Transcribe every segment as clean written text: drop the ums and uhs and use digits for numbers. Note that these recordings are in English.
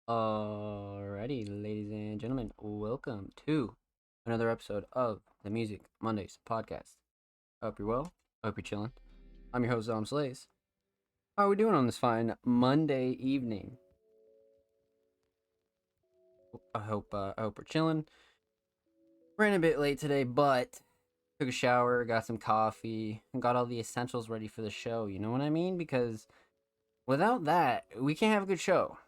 Alrighty, ladies and gentlemen, welcome to another episode of the Music Mondays podcast. I hope you're well. I hope you're chilling. I'm your host, Dom Slays. How are we doing on this fine Monday evening? I hope we're chilling. Ran a bit late today, but took a shower, got some coffee, and got all the essentials ready for the show. You know what I mean? Because without that, we can't have a good show.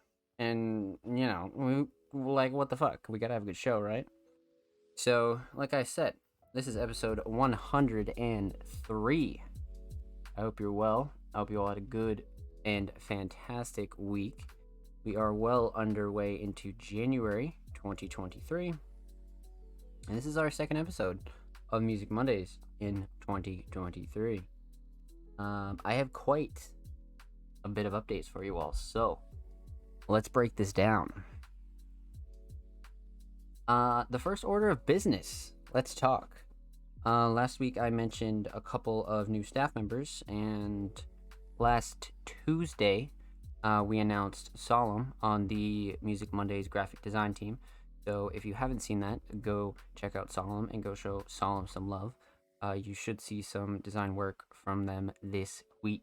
And what the fuck? We gotta have a good show, right? So, like I said, this is episode 103. I hope you're well. I hope you all had a good and fantastic week. We are well underway into January 2023. And this is our second episode of Music Mondays in 2023. I have quite a bit of updates for you all. So, let's break this down. The first order of business. Let's talk. Last week I mentioned a couple of new staff members, and last Tuesday we announced Solemn on the Music Mondays graphic design team. So if you haven't seen that, go check out Solemn and go show Solemn some love. You should see some design work from them this week.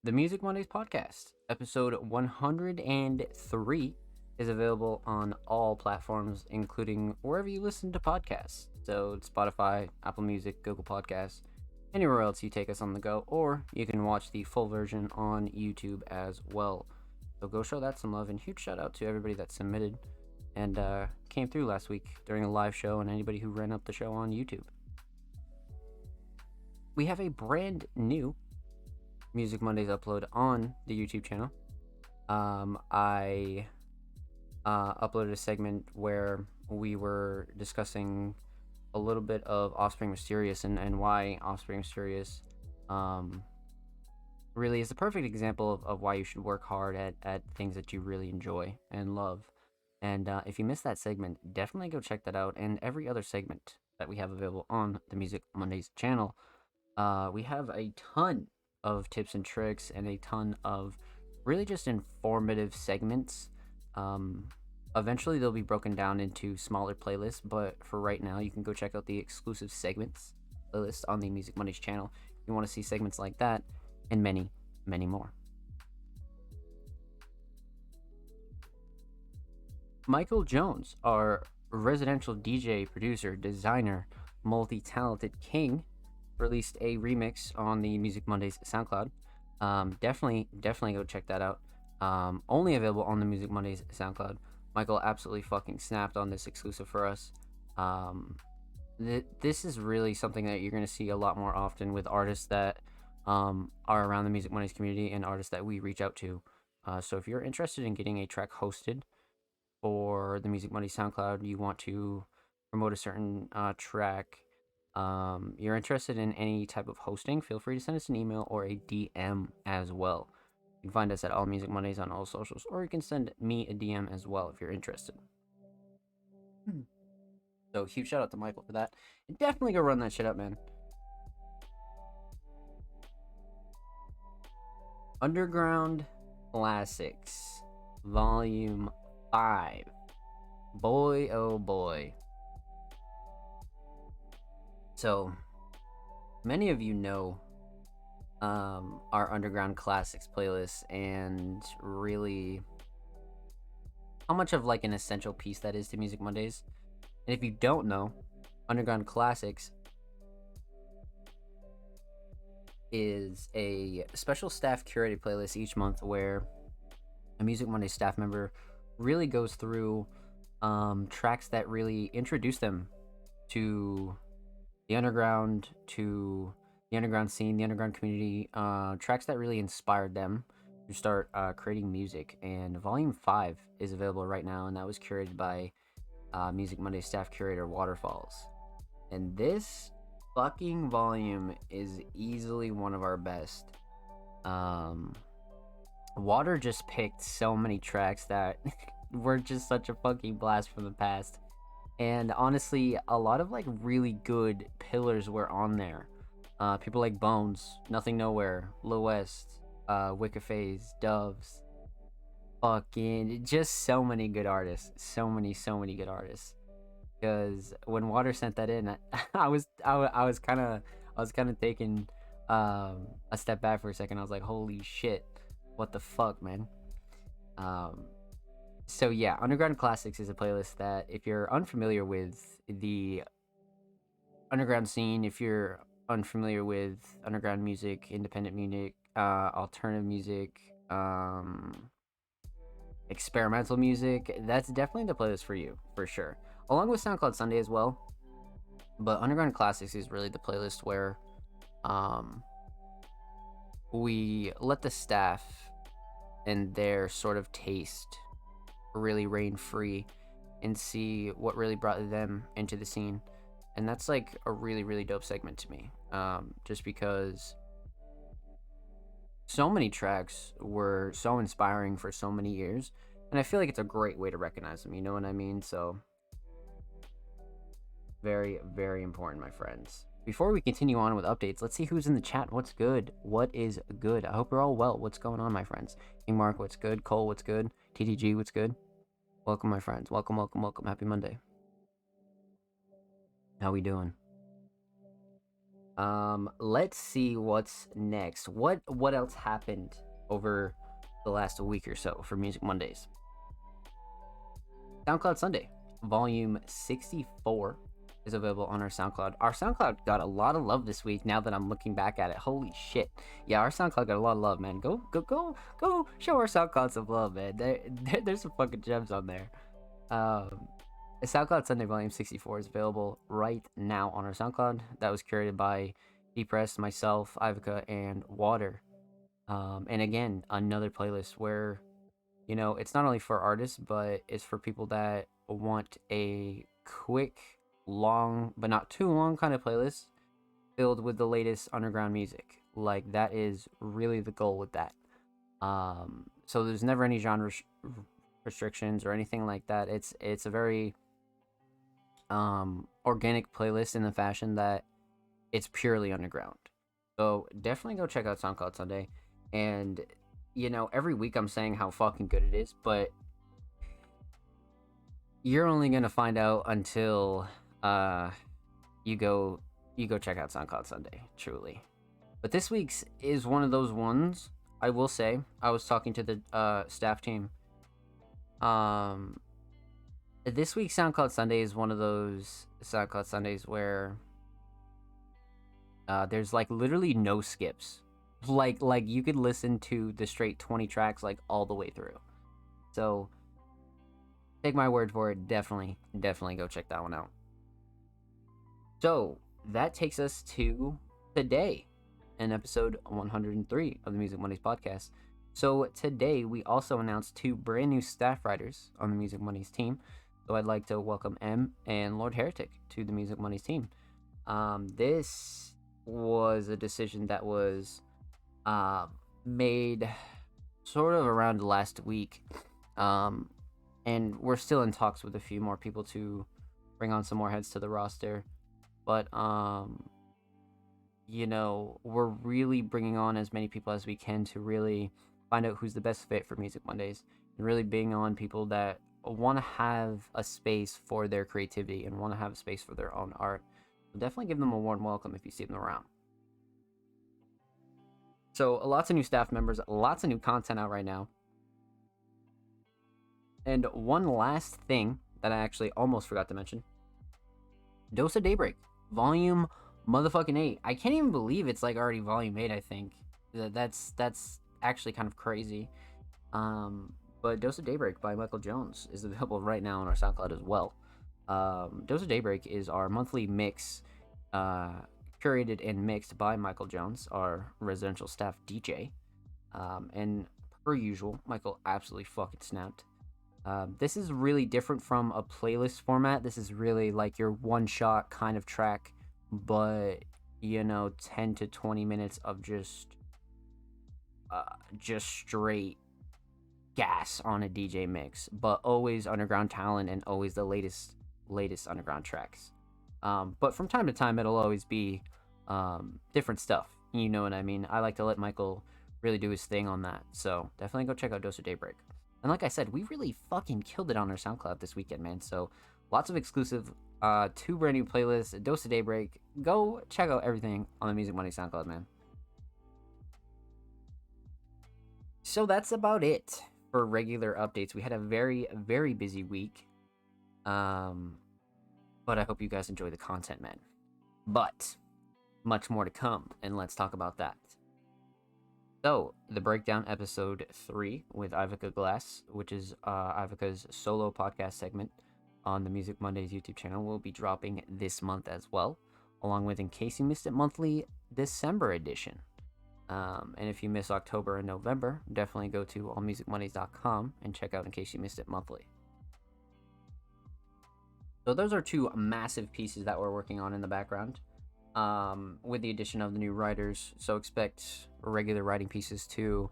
The Music Mondays podcast, episode 103, is available on all platforms, including wherever you listen to podcasts. So Spotify, Apple Music, Google Podcasts, anywhere else you take us on the go, or you can watch the full version on YouTube as well. So go show that some love, and huge shout out to everybody that submitted and came through last week during the live show, and anybody who ran up the show on YouTube. We have a brand new Music Mondays upload on the YouTube channel. I uploaded a segment where we were discussing a little bit of Offspring Mysterious and why Offspring Mysterious really is the perfect example of why you should work hard at things that you really enjoy and love. And if you missed that segment, definitely go check that out, and every other segment that we have available on the Music Mondays channel. We have a ton of tips and tricks and a ton of really just informative segments. Eventually they'll be broken down into smaller playlists, but for right now you can go check out the exclusive segments playlist on the Music Mondays channel if you want to see segments like that and many, many more. Michael Jones, our residential DJ, producer, designer, multi-talented king, released a remix on the Music Mondays SoundCloud. Definitely go check that out. Only available on the Music Mondays SoundCloud. Michael absolutely fucking snapped on this exclusive for us. This is really something that you're going to see a lot more often with artists that are around the Music Mondays community and artists that we reach out to. So if you're interested in getting a track hosted for the Music Mondays SoundCloud, you want to promote a certain track, you're interested in any type of hosting, feel free to send us an email or a DM as well. You can find us at All Music Mondays on all socials, or you can send me a DM as well if you're interested. So huge shout out to Michael for that. And definitely go run that shit up, man. Underground Classics, Volume 5. Boy, oh boy. So, many of you know our Underground Classics playlist and really how much of like an essential piece that is to Music Mondays. And if you don't know, Underground Classics is a special staff curated playlist each month where a Music Mondays staff member really goes through tracks that really introduce them to the underground, to the underground scene, the underground community, tracks that really inspired them to start creating music. And Volume 5 is available right now, and that was curated by Music Monday staff curator Waterfalls. And this fucking volume is easily one of our best. Water just picked so many tracks that were just such a fucking blast from the past. And honestly, a lot of like really good pillars were on there. People like Bones, Nothing Nowhere, Lil West, Wiccaface, Doves, fucking just so many good artists, so many good artists. Because when Water sent that in, I was kind of taking a step back for a second. I was like, holy shit, what the fuck, man. Um, so yeah, Underground Classics is a playlist that if you're unfamiliar with the underground scene, if you're unfamiliar with underground music, independent music, alternative music, experimental music, that's definitely the playlist for you, for sure. Along with SoundCloud Sunday as well. But Underground Classics is really the playlist where um, we let the staff and their sort of taste really reign free and see what really brought them into the scene. And that's like a really, really dope segment to me. Just because so many tracks were so inspiring for so many years. And I feel like it's a great way to recognize them, you know what I mean? So, very, very important, my friends. Before we continue on with updates, let's see who's in the chat. What's good? What is good? I hope you're all well. What's going on, my friends? King Mark, what's good? Cole, what's good? TTG, what's good? Welcome, my friends. Welcome, welcome, welcome. Happy Monday. How we doing? Let's see what's next. What else happened over the last week or so for Music Mondays? SoundCloud Sunday, volume 64 is available on our SoundCloud. Our SoundCloud got a lot of love this week now that I'm looking back at it. Holy shit. Yeah, our SoundCloud got a lot of love, man. Go show our SoundCloud some love, man. There's some fucking gems on there. SoundCloud Sunday Volume 64 is available right now on our SoundCloud. That was curated by Depressed, myself, Ivica, and Water. And again, another playlist where, you know, it's not only for artists, but it's for people that want a quick, long, but not too long kind of playlist filled with the latest underground music. Like, that is really the goal with that. So there's never any genre restrictions or anything like that. It's a very organic playlist in the fashion that it's purely underground. So definitely go check out SoundCloud Sunday. And you know, every week I'm saying how fucking good it is, but you're only gonna find out until you go check out SoundCloud Sunday, truly. But this week's is one of those ones. I will say, I was talking to the staff team. This week's SoundCloud Sunday is one of those SoundCloud Sundays where there's like literally no skips. Like you could listen to the straight 20 tracks like all the way through. So take my word for it. Definitely go check that one out. So that takes us to today, in episode 103 of the Music Mondays podcast. So today we also announced 2 brand new staff writers on the Music Mondays team. So I'd like to welcome M and Lord Heretic to the Music Mondays team. This was a decision that was made sort of around last week. And we're still in talks with a few more people to bring on some more heads to the roster. But, you know, we're really bringing on as many people as we can to really find out who's the best fit for Music Mondays. And really being on people that want to have a space for their creativity and want to have a space for their own art. So definitely give them a warm welcome if you see them around. So lots of new staff members, lots of new content out right now. And one last thing that I actually almost forgot to mention. Dose of Daybreak, volume motherfucking 8. I can't even believe it's like already volume 8, I think. That's actually kind of crazy. But Dose of Daybreak by Michael Jones is available right now on our SoundCloud as well. Dose of Daybreak is our monthly mix, curated and mixed by Michael Jones, our residential staff DJ. And per usual, Michael absolutely fucking snapped. This is really different from a playlist format. This is really like your one-shot kind of track, but, you know, 10 to 20 minutes of just straight gas on a DJ mix, but always underground talent and always the latest underground tracks. But from time to time, it'll always be different stuff. You know what I mean? I like to let Michael really do his thing on that. So definitely go check out Dose of Daybreak. And like I said, we really fucking killed it on our SoundCloud this weekend, man. So lots of exclusive, 2 brand new playlists, Dose of Daybreak. Go check out everything on the Music Money SoundCloud, man. So that's about it for regular updates. We had a very, very busy week. Um, but I hope you guys enjoy the content, man. But much more to come, and let's talk about that. So, the breakdown episode 3 with Ivica Glass, which is Ivica's solo podcast segment on the Music Mondays YouTube channel, will be dropping this month as well, along with In Case You Missed It Monthly December edition. And if you miss October and November, definitely go to allmusicmondays.com and check out In Case You Missed It Monthly. So those are 2 massive pieces that we're working on in the background, with the addition of the new writers. So expect regular writing pieces to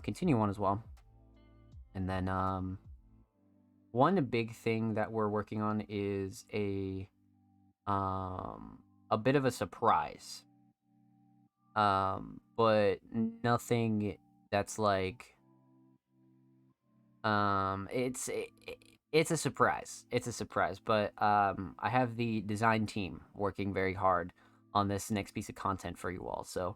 continue on as well. And then one big thing that we're working on is a bit of a surprise, but nothing that's like it's a surprise. It's a surprise, but I have the design team working very hard on this next piece of content for you all. So,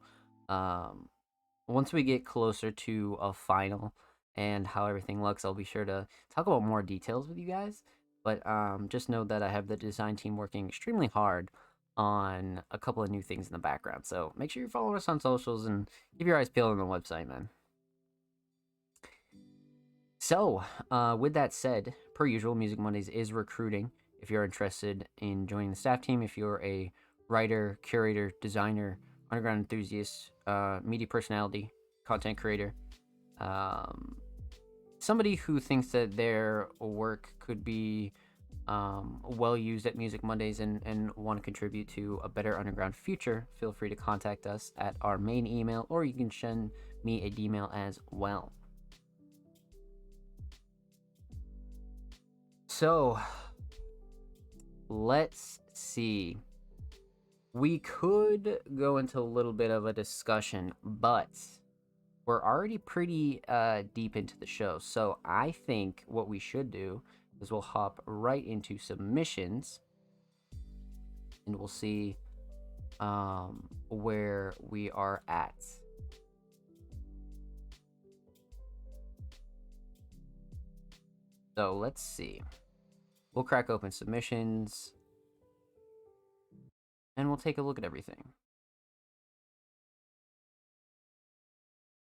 once we get closer to a final and how everything looks, I'll be sure to talk about more details with you guys. But just know that I have the design team working extremely hard on a couple of new things in the background. So make sure you're following us on socials and keep your eyes peeled on the website, man. So, with that said, per usual, Music Mondays is recruiting. If you're interested in joining the staff team, if you're a writer, curator, designer, underground enthusiast, media personality, content creator, um, somebody who thinks that their work could be well used at Music Mondays and want to contribute to a better underground future, feel free to contact us at our main email, or you can send me a D-mail as well. So, let's see. We could go into a little bit of a discussion, but we're already pretty deep into the show. So, I think what we should do is we'll hop right into submissions and we'll see where we are at. So, let's see. We'll crack open submissions and we'll take a look at everything.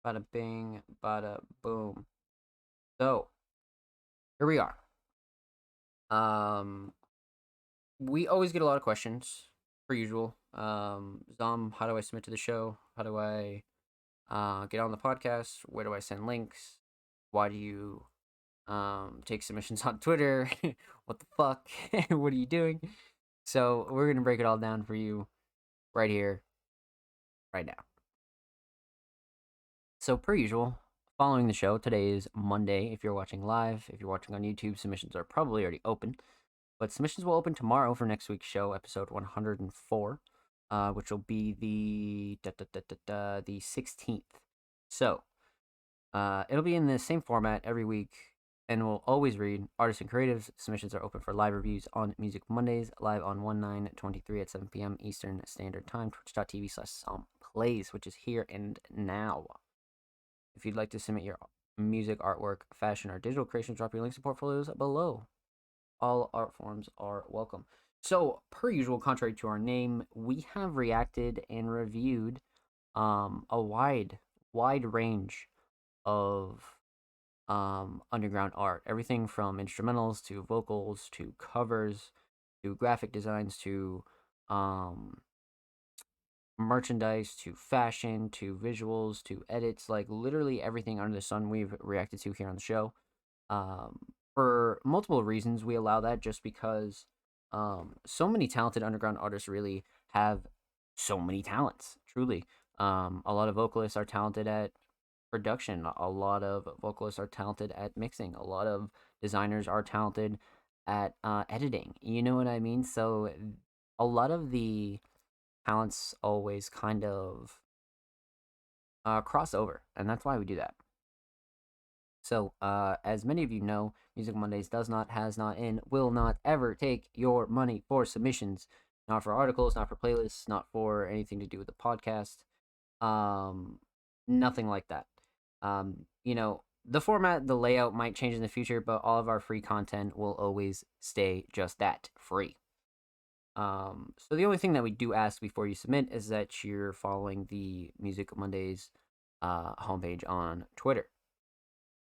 Bada bing, bada boom. So, here we are. We always get a lot of questions, per usual. Zom, how do I submit to the show? How do I get on the podcast? Where do I send links? Why do you take submissions on Twitter? What the fuck? What are you doing? So we're gonna break it all down for you right here, right now. So per usual, following the show, today is Monday. If you're watching live, if you're watching on YouTube, submissions are probably already open. But submissions will open tomorrow for next week's show, episode 104, which will be the 16th. So it'll be in the same format every week, and we'll always read artists and creatives. Submissions are open for live reviews on Music Mondays, live on 1923 at 7 p.m. Eastern Standard Time, twitch.tv/somplays, which is here and now. If you'd like to submit your music, artwork, fashion, or digital creations, drop your links to portfolios below. All art forms are welcome. So, per usual, contrary to our name, we have reacted and reviewed a wide range of underground art. Everything from instrumentals to vocals to covers to graphic designs to merchandise to fashion to visuals to edits, like literally everything under the sun we've reacted to here on the show. For multiple reasons, we allow that just because so many talented underground artists really have so many talents, truly. A lot of vocalists are talented at production, a lot of vocalists are talented at mixing, a lot of designers are talented at editing. You know what I mean? So a lot of the talents always kind of cross over, and that's why we do that. So, as many of you know, Music Mondays does not, has not, and will not ever take your money for submissions. Not for articles, not for playlists, not for anything to do with the podcast. Um, Nothing like that. The format, the layout might change in the future, but all of our free content will always stay just that, free. So the only thing that we do ask before you submit is that you're following the Music Mondays homepage on Twitter.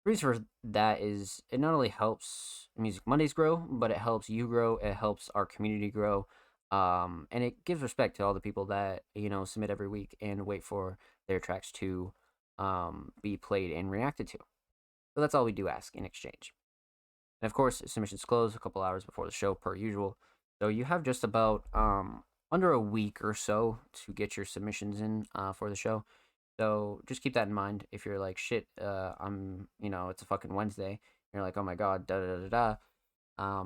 The reason for that is it not only helps Music Mondays grow, but it helps you grow, it helps our community grow, and it gives respect to all the people that submit every week and wait for their tracks to be played and reacted to. So that's all we do ask in exchange. And of course, submissions close a couple hours before the show, per usual. So you have just about under a week or so to get your submissions in for the show. So just keep that in mind. If you're like, shit, it's a fucking Wednesday. You're like, oh my god, da da da da.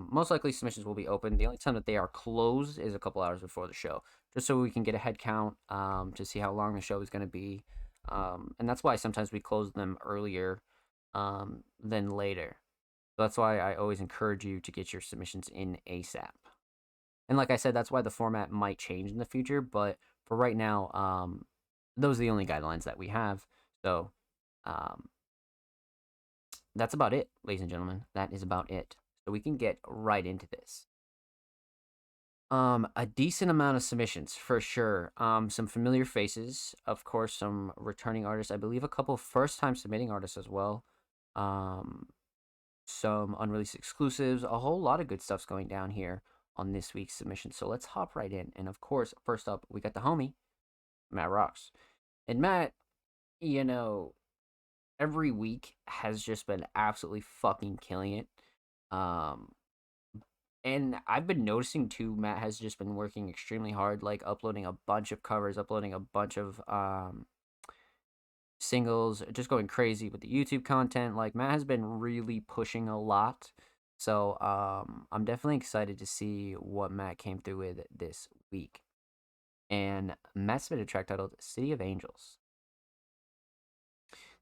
Most likely submissions will be open. The only time that they are closed is a couple hours before the show, just so we can get a head count to see how long the show is going to be. And that's why sometimes we close them earlier than later. So that's why I always encourage you to get your submissions in ASAP. And like I said, that's why the format might change in the future. But for right now, those are the only guidelines that we have. So that's about it, ladies and gentlemen. That is about it. So we can get right into this. A decent amount of submissions for sure. Some familiar faces, of course, some returning artists. I believe a couple first-time submitting artists as well. Some unreleased exclusives. A whole lot of good stuff's going down here on this week's submission. So let's hop right in. And of course, first up, we got the homie, Matt Rocks. And Matt, every week has just been absolutely fucking killing it. And I've been noticing too, Matt has just been working extremely hard, like uploading a bunch of covers, uploading a bunch of singles, just going crazy with the YouTube content. Like Matt has been really pushing a lot. So I'm definitely excited to see what Matt came through with this week. And Matt submitted a track titled City of Angels.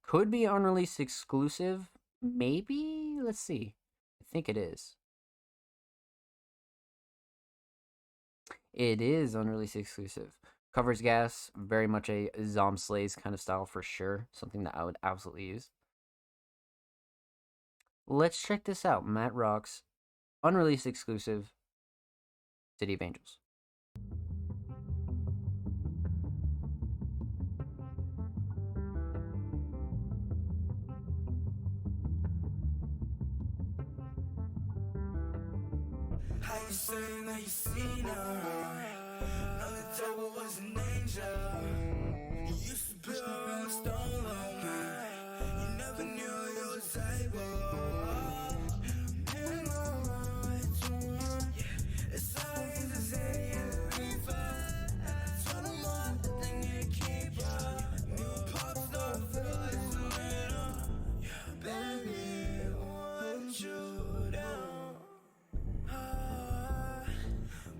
Could be unreleased exclusive. Maybe? Let's see. I think it is. It is unreleased exclusive. Covers gas, very much a Zom Slays kind of style for sure. Something that I would absolutely use. Let's check this out. Matt Rocks, unreleased exclusive, City of Angels. How you saying that you seen her? Know the devil was an angel. You used to build a rolling stone on me. You never knew you was able. Hang on, it's all easy to say in the reefer. I told him all the thing you keep up. Me and Pop Star feel like Selena. Baby, I want you down.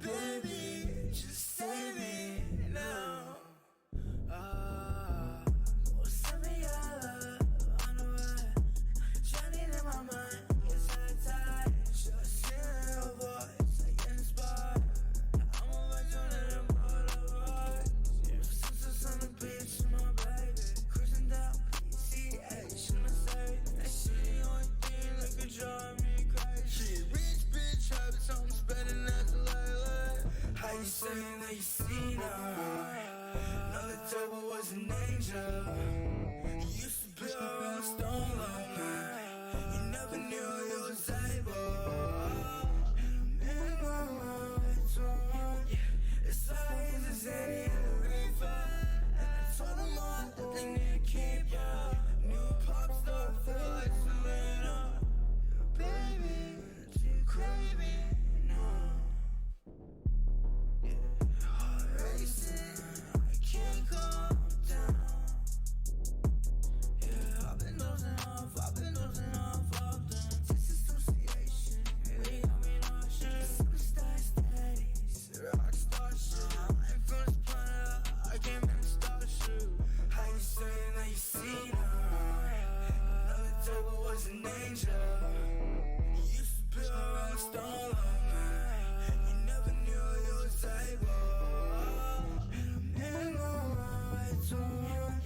Baby, just save me now. you seen her. Another type of was an angel. You used to be a rolling stone, man. You never knew you was type of. And I'm right to him.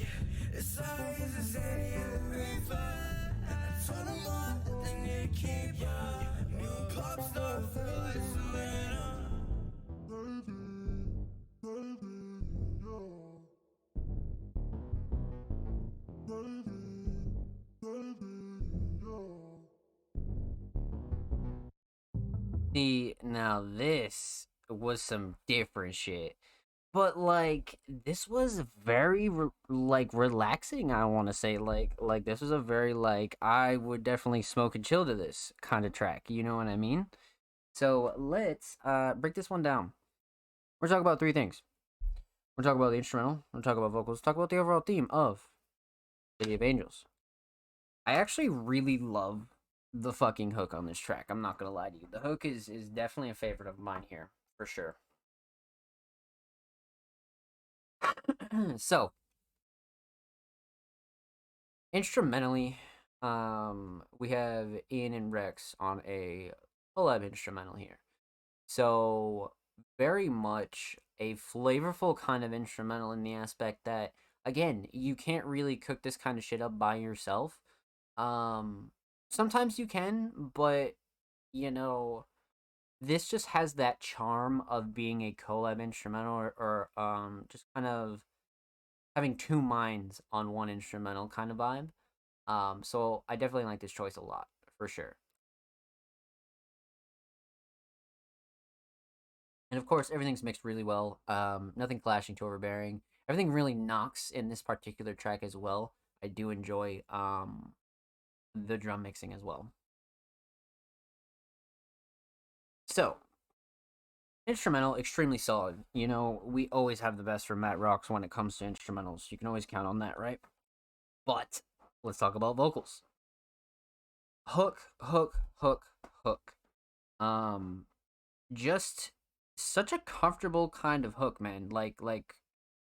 It's like it's a city in the river. And I told them all that they need to keep ya. New pop star, feel like Selena. Now this was some different shit. But like this was very like relaxing, I want to say. Like this was a very like I would definitely smoke and chill to this kind of track. You know what I mean? So let's break this one down. We're talking about three things. We're talking about the instrumental. We're talking about vocals. Talk about the overall theme of City of Angels. I actually really love the fucking hook on this track. I'm not gonna lie to you. The hook is definitely a favorite of mine here for sure. So instrumentally, we have Ian and Rex on a collab instrumental here. So very much a flavorful kind of instrumental in the aspect that again, you can't really cook this kind of shit up by yourself. Um Sometimes you can, but you know, this just has that charm of being a collab instrumental or just kind of having two minds on one instrumental kind of vibe. So I definitely like this choice a lot for sure. And of course, everything's mixed really well. Nothing clashing to overbearing. Everything really knocks in this particular track as well. I do enjoy the drum mixing as well. So instrumental, extremely solid. You know, we always have the best from Matt Rocks when it comes to instrumentals. You can always count on that, right? But let's talk about vocals. Hook, hook, hook, hook. Um, just such a comfortable kind of hook, man. Like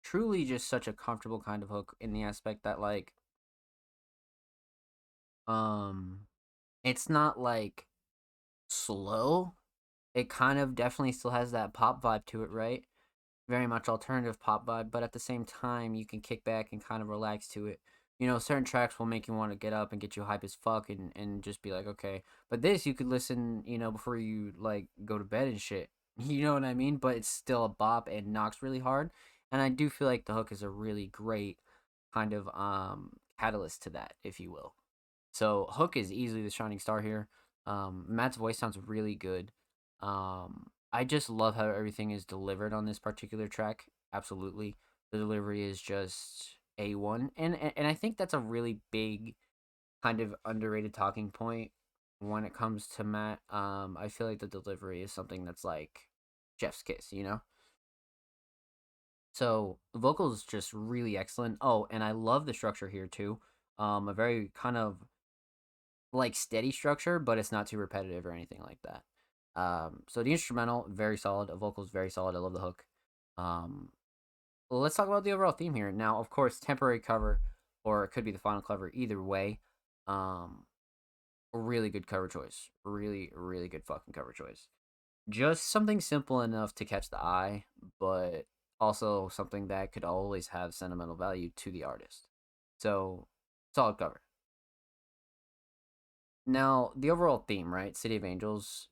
truly just such a comfortable kind of hook in the aspect that like um it's not like slow. It kind of definitely still has that pop vibe to it, right? Very much alternative pop vibe, but at the same time you can kick back and kind of relax to it. You know, certain tracks will make you want to get up and get you hype as fuck and just be like, okay. But this you could listen, you know, before you like go to bed and shit. You know what I mean? But it's still a bop and knocks really hard. And I do feel like the hook is a really great kind of catalyst to that, if you will. So Hook is easily the shining star here. Matt's voice sounds really good. I just love how everything is delivered on this particular track. Absolutely, the delivery is just A1, and I think that's a really big kind of underrated talking point when it comes to Matt. I feel like the delivery is something that's like Jeff's kiss, you know. So the vocals just really excellent. Oh, and I love the structure here too. A very kind of like steady structure, but it's not too repetitive or anything like that. So the instrumental very solid, the vocals very solid. I love the hook. Um, let's talk about the overall theme here. Now, of course, temporary cover, or it could be the final cover. Either way, um, a really good cover choice. Really, really good fucking cover choice. Just something simple enough to catch the eye, but also something that could always have sentimental value to the artist. So, solid cover. Now, the overall theme, right? City of Angels,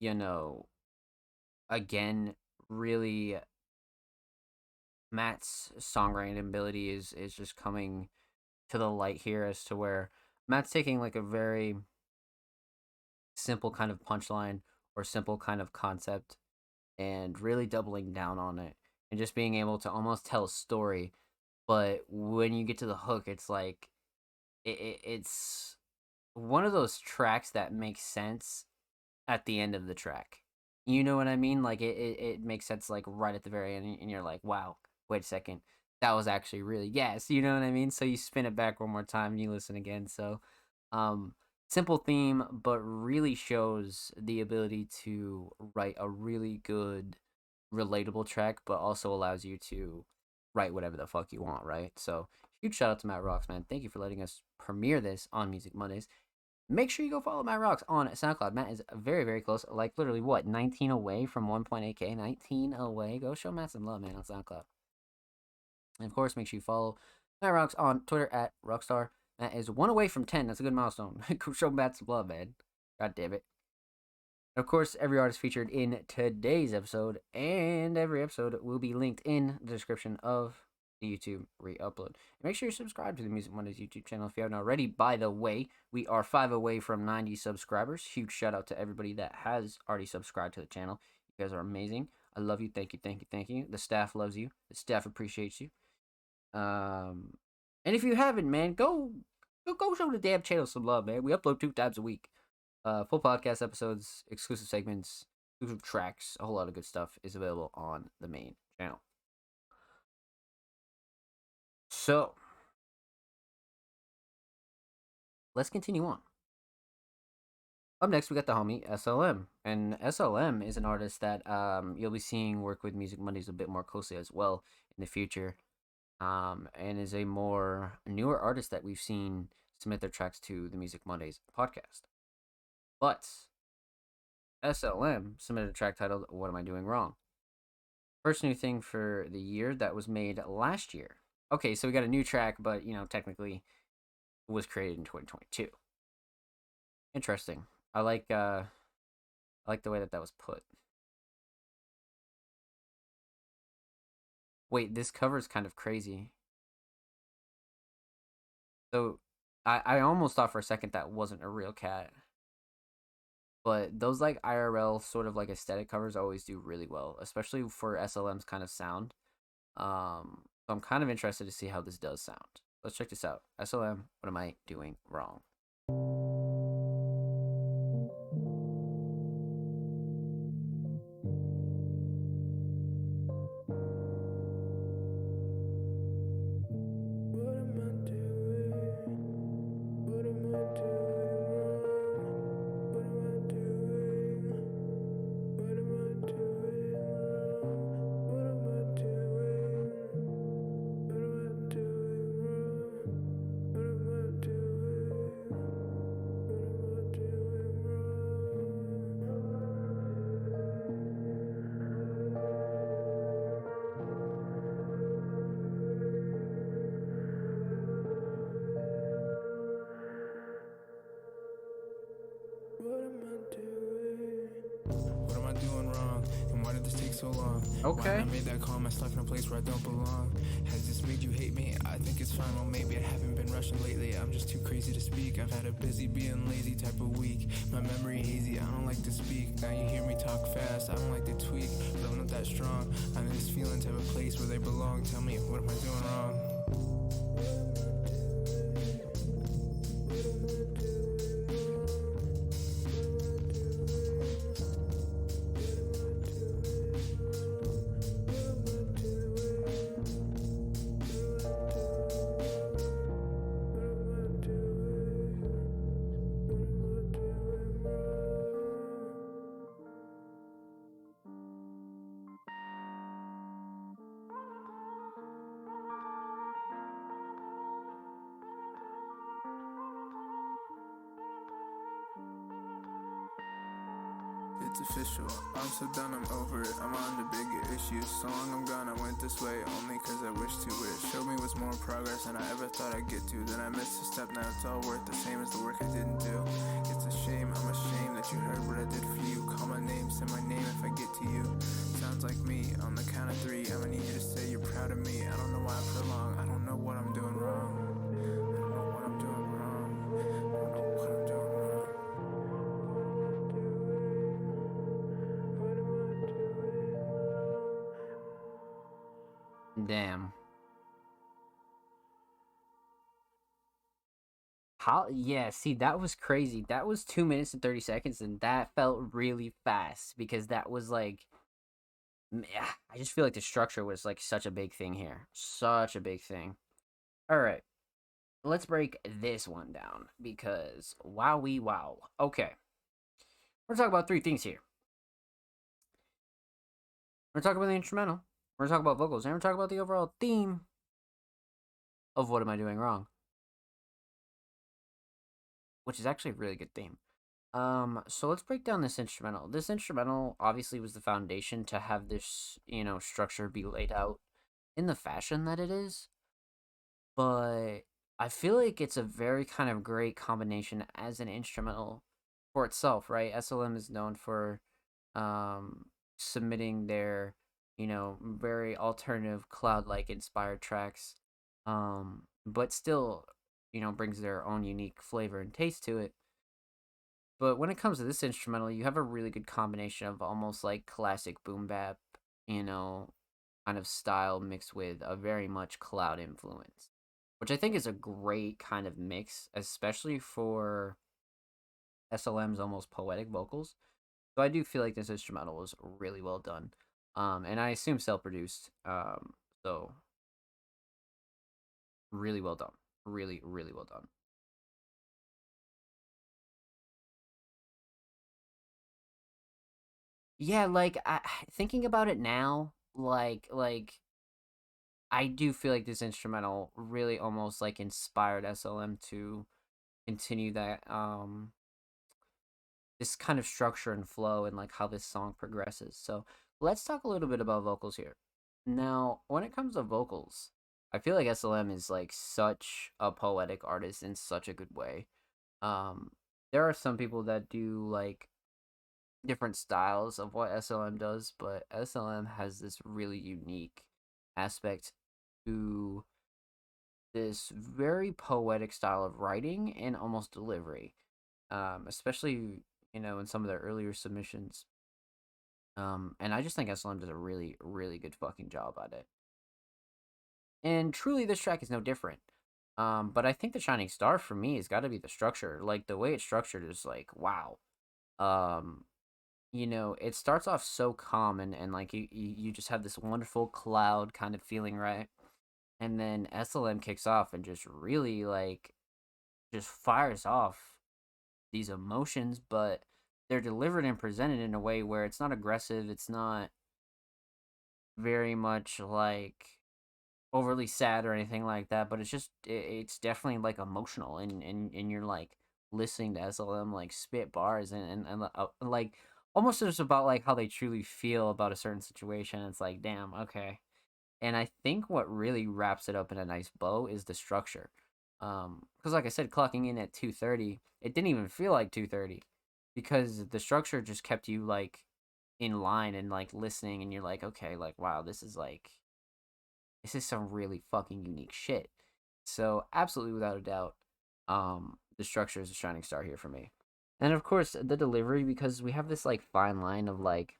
you know, again, really Matt's songwriting ability is just coming to the light here as to where Matt's taking like a very simple kind of punchline or simple kind of concept and really doubling down on it and just being able to almost tell a story. But when you get to the hook, it's like it's one of those tracks that makes sense at the end of the track. You know what I mean? Like it makes sense like right at the very end and you're like, wow, wait a second. That was actually really yes, you know what I mean? So you spin it back one more time and you listen again. So um simple theme, but really shows the ability to write a really good relatable track, but also allows you to write whatever the fuck you want, right? So huge shout out to Matt Rocks, man. Thank you for letting us premiere this on Music Mondays. Make sure you go follow Matt Rocks on SoundCloud. Matt is very, very close. Like literally what, 19 away from 1.8K? 19 away. Go show Matt some love, man, on SoundCloud. And of course, make sure you follow Matt Rocks on Twitter at Rockstar. Matt is 1 away from 10. That's a good milestone. Go show Matt some love, man. God damn it. Of course, every artist featured in today's episode and every episode will be linked in the description of the YouTube re-upload. And make sure you subscribe to the Music Mondays YouTube channel if you haven't already. By the way, we are 5 away from 90 subscribers. Huge shout out to everybody that has already subscribed to the channel. You guys are amazing. I love you. Thank you, thank you, thank you. The staff loves you. The staff appreciates you. And if you haven't, man, go show the damn channel some love, man. We upload 2 times a week. Full podcast episodes, exclusive segments, exclusive tracks, a whole lot of good stuff is available on the main channel. So, let's continue on. Up next, we got the homie SLM. And SLM is an artist that you'll be seeing work with Music Mondays a bit more closely as well in the future. And is a more newer artist that we've seen submit their tracks to the Music Mondays podcast. But SLM submitted a track titled What Am I Doing Wrong? First new thing for the year that was made last year. Okay, so we got a new track, but technically it was created in 2022. Interesting. I like the way that was put. Wait, this cover is kind of crazy. So I almost thought for a second that wasn't a real cat. But those like IRL sort of like aesthetic covers always do really well, especially for SLM's kind of sound. So I'm kind of interested to see how this does sound. Let's check this out. SLM, what am I doing wrong? So long. Okay. Why I made that call, my stuck in a place where I don't belong. Has this made you hate me? I think it's fine, well maybe I haven't been rushing lately. I'm just too crazy to speak. I've had a busy being lazy type of week. My memory hazy, I don't like to speak. Now you hear me talk fast, I don't like to tweak. But I'm not that strong. I'm in this feeling type of place where they belong. Tell me, what am I doing wrong? It's official, I'm so done, I'm over it. I'm on to bigger issues. So long I'm gone, I went this way only cause I wish to. It showed me was more progress than I ever thought I'd get to. Then I missed a step, now it's all worth the same as the work I didn't do. It's a shame, I'm ashamed that you heard what I did for you. Call my name, say my name if I get to you. Sounds like me, on the count of 3 I'ma need you to say you're proud of me. I don't know why I prolong, I don't know what I'm doing wrong. I don't know what I'm doing wrong. I don't know what I'm doing wrong. Damn. How? Yeah, see, that was crazy. That was 2 minutes and 30 seconds, and that felt really fast because that was like. I just feel like the structure was like such a big thing here. Such a big thing. Alright. Let's break this one down because wowee wow. Okay. We're gonna talk about 3 things here. We're gonna talk about the instrumental. We're gonna talk about vocals, and we're talk about the overall theme of what am I doing wrong, which is actually a really good theme. So let's break down this instrumental. This instrumental obviously was the foundation to have this, structure be laid out in the fashion that it is, but I feel like it's a very kind of great combination as an instrumental for itself, right? SLM is known for um submitting their, very alternative cloud-like inspired tracks, but still, brings their own unique flavor and taste to it. But when it comes to this instrumental, you have a really good combination of almost like classic boom bap, you know, kind of style mixed with a very much cloud influence, which I think is a great kind of mix, especially for SLM's almost poetic vocals. So I do feel like this instrumental was really well done. And I assume self-produced. So really well done. Really, really well done. Yeah, like thinking about it now, like I do feel like this instrumental really almost like inspired SLM to continue that this kind of structure and flow and like how this song progresses. So let's talk a little bit about vocals here. Now, when it comes to vocals, I feel like SLM is like such a poetic artist in such a good way. Um, there are some people that do like different styles of what SLM does, but SLM has this really unique aspect to this very poetic style of writing and almost delivery, especially in some of their earlier submissions. And I just think SLM does a really, really good fucking job at it. And truly, this track is no different. But I think the shining star for me has got to be the structure. Like the way it's structured is like wow. Um, it starts off so calm and like you just have this wonderful cloud kind of feeling, right? And then SLM kicks off and just really like just fires off these emotions, but they're delivered and presented in a way where it's not aggressive, it's not very much like overly sad or anything like that, but it's definitely like emotional and you're like listening to SLM like spit bars and like almost just about like how they truly feel about a certain situation. It's like, damn, okay. And I think what really wraps it up in a nice bow is the structure. Because like I said, clocking in at 2:30, it didn't even feel like 2:30 because the structure just kept you like in line and like listening, and you're like, okay, like wow, this is some really fucking unique shit. So absolutely without a doubt, the structure is a shining star here for me. And of course the delivery, because we have this like fine line of like,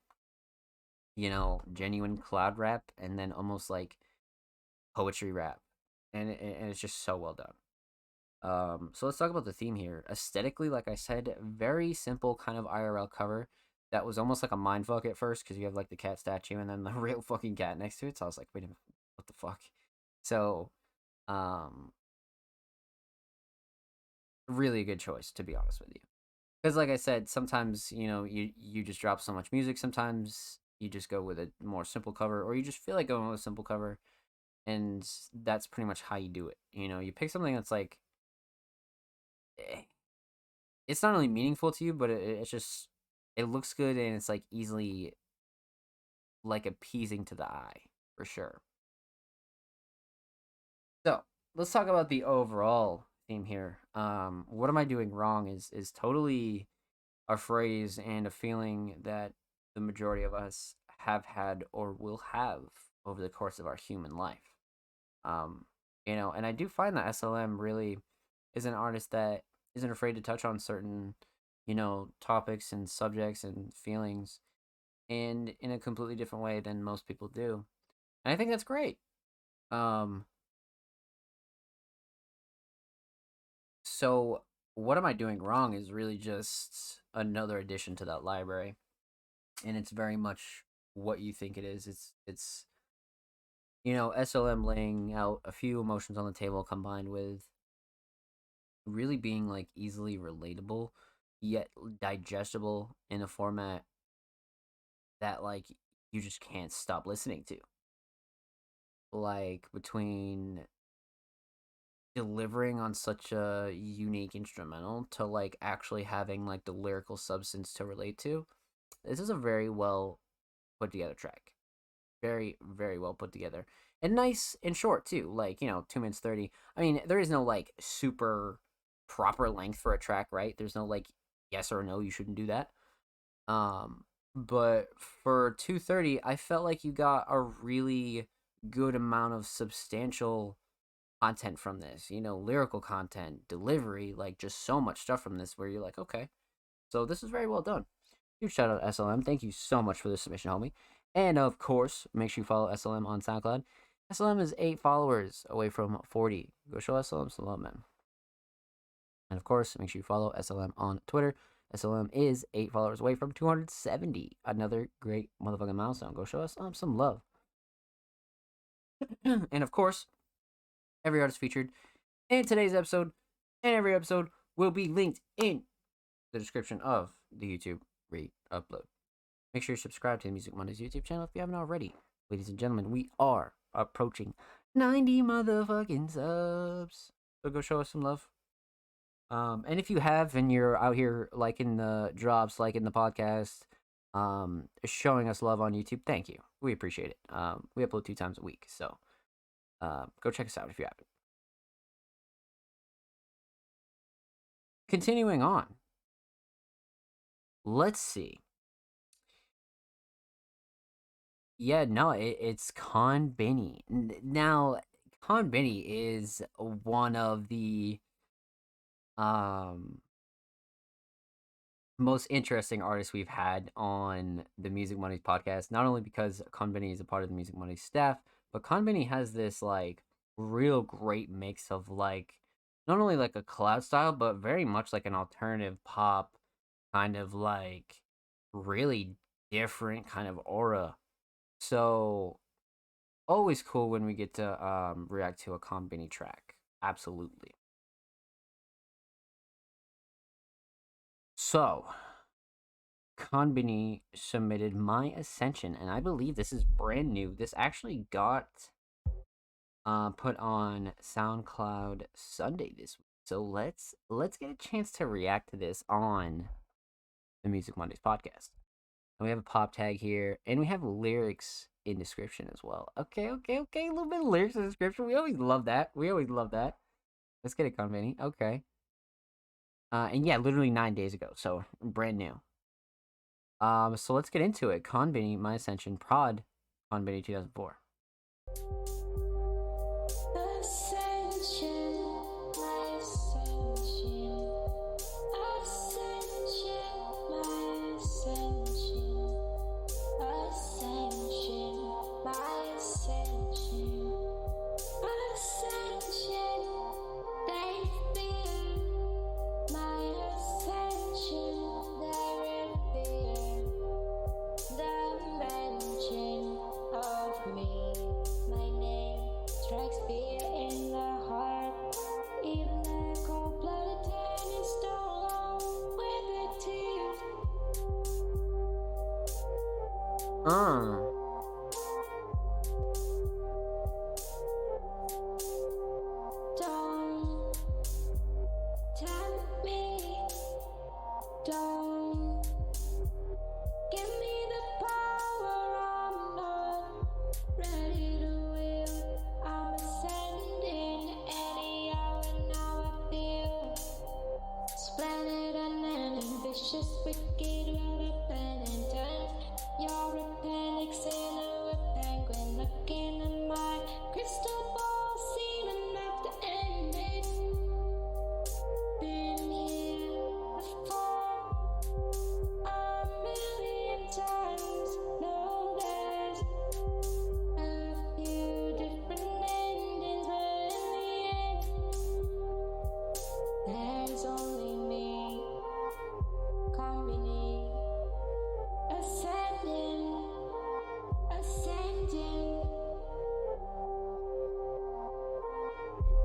genuine cloud rap and then almost like poetry rap. And it's just so well done. So let's talk about the theme here. Aesthetically, like I said, very simple kind of IRL cover that was almost like a mindfuck at first because you have like the cat statue and then the real fucking cat next to it. So I was like, wait a minute, what the fuck? So, um, really a good choice to be honest with you. Because like I said, sometimes you just drop so much music. Sometimes you just go with a more simple cover, or you just feel like going with a simple cover, and that's pretty much how you do it. You pick something that's like eh, it's not really meaningful to you, but it's just it looks good and it's like easily like appeasing to the eye for sure. So let's talk about the overall theme here. What am I doing wrong is totally a phrase and a feeling that the majority of us have had or will have over the course of our human life. Um, and I do find that SLM really is an artist that isn't afraid to touch on certain, topics and subjects and feelings and in a completely different way than most people do. And I think that's great. Um, so what am I doing wrong is really just another addition to that library. And it's very much what you think it is. It's SLM laying out a few emotions on the table combined with really being like easily relatable yet digestible in a format that like you just can't stop listening to. like between delivering on such a unique instrumental to like actually having like the lyrical substance to relate to. This is a very well put together track. Very, very well put together. And nice and short too. Like, 2 minutes 30. I mean, there is no like super proper length for a track, right? There's no like yes or no, you shouldn't do that. But for 2:30, I felt like you got a really good amount of substantial content from this. Lyrical content, delivery, like just so much stuff from this where you're like, okay, so this is very well done. Huge shout out to SLM. Thank you so much for this submission, homie. And of course, make sure you follow SLM on SoundCloud. SLM is 8 followers away from 40. Go show SLM some love, man. And of course, make sure you follow SLM on Twitter. SLM is 8 followers away from 270. Another great motherfucking milestone. Go show SLM some love. And of course, every artist featured in today's episode and every episode will be linked in the description of the YouTube re-upload. Make sure you subscribe to the Music Mondays YouTube channel if you haven't already. Ladies and gentlemen, we are approaching 90 motherfucking subs. So go show us some love. And if you have and you're out here liking the drops, liking the podcast, showing us love on YouTube, thank you. We appreciate it. We upload 2 times a week, so go check us out if you haven't. Continuing on. Let's see. Yeah, no, it's Conbini. Now, Conbini is one of the most interesting artists we've had on the Music Mondays podcast. Not only because Conbini is a part of the Music Mondays staff, but Conbini has this like real great mix of like not only like a cloud style, but very much like an alternative pop kind of like really different kind of aura. So always cool when we get to react to a Conbini track. Absolutely. So Conbini submitted My Ascension, and I believe this is brand new. This actually got put on SoundCloud Sunday this week. So let's get a chance to react to this on the Music Mondays podcast. And we have a pop tag here, and we have lyrics in description as well. Okay. A little bit of lyrics in description. We always love that. Let's get it, Conbini. Okay. And yeah, literally 9 days ago, so brand new. So let's get into it. Conbini, My Ascension, Prod, Conbini 2004.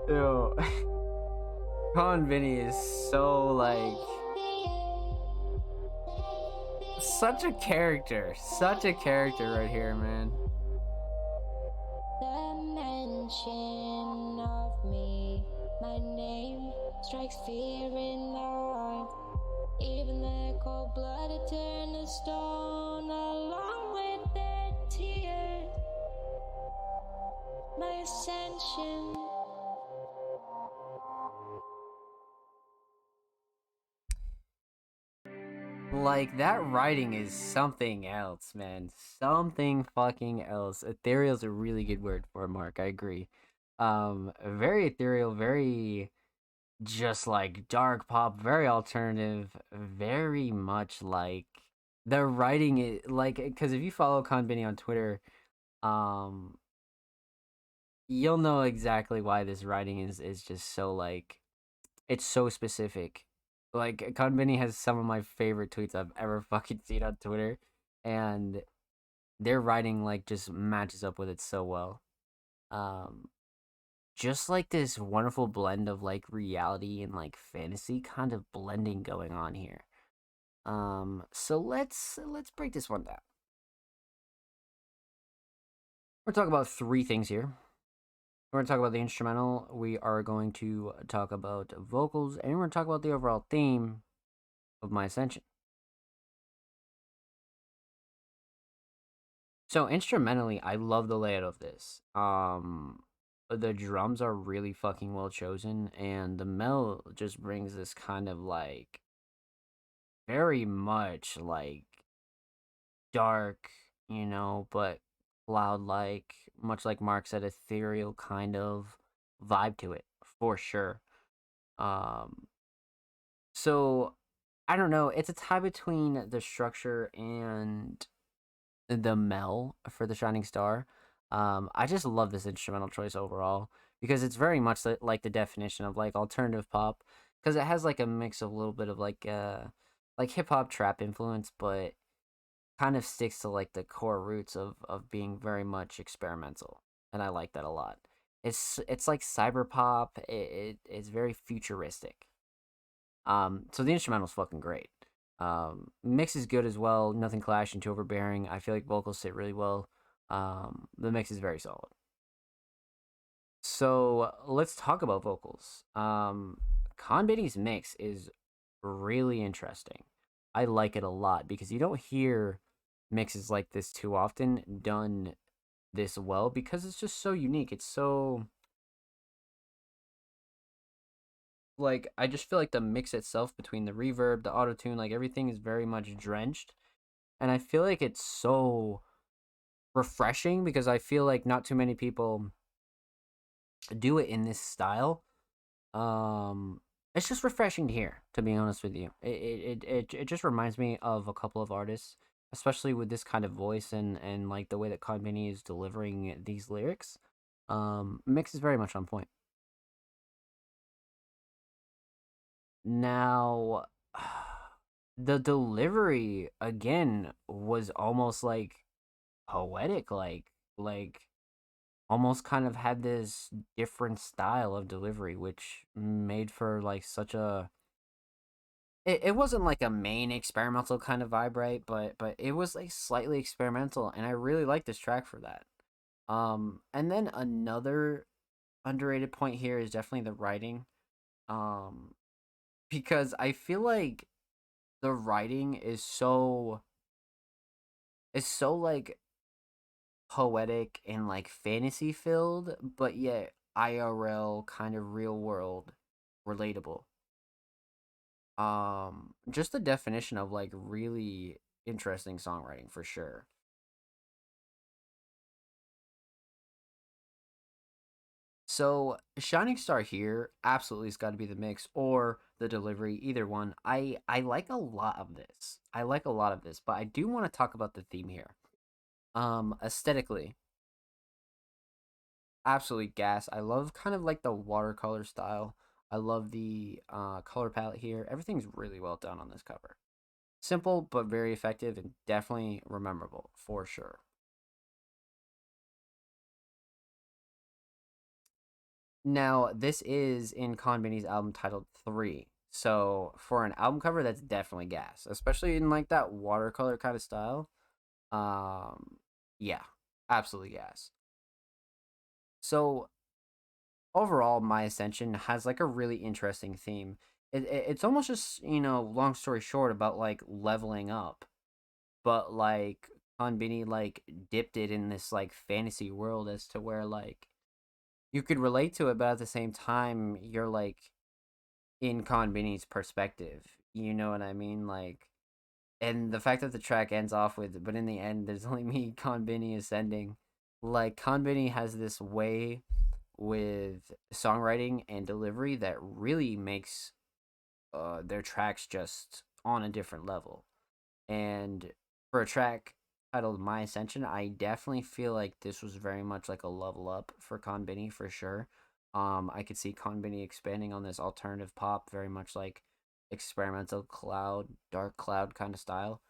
Yo, Conbini is so like such a character right here, man. mention of me, my name strikes fear in the heart. Even the cold-blooded turn to stone along with their tears. My ascension. Like, that writing is something else, man. Something fucking else. Ethereal is a really good word for it, Mark. I agree. Very ethereal, very just like dark pop, very alternative, very much like the writing is like, because if you follow Conbini on Twitter, um, you'll know exactly why this writing is just so like, it's so specific. Like, Conbini has some of my favorite tweets I've ever fucking seen on Twitter, and their writing like just matches up with it so well. Um, just like this wonderful blend of like reality and like fantasy kind of blending going on here. So let's break this one down. We're talking about three things here. We're going to talk about the instrumental, we are going to talk about vocals, and we're going to talk about the overall theme of My Ascension. So instrumentally, I love the layout of this. The drums are really fucking well chosen, and the mel just brings this kind of like very much like dark, but cloud like, much like Mark said, ethereal kind of vibe to it for sure. Um, so I don't know. It's a tie between the structure and the mel for the Shining Star. I just love this instrumental choice overall because it's very much like the definition of like alternative pop, because it has like a mix of a little bit of like hip hop trap influence, but kind of sticks to like the core roots of being very much experimental, and I like that a lot. It's like cyber pop. It's very futuristic. So the instrumental's fucking great. Mix is good as well. Nothing clashing, too overbearing. I feel like vocals sit really well. The mix is very solid. So let's talk about vocals. Conbini's mix is really interesting. I like it a lot because you don't hear mixes like this too often done this well, because it's just so unique. It's so like, I just feel like the mix itself between the reverb, the auto tune, like everything is very much drenched, and I feel like it's so refreshing because I feel like not too many people do it in this style. It's just refreshing to hear, to be honest with you. It just reminds me of a couple of artists, especially with this kind of voice and like the way that Conbini is delivering these lyrics. Mix is very much on point. Now, the delivery again was almost like poetic, like almost kind of had this different style of delivery, which made for like such a, it wasn't like a main experimental kind of vibe, right? But it was like slightly experimental, and I really like this track for that. And then another underrated point here is definitely the writing. Um, because I feel like the writing is so like poetic and like fantasy filled, but yet IRL kind of real world relatable. Just the definition of like really interesting songwriting for sure. So Shining Star here absolutely has got to be the mix or the delivery, either one. I like a lot of this. I like a lot of this, but I do want to talk about the theme here. Aesthetically, absolutely gas. I love kind of like the watercolor style. I love the color palette here. Everything's really well done on this cover. Simple but very effective and definitely rememberable for sure. Now, this is in Conbini's album titled 3. So, for an album cover, that's definitely gas, especially in like that watercolor kind of style. Um, yeah, absolutely gas. So, overall, My Ascension has like a really interesting theme. It's almost just, long story short, about like leveling up, but like Konbini like dipped it in this like fantasy world as to where like you could relate to it, but at the same time you're like in Konbini's perspective. You know what I mean? Like, and the fact that the track ends off with, but in the end, there's only me, Konbini ascending. Like, Konbini has this way with songwriting and delivery that really makes their tracks just on a different level. And for a track titled My Ascension, I definitely feel like this was very much like a level up for Konbini for sure. I could see Konbini expanding on this alternative pop, very much like experimental cloud, dark cloud kind of style.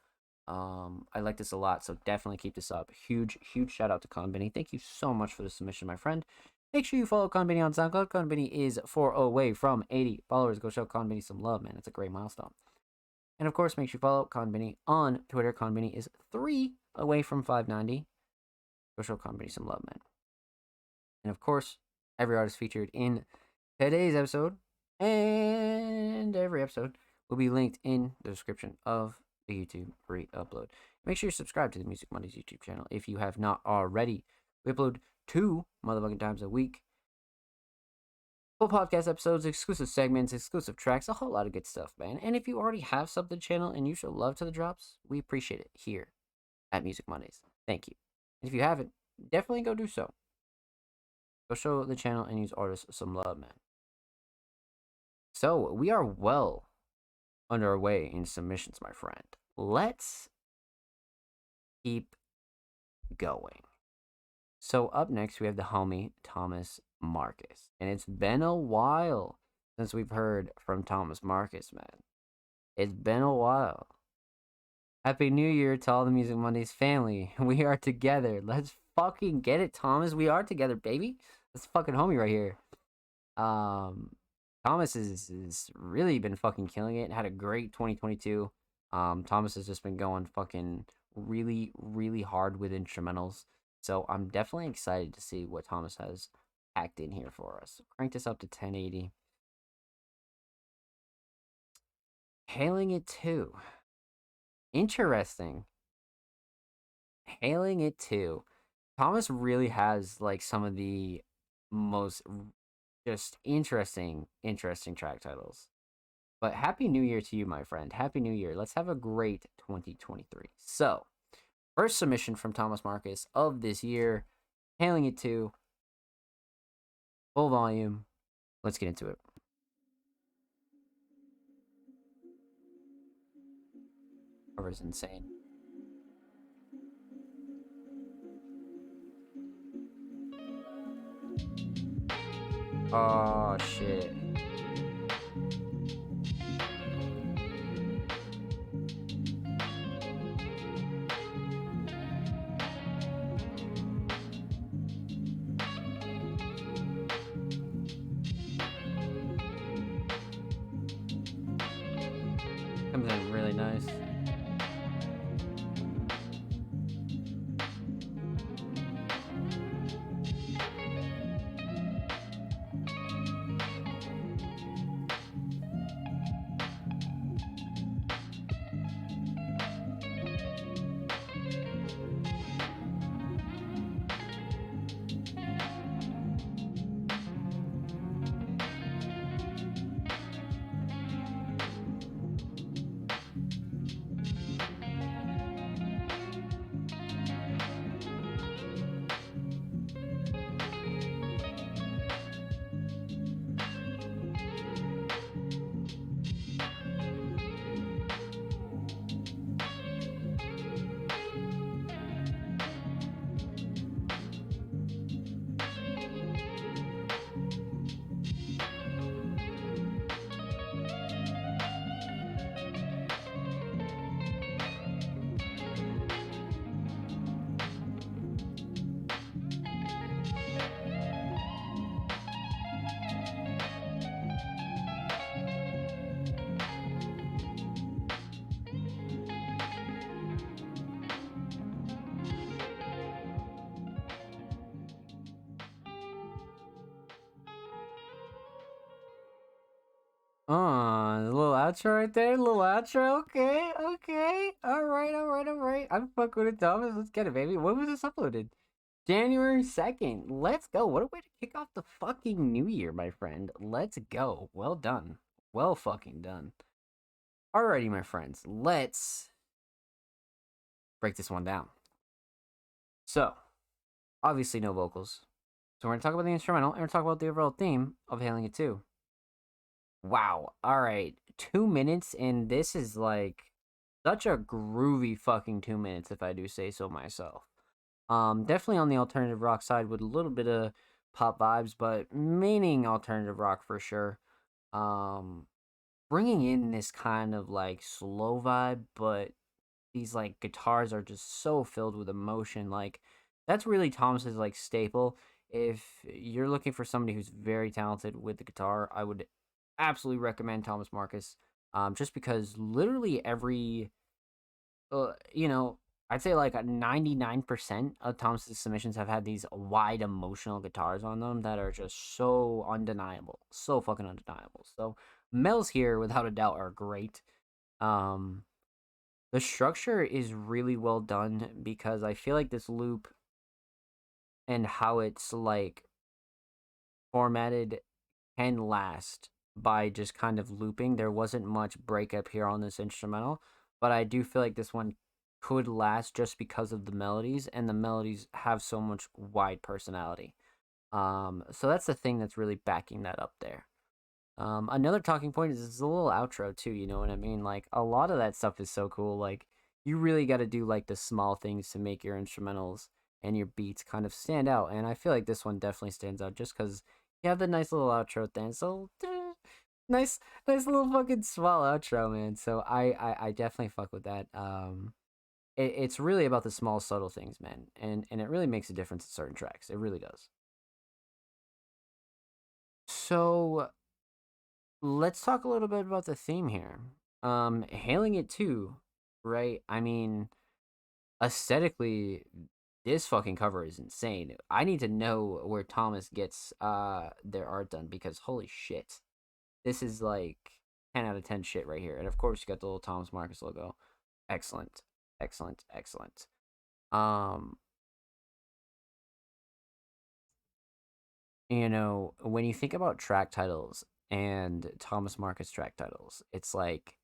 I like this a lot, so definitely keep this up. Huge, huge shout out to Konbini. Thank you so much for the submission, my friend. Make sure you follow Konbini on SoundCloud. Konbini is 4 away from 80 followers. Go show Konbini some love, man. It's a great milestone. And of course, make sure you follow Konbini on Twitter. Konbini is 3 away from 590. Go show Konbini some love, man. And of course, every artist featured in today's episode and every episode will be linked in the description of the YouTube re-upload. Make sure you subscribe to the Music Mondays YouTube channel if you have not already. We upload 2 motherfucking times a week. Full podcast episodes, exclusive segments, exclusive tracks, a whole lot of good stuff, man. And if you already have subbed to the channel and you show love to the drops, we appreciate it here at Music Mondays. Thank you. And if you haven't, definitely go do so. Go show the channel and use artists some love, man. So, we are well under our way in submissions, my friend. Let's keep going. So, up next, we have the homie Thomas Marcus. And it's been a while since we've heard from Thomas Marcus, man. It's been a while. Happy New Year to all the Music Mondays family. We are together. Let's fucking get it, Thomas. We are together, baby. That's fucking homie right here. Thomas is really been fucking killing it. Had a great 2022. Thomas has just been going fucking really, really hard with instrumentals. So I'm definitely excited to see what Thomas has packed in here for us. Crank this up to 1080. Hailing It 2. Interesting. Hailing It 2. Thomas really has like some of the most just interesting track titles. But Happy New Year to you, my friend. Happy New Year. Let's have a great 2023. So, first submission from Thomas Marcus of this year. Hailing It 2. Full volume. Let's get into it. Cover's insane. Oh, shit. Comes in really nice. A little outro right there, little outro. Okay, okay. All right, all right, all right. I'm fucking with it, Thomas. Let's get it, baby. When was this uploaded? January 2nd. Let's go. What a way to kick off the fucking new year, my friend. Let's go. Well done. Well fucking done. Alrighty, my friends. Let's break this one down. So, obviously, no vocals. So, we're going to talk about the instrumental and we're going to talk about the overall theme of Hailing It 2. Wow. All right. 2 minutes, and this is like such a groovy fucking 2 minutes, if I do say so myself. Definitely on the alternative rock side with a little bit of pop vibes, but meaning alternative rock for sure. Um, Bringing in this kind of like slow vibe, but these like guitars are just so filled with emotion. Like that's really Thomas's like staple. If you're looking for somebody who's very talented with the guitar, I would absolutely recommend Thomas Marcus. Just because literally every, you know, I'd say like 99% of Thomas's submissions have had these wide emotional guitars on them that are just so undeniable, so fucking undeniable. So Mel's here, without a doubt, are great. Um, the structure is really well done because I feel like this loop and how it's like formatted can last by just kind of looping. There wasn't much breakup here on this instrumental, but I do feel like this one could last just because of the melodies, and the melodies have so much wide personality. So that's the thing that's really backing that up there. Another talking point is this a little outro too, you know what I mean? Like a lot of that stuff is so cool. Like you really got to do like the small things to make your instrumentals and your beats kind of stand out. And I feel like this one definitely stands out just because you have the nice little outro thing. So nice, nice little fucking small outro, man. So I definitely fuck with that. It's really about the small subtle things, man, and it really makes a difference in certain tracks. It really does. So let's talk a little bit about the theme here. Hailing It 2, right? I mean, aesthetically, this fucking cover is insane. I need to know where Thomas gets their art done because holy shit. This is like 10 out of 10 shit right here. And of course you got the little Thomas Marcus logo. Excellent. Excellent. Excellent. Um, when you think about track titles and Thomas Marcus track titles, it's like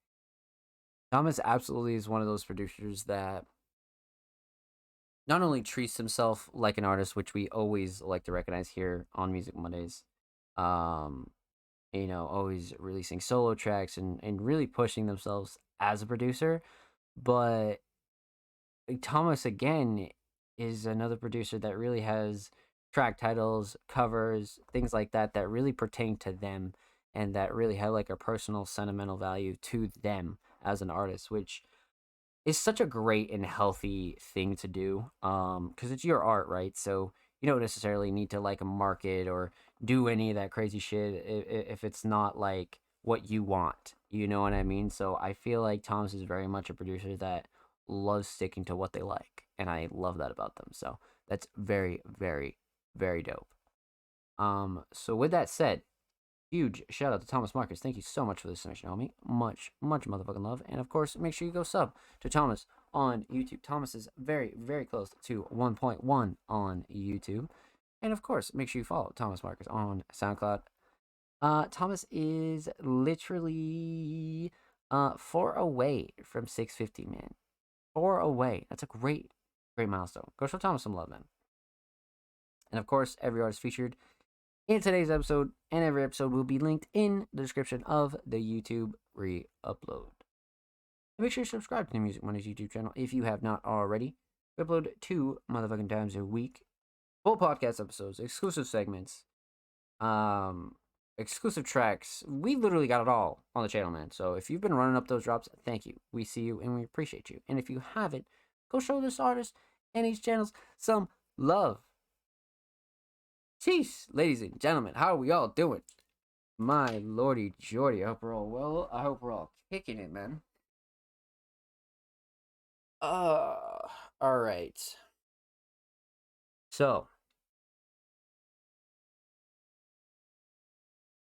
Thomas absolutely is one of those producers that not only treats himself like an artist, which we always like to recognize here on Music Mondays, um, always releasing solo tracks and really pushing themselves as a producer, but Thomas again is another producer that really has track titles, covers, things like that that really pertain to them and that really have like a personal sentimental value to them as an artist, which is such a great and healthy thing to do. Cuz it's your art, right? So you don't necessarily need to like market or do any of that crazy shit if it's not like what you want. You know what I mean? So I feel like Thomas is very much a producer that loves sticking to what they like, and I love that about them. So that's very, very, very dope. So with that said, huge shout out to Thomas Marcus. Thank you so much for this submission, homie. Much, much motherfucking love. And of course, make sure you go sub to Thomas on YouTube. Thomas is very, very close to 1.1 on YouTube. And of course, make sure you follow Thomas Marcus on SoundCloud. Thomas is literally 4 away from 650, man. 4 away. That's a great, great milestone. Go show Thomas some love, man. And of course, every artist featured in today's episode and every episode will be linked in the description of the YouTube re-upload. Make sure you subscribe to the Music Mondays YouTube channel if you have not already. We upload 2 motherfucking times a week. Full podcast episodes, exclusive segments, exclusive tracks. We literally got it all on the channel, man. So if you've been running up those drops, thank you. We see you and we appreciate you. And if you haven't, go show this artist and these channels some love. Jeez, ladies and gentlemen, how are we all doing? My lordy jordy, I hope we're all well. I hope we're all kicking it, man. All right. So,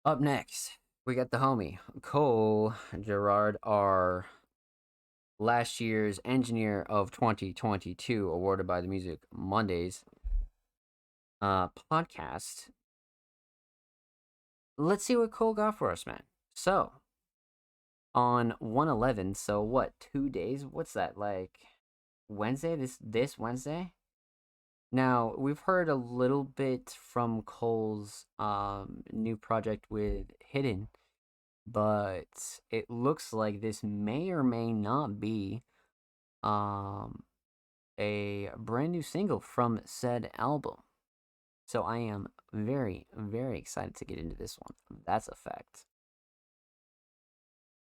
up next, We got the homie Cole Gerard, our last year's Engineer of 2022, awarded by the Music Mondays podcast. Let's see what Cole got for us, man. So, on 111, so what, 2 days? What's that, like Wednesday? This Wednesday? Now, we've heard a little bit from Cole's new project with Hidden, but it looks like this may or may not be um a brand new single from said album. So I am very, very excited to get into this one. That's a fact.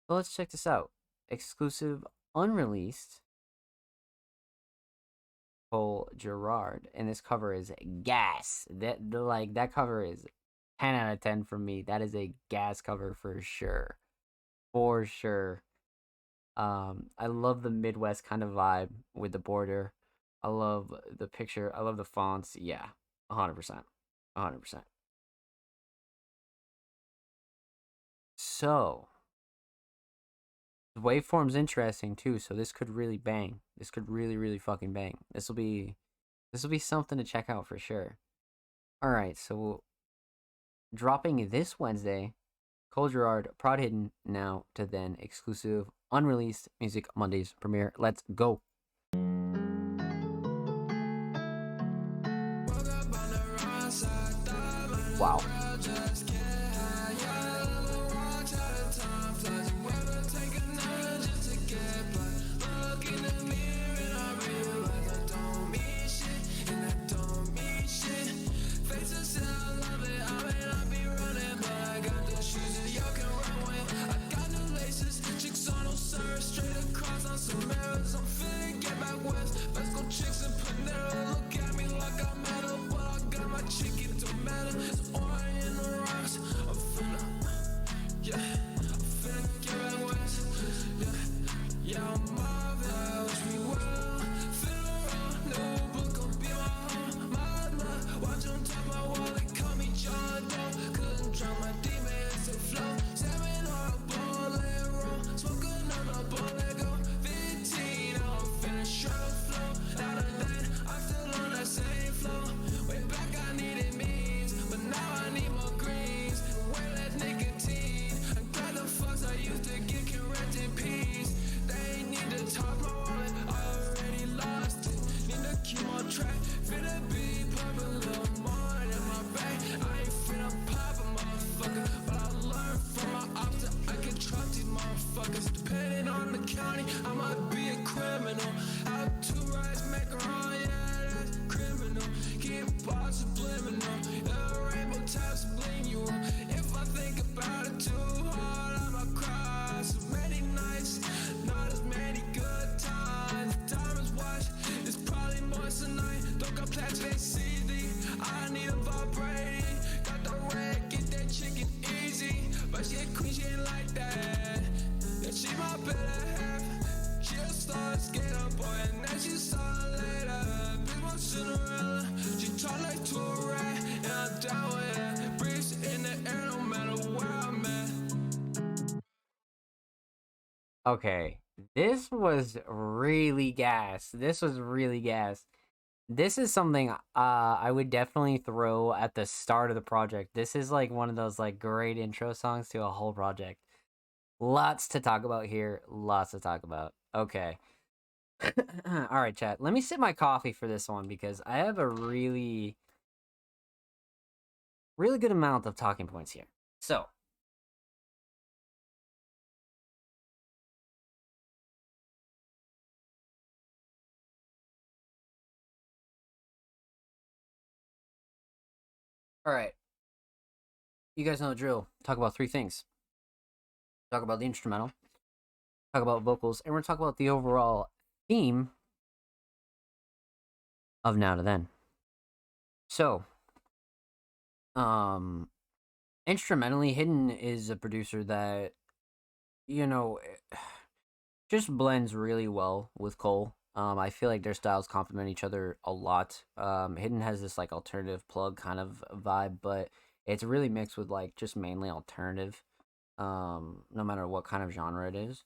So let's check this out. Exclusive, unreleased, Cole Gerard, and this cover is gas. That cover is 10 out of 10 for me. That is a gas cover for sure. For sure. I love the Midwest kind of vibe with the border. I love the picture. I love the fonts. Yeah, 100%. 100%. So, the waveform's interesting too, so this could really bang. This could really, really fucking bang. This will be something to check out for sure. Alright, so dropping this Wednesday, Cole Gerard, Prod Hidden, now to then exclusive, unreleased Music Mondays premiere. Let's go. Wow. Okay, this was really gas. This was really gas. This is something I would definitely throw at the start of the project. This is like one of those like great intro songs to a whole project. Lots to talk about here. Lots to talk about. Okay. All right, chat. Let me sip my coffee for this one because I have a really, really good amount of talking points here. So, all right. You guys know the drill. Talk about three things. Talk about the instrumental. Talk about vocals, and we're gonna talk about the overall theme of Now to Then. So, instrumentally, Hidden is a producer that, you know, just blends really well with Cole. I feel like their styles complement each other a lot. Hidden has this like alternative plug kind of vibe, but it's really mixed with like just mainly alternative. no matter what kind of genre it is.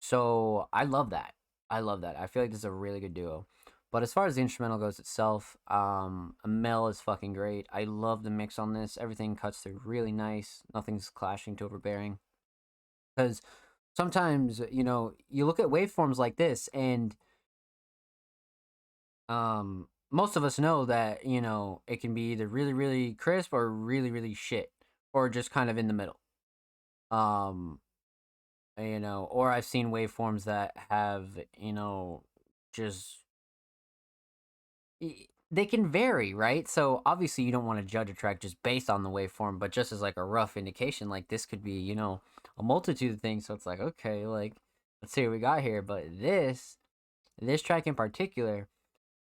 So I love that. I love that. I feel like this is a really good duo. But as far as the instrumental goes itself, Mel is fucking great. I love the mix on this. Everything cuts through really nice. Nothing's clashing to overbearing. Because sometimes, you look at waveforms like this, and most of us know that, it can be either really, really crisp or really, really shit. Or just kind of in the middle. Um, or I've seen waveforms that have, just they can vary, right? So obviously you don't want to judge a track just based on the waveform, but just as like a rough indication, like this could be, a multitude of things. So it's like, okay, like let's see what we got here. But this track in particular,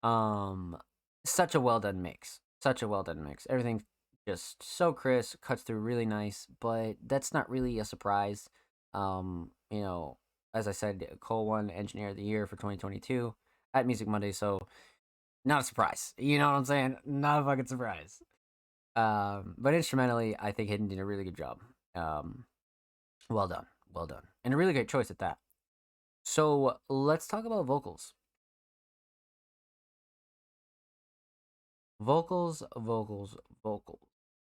um, such a well done mix. Such a well done mix. Everything just so crisp, cuts through really nice, but that's not really a surprise. As I said, Cole won Engineer of the Year for 2022 at Music Monday, so not a surprise. You know what I'm saying? Not a fucking surprise. But instrumentally, I think Hidden did a really good job. Well done, well done, and a really great choice at that. So let's talk about vocals. Vocals, vocals, vocals.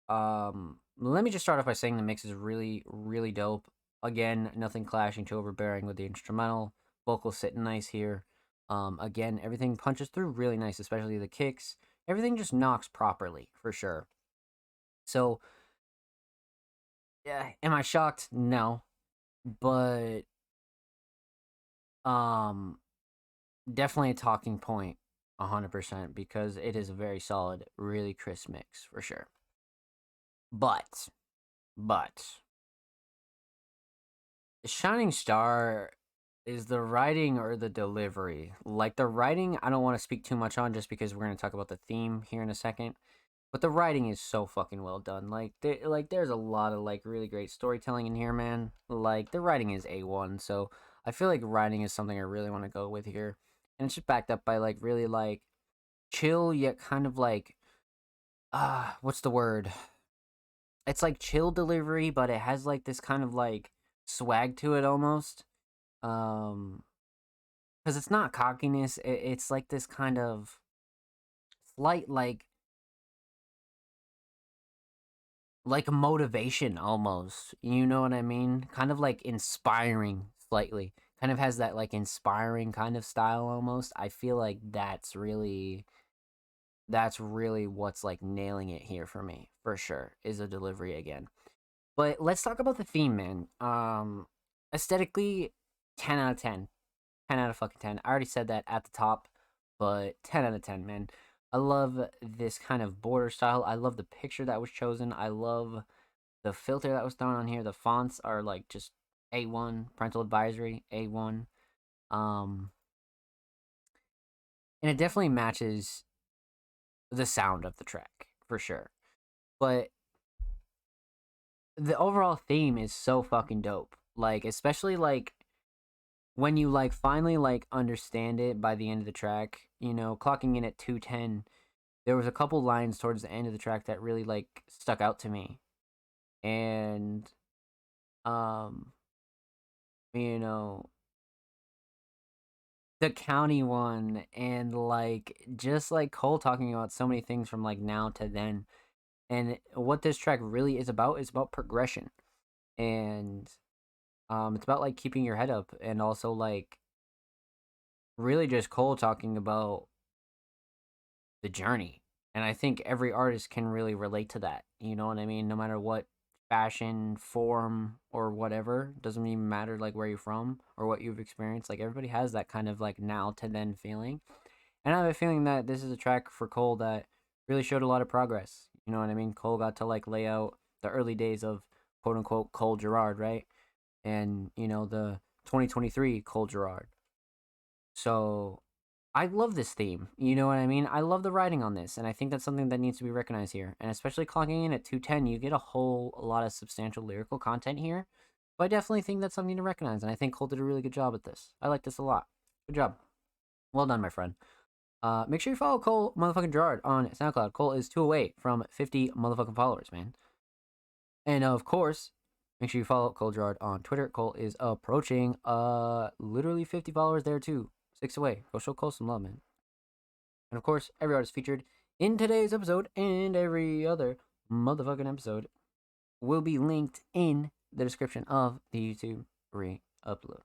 Let me just start off by saying the mix is really, really dope. Again, nothing clashing too overbearing with the instrumental. Vocals sitting nice here. Again, everything punches through really nice, especially the kicks. Everything just knocks properly, for sure. So, yeah, am I shocked? No. But, definitely a talking point, 100%, because it is a very solid, really crisp mix, for sure. But, Shining Star is the writing or the delivery. Like the writing, I don't want to speak too much on just because we're going to talk about the theme here in a second. But the writing is so fucking well done. There's a lot of like really great storytelling in here, man. Like the writing is A1, so I feel like writing is something I really want to go with here. And it's just backed up by like really like chill yet kind of like what's the word? It's like chill delivery, but it has like this kind of like swag to it almost. Um because it's not cockiness, it's like this kind of slight like motivation almost. You know what I mean? Kind of like inspiring slightly. Kind of has that like inspiring kind of style almost. I feel like that's really what's like nailing it here for me, for sure, is a delivery again. But let's talk about the theme, man. Aesthetically, 10 out of 10. 10 out of fucking 10. I already said that at the top, but 10 out of 10, man. I love this kind of border style. I love the picture that was chosen. I love the filter that was thrown on here. The fonts are like just A1, parental advisory, A1. Um, and it definitely matches the sound of the track for sure. But the overall theme is so fucking dope. Like, especially like when you like finally like understand it by the end of the track, clocking in at 2:10, there was a couple lines towards the end of the track that really like stuck out to me. And um you know, the county one, and like just like Cole talking about so many things from like now to then. And what this track really is about progression. And it's about like keeping your head up, and also like really just Cole talking about the journey. And I think every artist can really relate to that. You know what I mean? No matter what fashion, form, or whatever, doesn't even matter like where you're from or what you've experienced. Like everybody has that kind of like now to then feeling. And I have a feeling that this is a track for Cole that really showed a lot of progress. You know what I mean? Cole got to like lay out the early days of quote unquote Cole Gerard, right? And, the 2023 Cole Gerard. So I love this theme. You know what I mean? I love the writing on this, and I think that's something that needs to be recognized here. And especially clocking in at 2:10, you get a whole lot of substantial lyrical content here. But I definitely think that's something to recognize, and I think Cole did a really good job at this. I like this a lot. Good job. Well done, my friend. Make sure you follow Cole motherfucking Gerard on SoundCloud. Cole is 2 away from 50 motherfucking followers, man. And of course, Make sure you follow Cole Gerard on Twitter. Cole is approaching literally 50 followers there too. 6 away. Go show Cole some love, man. And of course, every artist featured in today's episode and every other motherfucking episode will be linked in the description of the YouTube re-upload.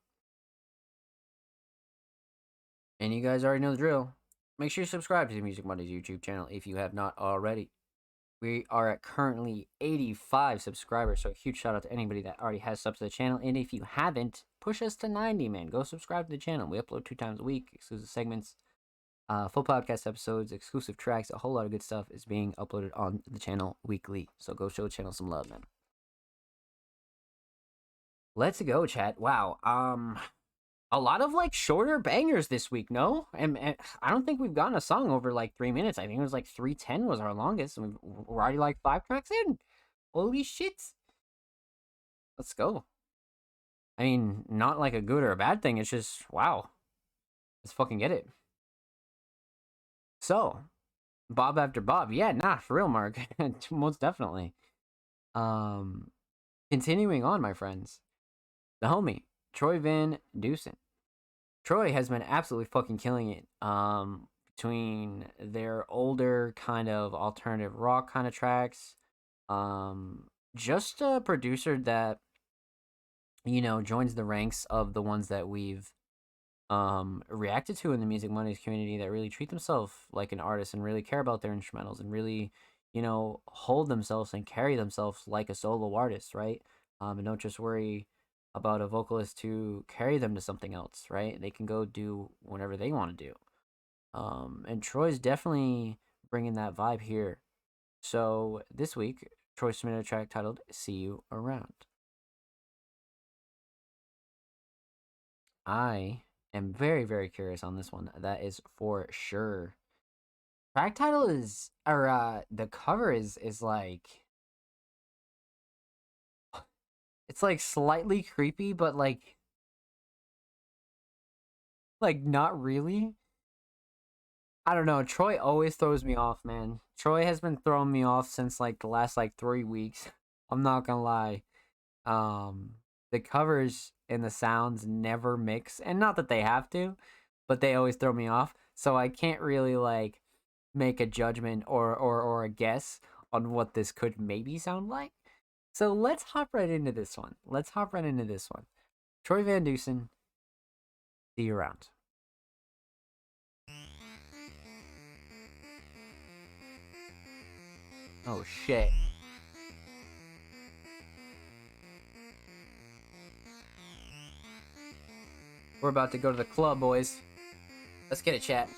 And you guys already know the drill. Make sure you subscribe to the Music Mondays YouTube channel if you have not already. We are at currently 85 subscribers, so a huge shout out to anybody that already has subs to the channel. And if you haven't, push us to 90, man. Go subscribe to the channel. We upload 2 times a week, exclusive segments, full podcast episodes, exclusive tracks, a whole lot of good stuff is being uploaded on the channel weekly. So go show the channel some love, man. Let's go, chat. Wow. A lot of like shorter bangers this week, no? And I don't think we've gotten a song over like 3 minutes. I think it was like 3:10 was our longest, and we're already like 5 tracks in. Holy shit! Let's go. I mean, not like a good or a bad thing. It's just wow. Let's fucking get it. So, Bob after Bob, yeah, nah, for real, Mark, most definitely. Continuing on, my friends, the homie Troy Van Dusen. Troy has been absolutely fucking killing it. Between their older kind of alternative rock kind of tracks, just a producer that joins the ranks of the ones that we've reacted to in the Music Mondays community that really treat themselves like an artist and really care about their instrumentals and really hold themselves and carry themselves like a solo artist, right? And don't just worry about a vocalist to carry them to something else, right? They can go do whatever they want to do. And Troy's definitely bringing that vibe here. So this week, Troy submitted a track titled "See You Around." I am very, very curious on this one. That is for sure. Track title is, or the cover is like, it's like slightly creepy, but like not really. I don't know. Troy always throws me off, man. Troy has been throwing me off since like the last like 3 weeks. I'm not gonna lie. The covers and the sounds never mix, and not that they have to, but they always throw me off. So I can't really like make a judgment or a guess on what this could maybe sound like. So let's hop right into this one. Troy Van Dusen, see you around. Oh shit. We're about to go to the club, boys. Let's get it, chat.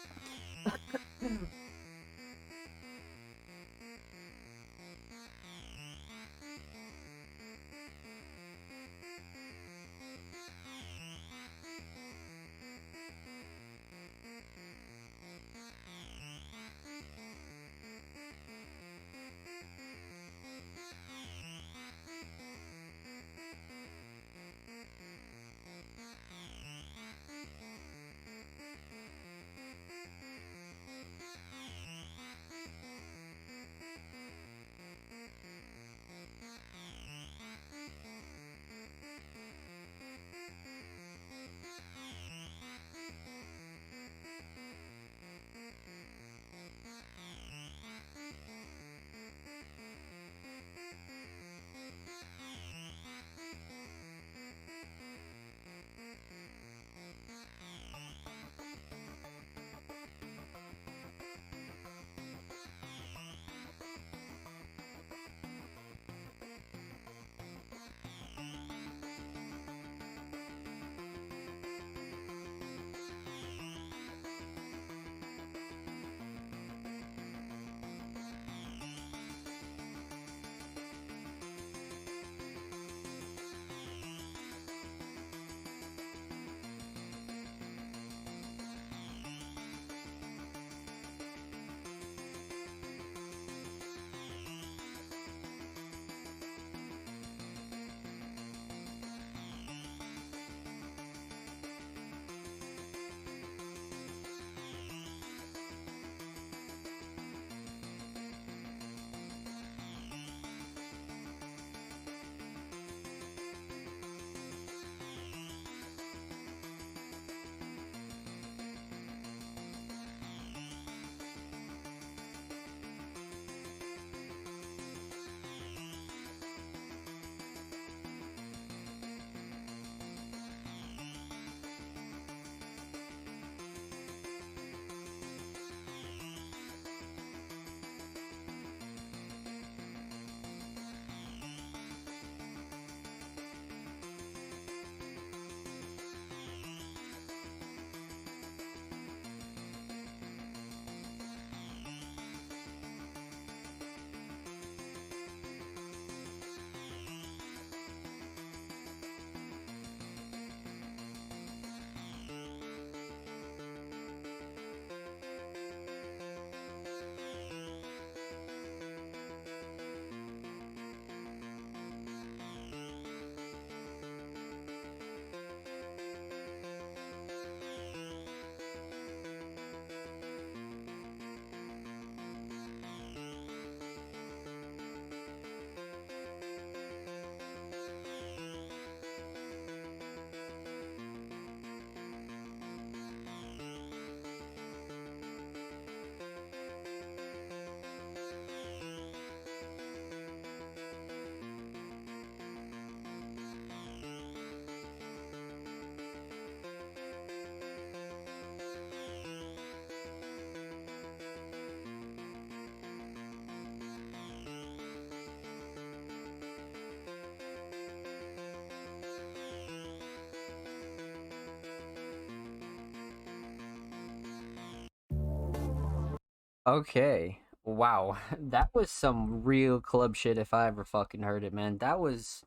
Okay. Wow. That was some real club shit if I ever fucking heard it, man. That was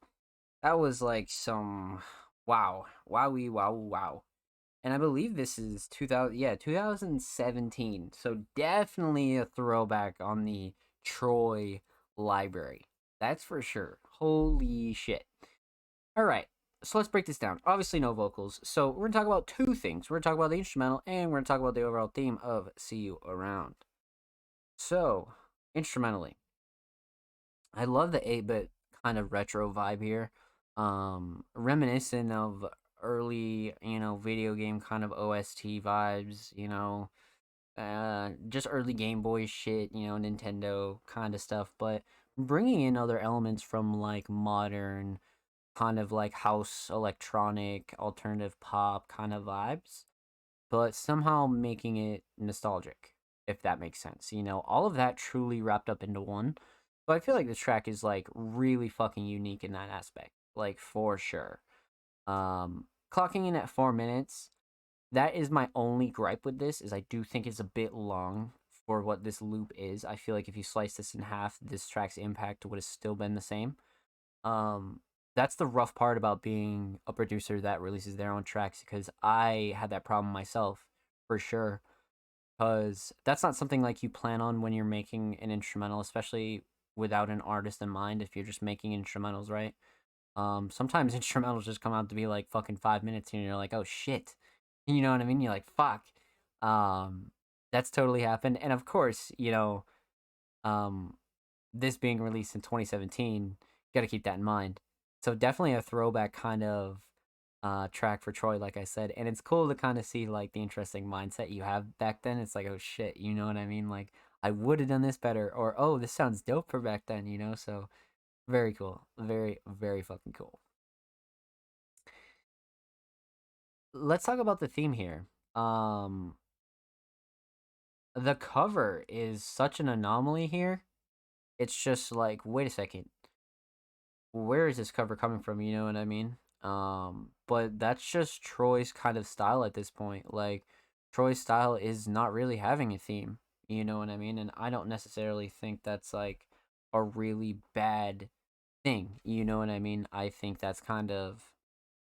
like some wow. Wowie wow wow. And I believe this is 2000, yeah, 2017. So definitely a throwback on the Troy library. That's for sure. Holy shit. All right. So let's break this down. Obviously, no vocals. So we're going to talk about two things. We're going to talk about the instrumental and we're going to talk about the overall theme of See You Around. So, instrumentally, I love the 8-bit kind of retro vibe here. Reminiscent of early, video game kind of OST vibes, just early Game Boy shit, Nintendo kind of stuff, but bringing in other elements from like modern kind of like house electronic alternative pop kind of vibes, but somehow making it nostalgic, if that makes sense. All of that truly wrapped up into one. So I feel like this track is like really fucking unique in that aspect, like for sure. Clocking in at 4 minutes, that is my only gripe with this. Is I do think it's a bit long for what this loop is. I feel like if you slice this in half, this track's impact would have still been the same. Um, that's the rough part about being a producer that releases their own tracks, because I had that problem myself for sure. Because that's not something like you plan on when you're making an instrumental, especially without an artist in mind. If you're just making instrumentals, right? Sometimes instrumentals just come out to be like fucking 5 minutes, and you're like, oh shit, you know what I mean? You're like, fuck. Um, that's totally happened, and of course, um, this being released in 2017, got to keep that in mind. So definitely a throwback kind of track for Troy, like I said, and it's cool to kind of see like the interesting mindset you have back then. It's like, oh shit, you know what I mean? Like I would have done this better, or oh, this sounds dope for back then, So very cool, very very fucking cool. Let's talk about the theme here. Um, the cover is such an anomaly here. It's just like, wait a second, where is this cover coming from? You know what I mean? But that's just Troy's kind of style at this point. Like, Troy's style is not really having a theme. You know what I mean? And I don't necessarily think that's like a really bad thing. You know what I mean? I think that's kind of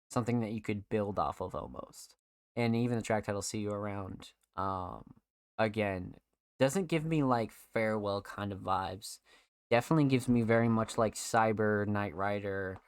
something that you could build off of almost. And even the track title "See You Around," again, doesn't give me like farewell kind of vibes. Definitely gives me very much like Cyber Knight Rider,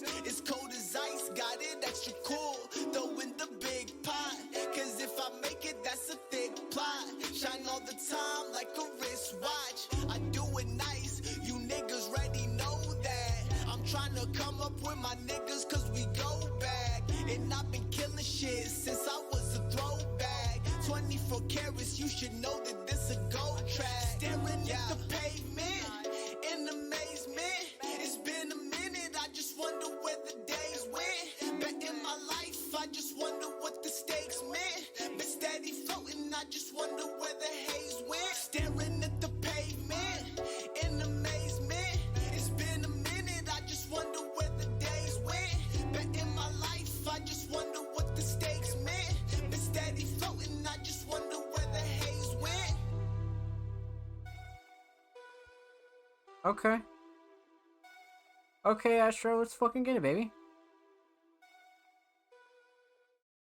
nose. It's cold as ice, got it extra cool. Throw in the big pot, cause if I make it, that's a thick plot. Shine all the time like a wristwatch. I do it nice, you niggas already know that. I'm trying to come up with my niggas cause we go back. And I've been killing shit since I was a throwback. 24 carats, you should know that this a gold track. Staring at the pavement in amazement. It's been a minute, I just wonder where the days went. Back in my life, I just wonder what the stakes meant. Been steady floating, I just wonder where the haze went. Staring at the pavement in amazement. It's been a minute, I just wonder where the days went. Back in my life, I just wonder what the stakes meant. Been steady floating, I just wonder where the haze went. Okay. Okay, Astro, let's fucking get it, baby.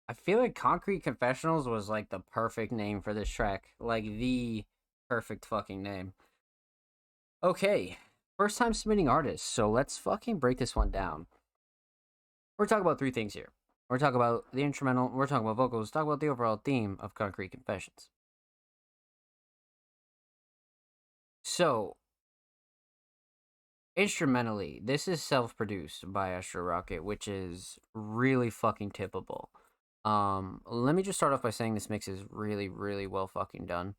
I feel like Concrete Confessionals was like the perfect name for this track. Like the perfect fucking name. Okay, first time submitting artists, so let's fucking break this one down. We're talking about three things here. We're talking about the instrumental, we're talking about vocals, talk about the overall theme of Concrete Confessions. So, instrumentally, this is self-produced by Astro Rocket, which is really fucking tippable. Let me just start off by saying this mix is really, really well fucking done.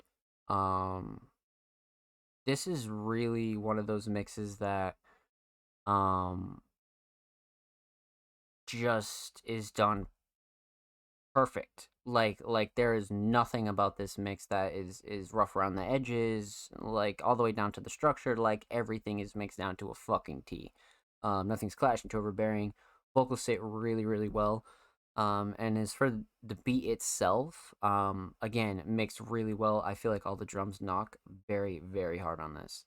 This is really one of those mixes that, just is done perfect. Like there is nothing about this mix that is rough around the edges, like all the way down to the structure. Like everything is mixed down to a fucking T. Nothing's clashing to overbearing. Vocals sit really, really well. And as for the beat itself, again, mixed really well. I feel like all the drums knock very, very hard on this.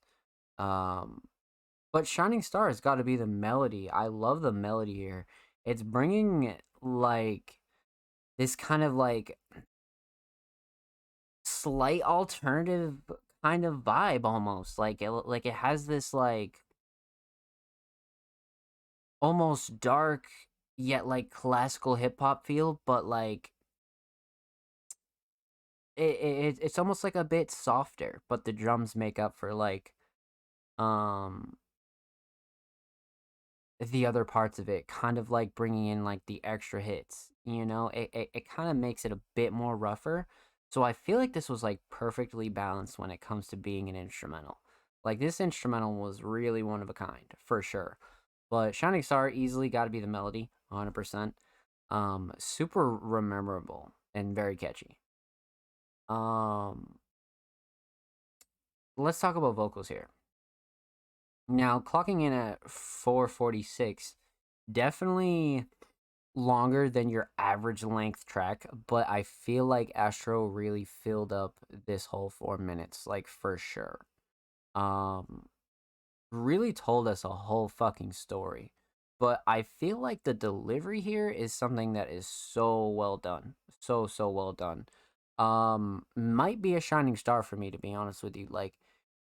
But Shining Star has got to be the melody. I love the melody here. It's bringing like this kind of like slight alternative kind of vibe almost. Like it has this like almost dark yet like classical hip hop feel, but like it's almost like a bit softer, but the drums make up for like the other parts of it, kind of like bringing in like the extra hits, you know. It kind of makes it a bit more rougher, so I feel like this was like perfectly balanced when it comes to being an instrumental. Like this instrumental was really one of a kind for sure. But Shining Star easily got to be the melody, 100%. Super memorable and very catchy. Let's talk about vocals here. Now, clocking in at 4:46, definitely longer than your average length track, but I feel like Astro really filled up this whole 4 minutes, like for sure. Really told us a whole fucking story. But I feel like the delivery here is something that is so well done. So well done. Might be a shining star for me, to be honest with you. Like,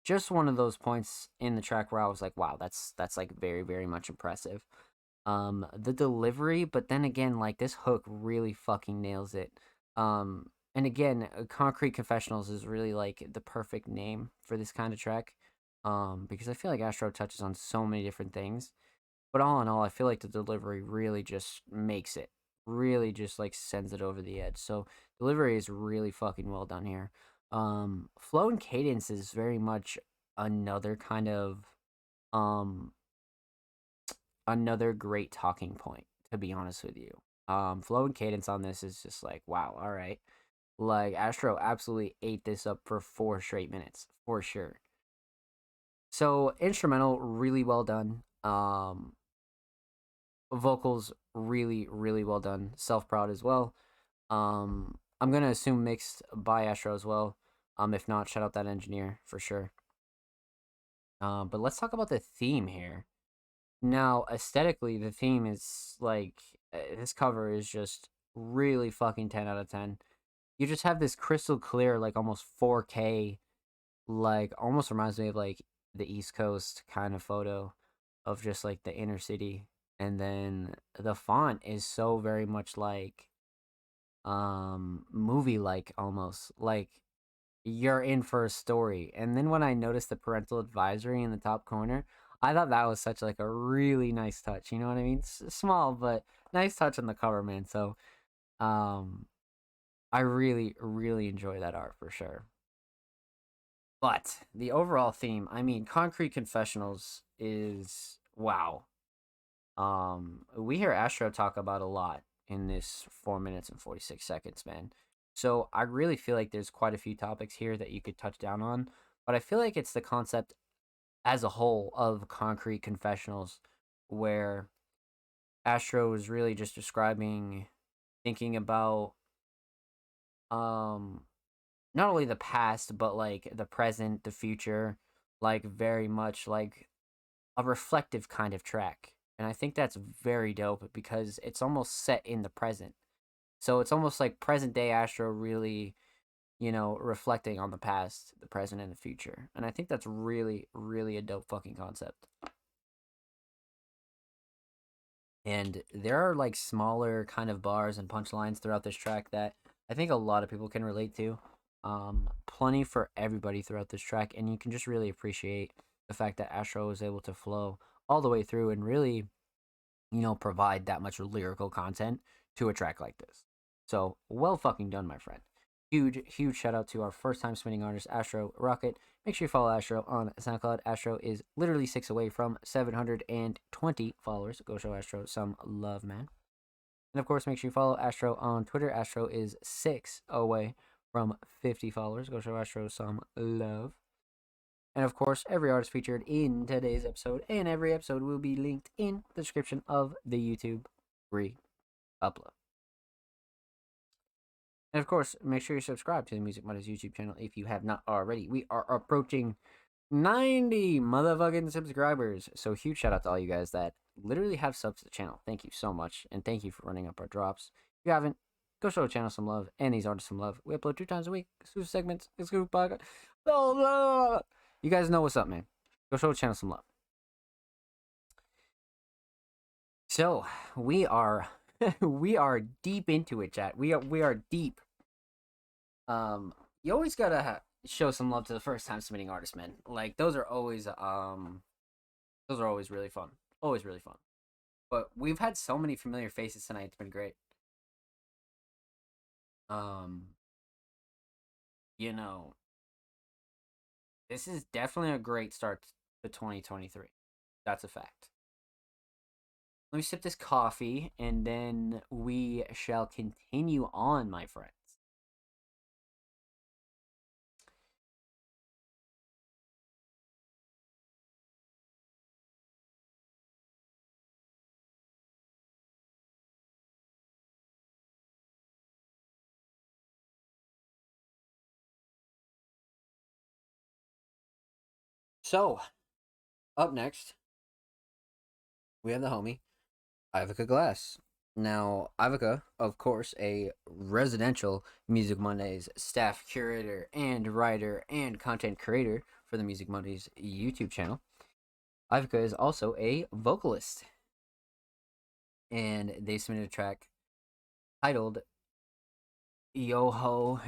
just one of those points in the track where I was like, wow, that's like very, very much impressive. The delivery, but then again, like this hook really fucking nails it. And again, Concrete Confessionals is really like the perfect name for this kind of track. Because I feel like Astro touches on so many different things. But all in all, I feel like the delivery really just makes it. Really just like sends it over the edge. So delivery is really fucking well done here. Flow and cadence is very much another kind of another great talking point, to be honest with you. Flow and cadence on this is just like, wow, all right. Like Astro absolutely ate this up for 4 straight minutes, for sure. So instrumental, really well done. Vocals, really, really well done. Self-proud as well. I'm gonna assume mixed by Astro as well. If not, shout out that engineer for sure. But let's talk about the theme here. Now, aesthetically, the theme is like this cover is just really fucking 10 out of 10. You just have this crystal clear, like almost 4K, like almost reminds me of like the East Coast kind of photo of just like the inner city and then the font is so very much like movie like, almost like you're in for a story. And then when I noticed the parental advisory in the top corner, I thought that was such like a really nice touch. You know what I mean? Small but nice touch on the cover, man. So um I really really enjoy that art for sure. But the overall theme, I mean, Concrete Confessionals is wow. We hear Astro talk about a lot in this 4 minutes and 46 seconds, man. So I really feel like there's quite a few topics here that you could touch down on, but I feel like it's the concept as a whole of Concrete Confessionals, where Astro is really just describing, thinking about um not only the past but like the present, the future, like very much like a reflective kind of track. And I think that's very dope because it's almost set in the present. So it's almost like present day Astro really, reflecting on the past, the present, and the future. And I think that's really, really a dope fucking concept. And there are like smaller kind of bars and punchlines throughout this track that I think a lot of people can relate to. Plenty for everybody throughout this track, and you can just really appreciate the fact that Astro was able to flow all the way through and really, provide that much lyrical content to a track like this. So well fucking done, my friend. Huge, huge shout out to our first time spinning artist, Astro Rocket. Make sure you follow Astro on SoundCloud. Astro is literally 6 away from 720 followers. Go show Astro some love, man. And of course, make sure you follow Astro on Twitter. Astro is 6 away from 50 followers. Go show Astro some love. And of course, every artist featured in today's episode and every episode will be linked in the description of the YouTube re-upload. And of course, make sure you subscribe to the Music Mondays YouTube channel if you have not already. We are approaching 90 motherfucking subscribers. So huge shout out to all you guys that literally have subs to the channel. Thank you so much. And thank you for running up our drops. If you haven't, go show the channel some love and these artists some love. We upload 2 times a week. Exclusive segments, exclusive podcast. Blah, blah, blah. You guys know what's up, man. Go show the channel some love. So we are we are deep into it, chat. We are deep. You always gotta show some love to the first time submitting artists, man. Like those are always really fun. Always really fun. But we've had so many familiar faces tonight. It's been great. You know, this is definitely a great start to 2023. That's a fact. Let me sip this coffee, and then we shall continue on, my friends. So, up next, we have the homie, Ivica Glass. Now, Ivica, of course, a residential Music Mondays staff curator and writer and content creator for the Music Mondays YouTube channel. Ivica is also a vocalist. And they submitted a track titled Yoho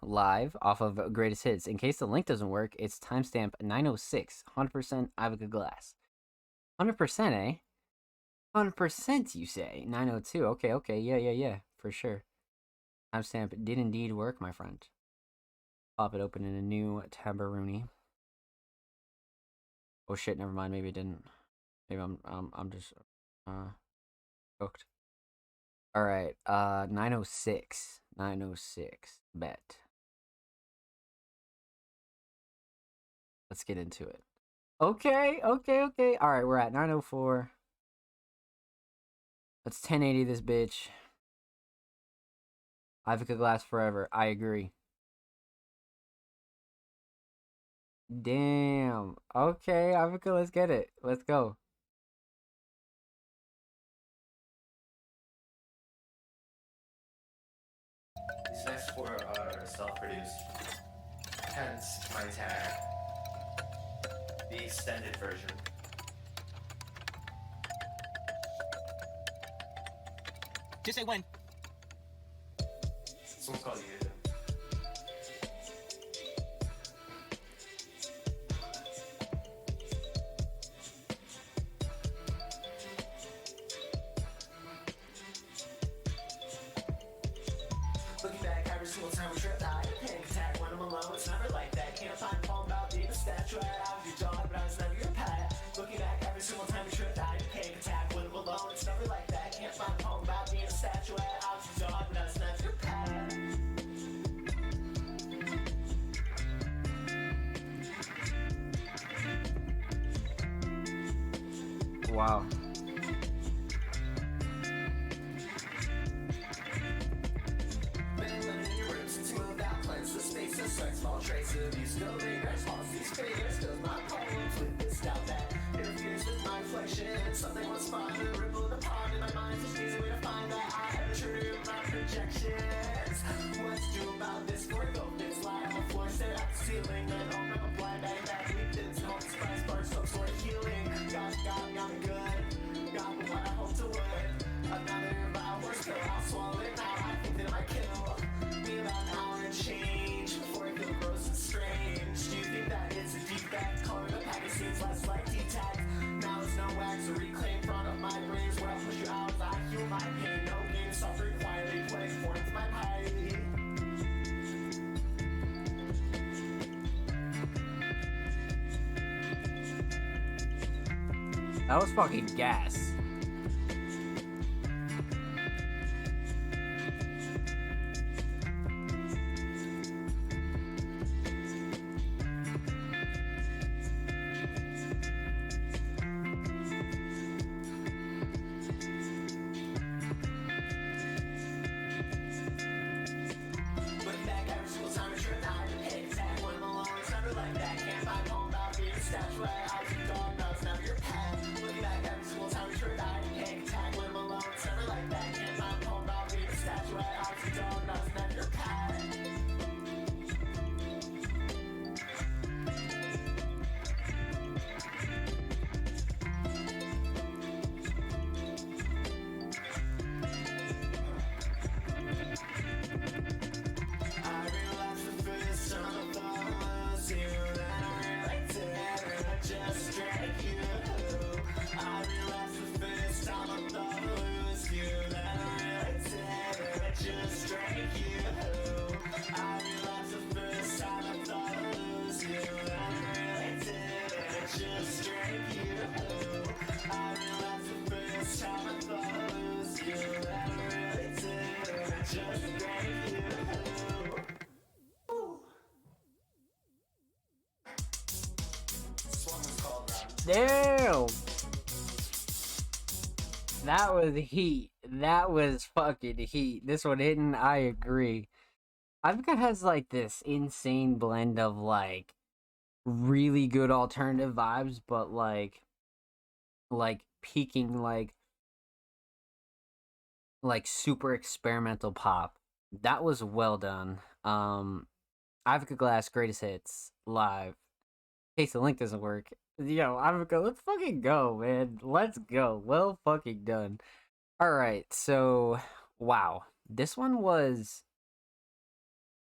Live off of Greatest Hits. In case the link doesn't work, it's timestamp 906, 100% Ivica Glass. 100%, eh? 100%, you say? 902. Okay, yeah, for sure. Timestamp did indeed work, my friend. Pop it open in a new Tabaroonie. Oh shit, never mind. Maybe it didn't. Maybe I'm just cooked. All right, 906. 906. Bet. Let's get into it. Okay. All right, we're at 904. Let's 1080 this bitch. Ivica Glass forever. I agree. Damn. Okay, Ivica, let's get it. Let's go. These next 4 are self-produced, hence my tag. The extended version. Just say when. This one's called You. Looking back, every single time we tripped, I had a panic attack when I'm alone. It's never like that. Can't find a poem about being a statue. I was your dog, but I was never your pet. Looking back, every single time we tripped, I had a panic attack when I'm alone. It's never like that. Can't find a poem about being a statue. I was your dog, but I was never your pet. Wow. Been living in your room since you moved out. Cleanse the space of sex, small trace of you. Still regrets, policies, failures. Still my poems with this doubt that interferes with my reflection. Something was fun, a ripple in the pond in my mind. Just needs a way to find that I have the true my projections. What to do about this? For both this lie on the floor, stare at the ceiling, and open up a blind bag that weakens. Home surprise, spark some sort of healing. Got me good. Got me what I hope to win. Another vile worse pill, I'll swallow it now. I think that I might kill me about an hour and change before I feel gross and strange. Do you think that it's a defect? Coloring the package seems less like detect. Now there's no wax or reclaim front of my brains where I'll push you out as I heal my pain. No game, suffering quietly, putting forth my piety. That was fucking gas. Looking back every single time I tripped, I had a panic attack when I'm alone. It's never like that. Can't find a poem about being a statue. I was your dog, but I was never your pet. Looking back every single time we tripped, I had a panic attack when I'm alone. It's never like that. Can't find a poem about being a statue. I was your dog, but I was never your pet. I realized the first time I thought I was you, that I really did, and I just drank you. I realized the first time I thought I was you, that I really did, and I just drank you. I realized the first time I thought I was you, that I really did, and I just drank you. I realized the first time I thought I was you, that I really did, and I just drank you. Damn. That was heat. That was fucking heat. This one hitting, I agree. Ivka has like this insane blend of like really good alternative vibes, but like peaking like super experimental pop. That was well done. Ivka Glass greatest hits live. In case the link doesn't work. Yo, Ivka, let's fucking go, man. Let's go. Well fucking done. Alright, so wow. This one was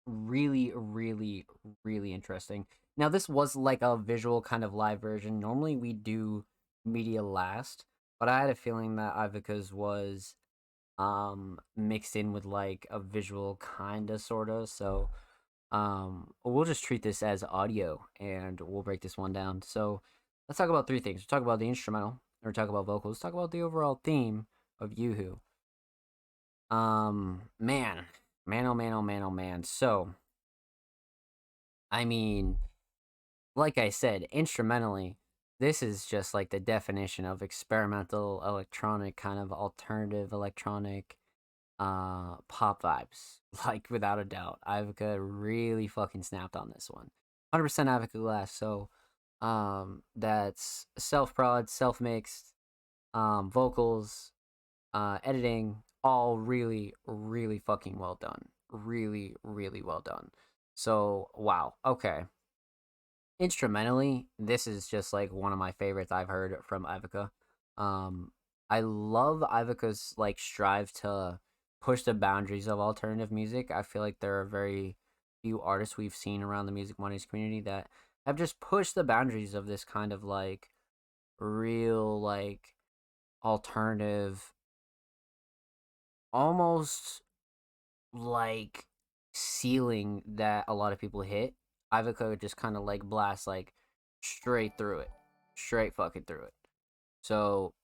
really, really, really interesting. Now this was like a visual kind of live version. Normally we do media last, but I had a feeling that Ivka's was mixed in with like a visual kinda sorta, so we'll just treat this as audio and we'll break this one down. So let's talk about three things. We'll talk about the instrumental, or talk about vocals, talk about the overall theme of Yoo-Hoo. Man, oh man, oh man, oh man. So I mean, like I said, instrumentally, this is just like the definition of experimental electronic, kind of alternative electronic pop vibes, like without a doubt. Ivka really fucking snapped on this one. 100% Ivka Glass. So that's self-prod, self-mixed, vocals, editing, all really, really fucking well done. Really, really well done. So wow, okay. Instrumentally, this is just like one of my favorites I've heard from Ivka. I love Ivica's like strive to push the boundaries of alternative music. I feel like there are very few artists we've seen around the Music Mondays community that have just pushed the boundaries of this kind of like real like alternative, almost like ceiling that a lot of people hit. Ivica just kind of like blasts like straight through it, straight fucking through it. So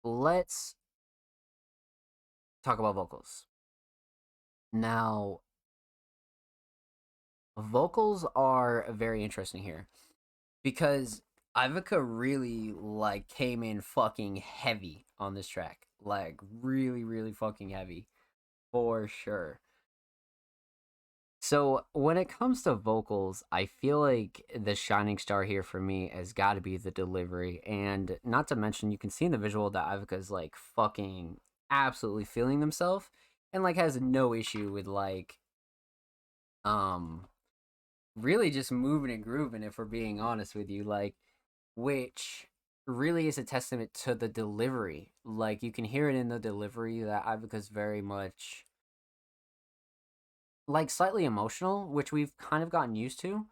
let's talk about vocals. Now, vocals are very interesting here because Ivica really like came in fucking heavy on this track. Like really, really fucking heavy. For sure. So when it comes to vocals, I feel like the shining star here for me has got to be the delivery, and not to mention you can see in the visual that Ivica is like fucking absolutely feeling themselves, and like has no issue with like um really just moving and grooving. If we're being honest with you, like which really is a testament to the delivery. Like you can hear it in the delivery that Ivica's very much like slightly emotional, which we've kind of gotten used to,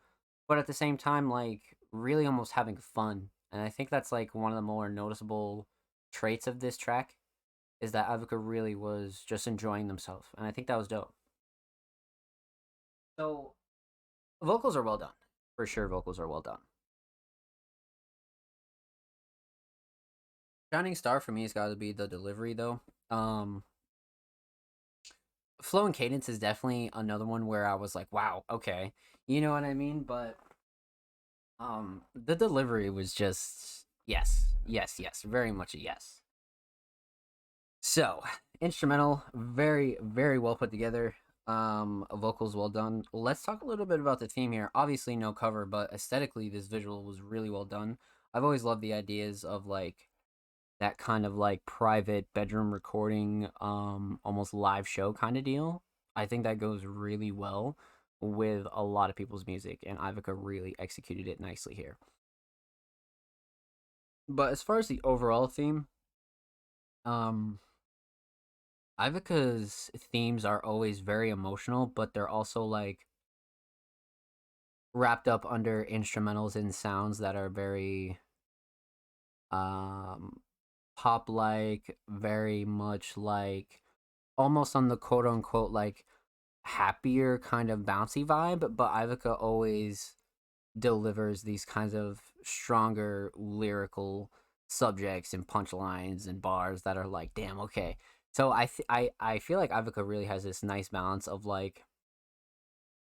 but at the same time, like really almost having fun. And I think that's like one of the more noticeable traits of this track is that Ivica really was just enjoying themselves, and I think that was dope. So vocals are well done, for sure. Vocals are well done. Shining star for me has got to be the delivery though. Um, Flow and cadence is definitely another one where I was like, wow, okay, you know what I mean, but the delivery was just yes, yes, yes, very much a yes. So, instrumental, very, very well put together. Vocals well done. Let's talk a little bit about the theme here. Obviously, no cover, but aesthetically, this visual was really well done. I've always loved the ideas of like that kind of like private bedroom recording, almost live show kind of deal. I think that goes really well with a lot of people's music, and Ivica really executed it nicely here. But as far as the overall theme, um, Ivica's themes are always very emotional, but they're also like wrapped up under instrumentals and sounds that are very um pop like, very much like almost on the quote unquote like happier kind of bouncy vibe, but Ivica always delivers these kinds of stronger lyrical subjects and punchlines and bars that are like, damn, okay. So I feel like Ivica really has this nice balance of like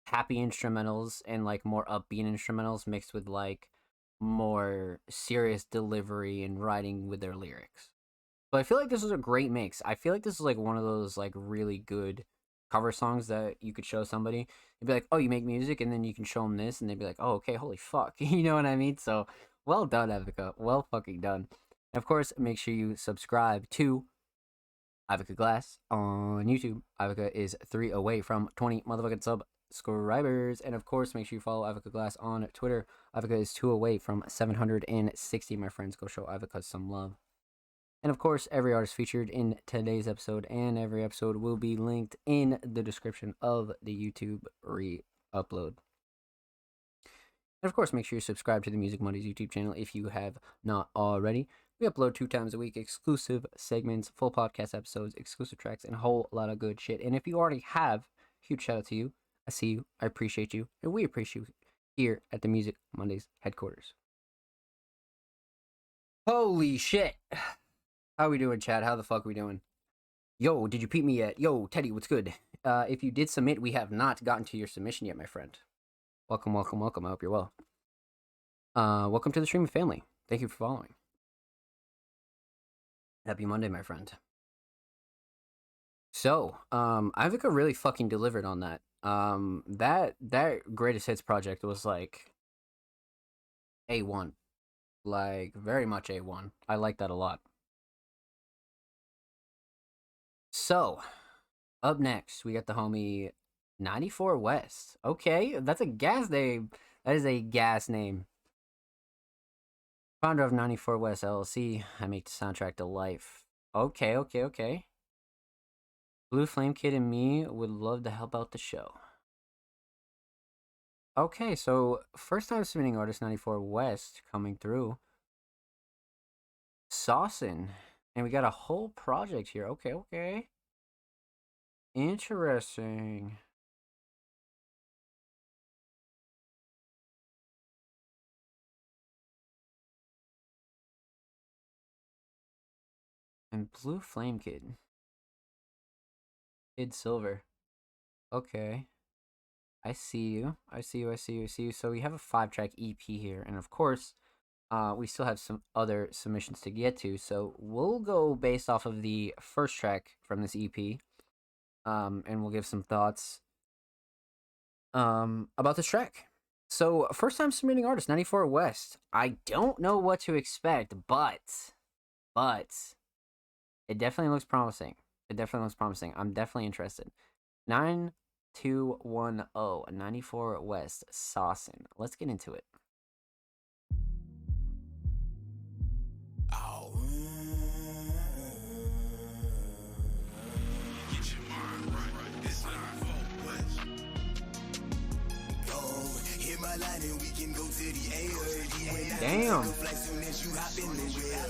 happy instrumentals and like more upbeat instrumentals mixed with like more serious delivery and writing with their lyrics. But I feel like this was a great mix. I feel like this is like one of those like really good cover songs that you could show somebody. You'd be like, "Oh, you make music," and then you can show them this, and they'd be like, "Oh, okay, holy fuck," you know what I mean? So well done, Ivica. Well fucking done. And of course, make sure you subscribe to Ivica Glass on YouTube. Ivica is 3 away from 20 motherfucking subscribers. And of course, make sure you follow Ivica Glass on Twitter. Ivica is 2 away from 760, my friends. Go show Ivica some love. And of course, every artist featured in today's episode and every episode will be linked in the description of the YouTube re-upload. And of course, make sure you subscribe to the Music Mondays YouTube channel if you have not already. We upload 2 times a week, exclusive segments, full podcast episodes, exclusive tracks, and a whole lot of good shit. And if you already have, huge shout out to you. I see you, I appreciate you, and we appreciate you here at the Music Mondays headquarters. Holy shit! How we doing, Chad? How the fuck we doing? Yo, did you peep me yet? Yo, Teddy, what's good? If you did submit, we have not gotten to your submission yet, my friend. Welcome, welcome, welcome. I hope you're well. Welcome to the streaming family. Thank you for following. Happy Monday, my friend. So, Ivica really fucking delivered on that. That greatest hits project was like A1. Like very much A1. I like that a lot. So, up next, we got the homie 94 West. Okay, that's a gas name. That is a gas name. Founder of 94 West LLC. I make the soundtrack to life. Okay, okay, okay. Blue Flame Kid and me would love to help out the show. Okay, so first time submitting artist 94 West coming through. Saucin'. And we got a whole project here. Okay, okay. Interesting. And Blue Flame Kid. Kid Silver. Okay. I see you. I see you. I see you. I see you. So we have a 5-track EP here. And of course, we still have some other submissions to get to. So we'll go based off of the first track from this EP. And we'll give some thoughts about this track. So first time submitting artist 94 West. I don't know what to expect, but it definitely looks promising. It definitely looks promising. I'm definitely interested. 9210 94 West Saucin'. Let's get into it. And we can go to the ARD. Damn. Soon as you hop in the wheel.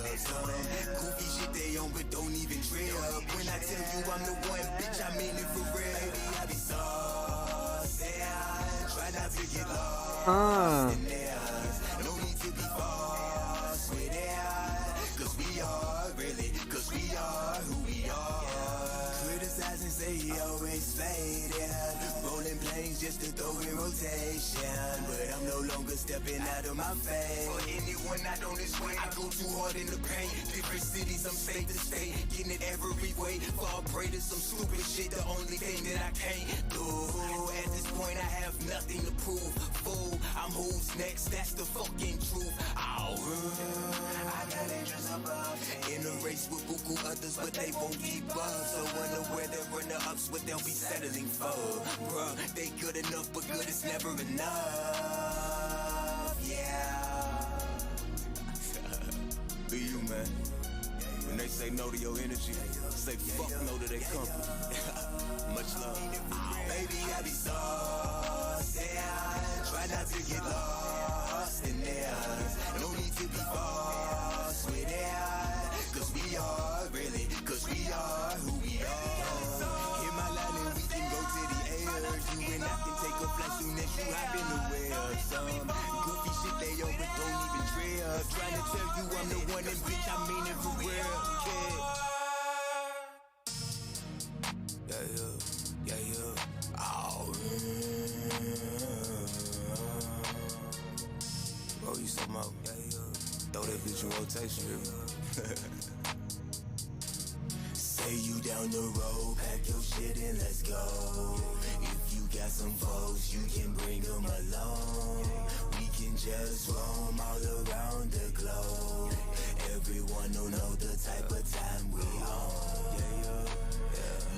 Goofy shit they on, but don't even trail. When I tell you I'm the one, bitch, I mean it for real. Baby, I be saucy. Try not to get lost in there. No need to be false with it. Cause we are really, cause we are who we are. Criticize and say he always faded. Rolling planes just to throw in rotation. But I'm no longer stepping out of my face. For anyone not on this way, I go too hard in the paint. Different cities, I'm state to state. Getting it every way. Fall prey to some stupid shit. The only thing that I can't do. At this point, I have nothing to prove. Fool, I'm who's next. That's the fucking truth. I got interest above. In a race with buku others, but they won't keep up. So wonder where the runner-ups, what they'll be settling for. Bruh, they good enough, but good is never enough. Yeah. Be you, man. When they say no to your energy, say fuck no to their company. Much love. Baby, I be saucy. Try not to get lost in there. No need to be false with it. Cause we are really, cause we are who we are. Hit my line and we can go to the air. You and I can take a flight soon as you hop in the wheel. Some goofy shit they on but don't even trail. Trying to tell you I'm the one and bitch, I mean it for real. Yeah. Oh. Bro, you some more. Throw that bitch in rotation. Say you down the road, pack your shit and let's go. If you got some foes, you can bring them along. We can just roam all around the globe. Everyone will know the type of time we on. Yeah.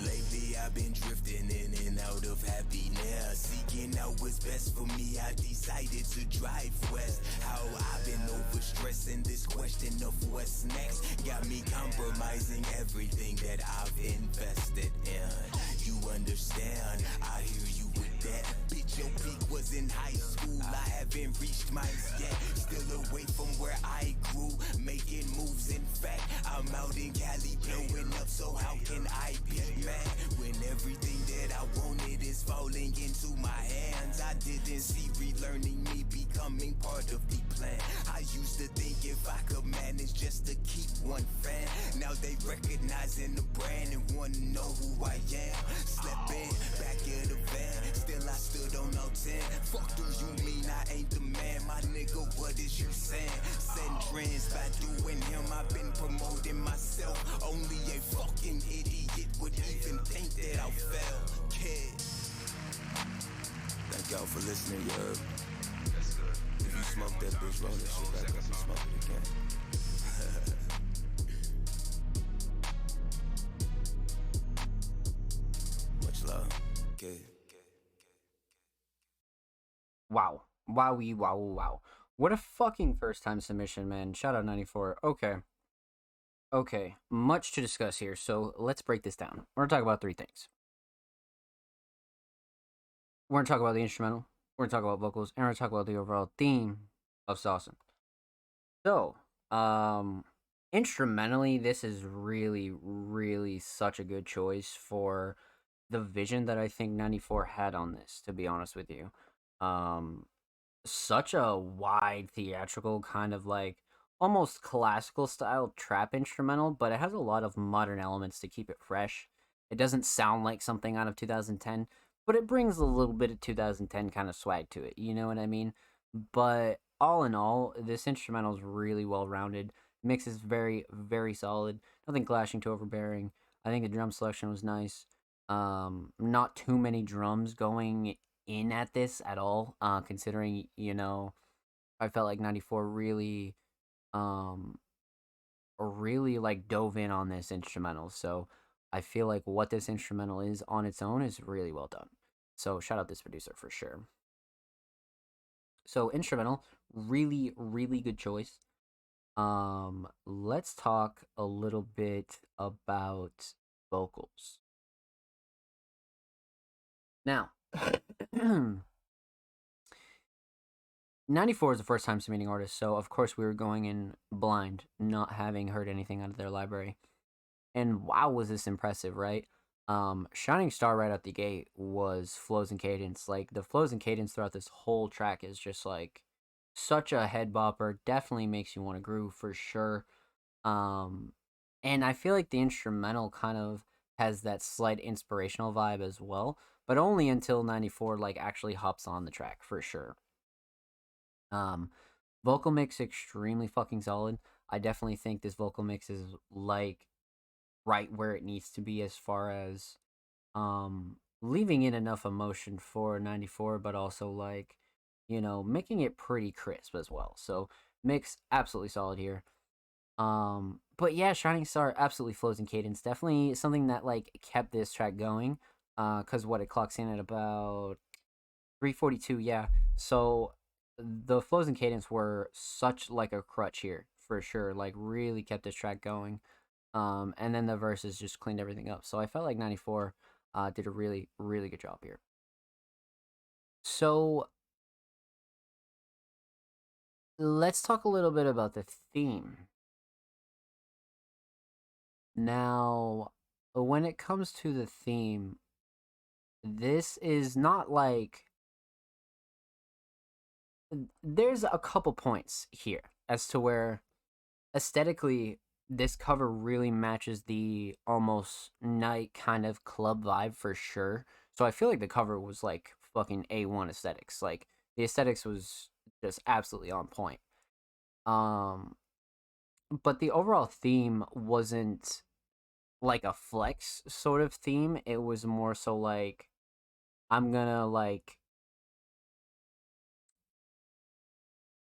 Lately I've been drifting in and out of happiness. Seeking out what's best for me, I decided to drive west. How I've been overstressing this question of what's next got me compromising everything that I've invested in. You understand, I hear you with that. Bitch, your peak was in high school, I haven't reached mine yet. Still away from where I grew, making moves. In fact, I'm out in Cali blowing up, so how can I be mad when everything that I wanted is falling into my hands? I didn't see relearning me becoming part of the plan. I used to think if I could manage just to keep one fan. Now they recognizing the brand and wanna know who I am. Slept in, back in the van, still I stood on all 10. Fuck do you mean I ain't the man? My nigga, what is you saying? Send trends by doing him, I've been promoting myself. Only a fucking idiot would even think that I fell. Kid. Thank y'all for listening, you heard? If you smoke that bitch, roll that shit back up and smoke it again. Much love, kid. Wow. Wowie, wow, wow. What a fucking first time submission, man. Shout out 94. Okay. Okay. Much to discuss here, so let's break this down. We're gonna talk about three things. We're gonna talk about the instrumental, we're gonna talk about vocals, and we're gonna talk about the overall theme of Saucin. So, instrumentally, this is really, really such a good choice for the vision that I think 94 had on this, to be honest with you. Um, Such a wide theatrical kind of like almost classical style trap instrumental, but it has a lot of modern elements to keep it fresh. It doesn't sound like something out of 2010, but it brings a little bit of 2010 kind of swag to it. You know what I mean? But all in all, this instrumental is really well rounded. Mix is very, very solid. Nothing clashing too overbearing. I think the drum selection was nice. Not too many drums going in at this at all, considering, I felt like 94 really um really like dove in on this instrumental. So I feel like what this instrumental is on its own is really well done. So shout out this producer for sure. So instrumental, really, really good choice. Let's talk a little bit about vocals. Now, 94 is the first time submitting artist, so of course we were going in blind, not having heard anything out of their library. And wow, was this impressive, right? Shining Star right out the gate was flows and cadence. Like the flows and cadence throughout this whole track is just like such a head bopper. Definitely makes you want to groove for sure. Um, and I feel like the instrumental kind of has that slight inspirational vibe as well, but only until 94 like actually hops on the track for sure. Um, Vocal mix extremely fucking solid. I definitely think this vocal mix is like right where it needs to be as far as leaving in enough emotion for 94, but also like, making it pretty crisp as well. So mix absolutely solid here. But yeah, Shining Star absolutely flows in cadence. Definitely something that like kept this track going. Cause what it clocks in at about 342, yeah. So the flows and cadence were such like a crutch here for sure. Like really kept this track going. And then the verses just cleaned everything up. So I felt like 94 did a really, really good job here. So let's talk a little bit about the theme. Now, when it comes to the theme, this is not like. There's a couple points here as to where aesthetically this cover really matches the almost night kind of club vibe for sure. So I feel like the cover was like fucking A1 aesthetics. Like the aesthetics was just absolutely on point. Um but the overall theme wasn't like a flex sort of theme. It was more so like I'm gonna like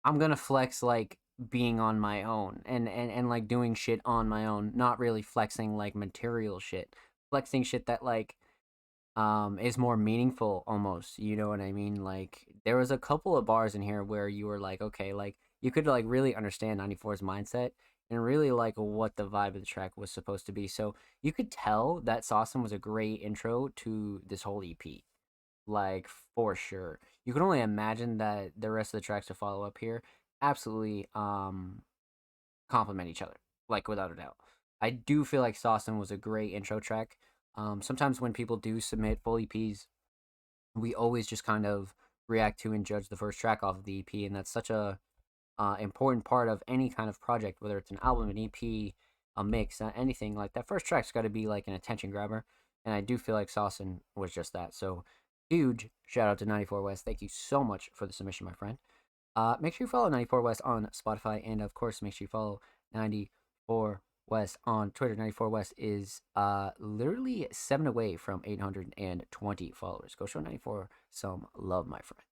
I'm gonna flex like being on my own and like doing shit on my own, not really flexing like material shit. Flexing shit that like is more meaningful almost, you know what I mean? Like there was a couple of bars in here where you were like, okay, like you could like really understand 94's mindset and really like what the vibe of the track was supposed to be. So you could tell that Saucin was a great intro to this whole EP. Like for sure. You can only imagine that the rest of the tracks to follow up here absolutely complement each other, like without a doubt. I do feel like Saucin was a great intro track. Sometimes when people do submit full EPs, we always just kind of react to and judge the first track off of the EP, and that's such a important part of any kind of project, whether it's an album, an EP, a mix, anything. Like that first track's got to be like an attention grabber, and I do feel like Saucin was just that. So huge shout out to 94 West. Thank you so much for the submission, my friend. Make sure you follow 94 West on Spotify, and of course, make sure you follow 94 West on Twitter. 94 West is literally 7 away from 820 followers. Go show 94 some love, my friend.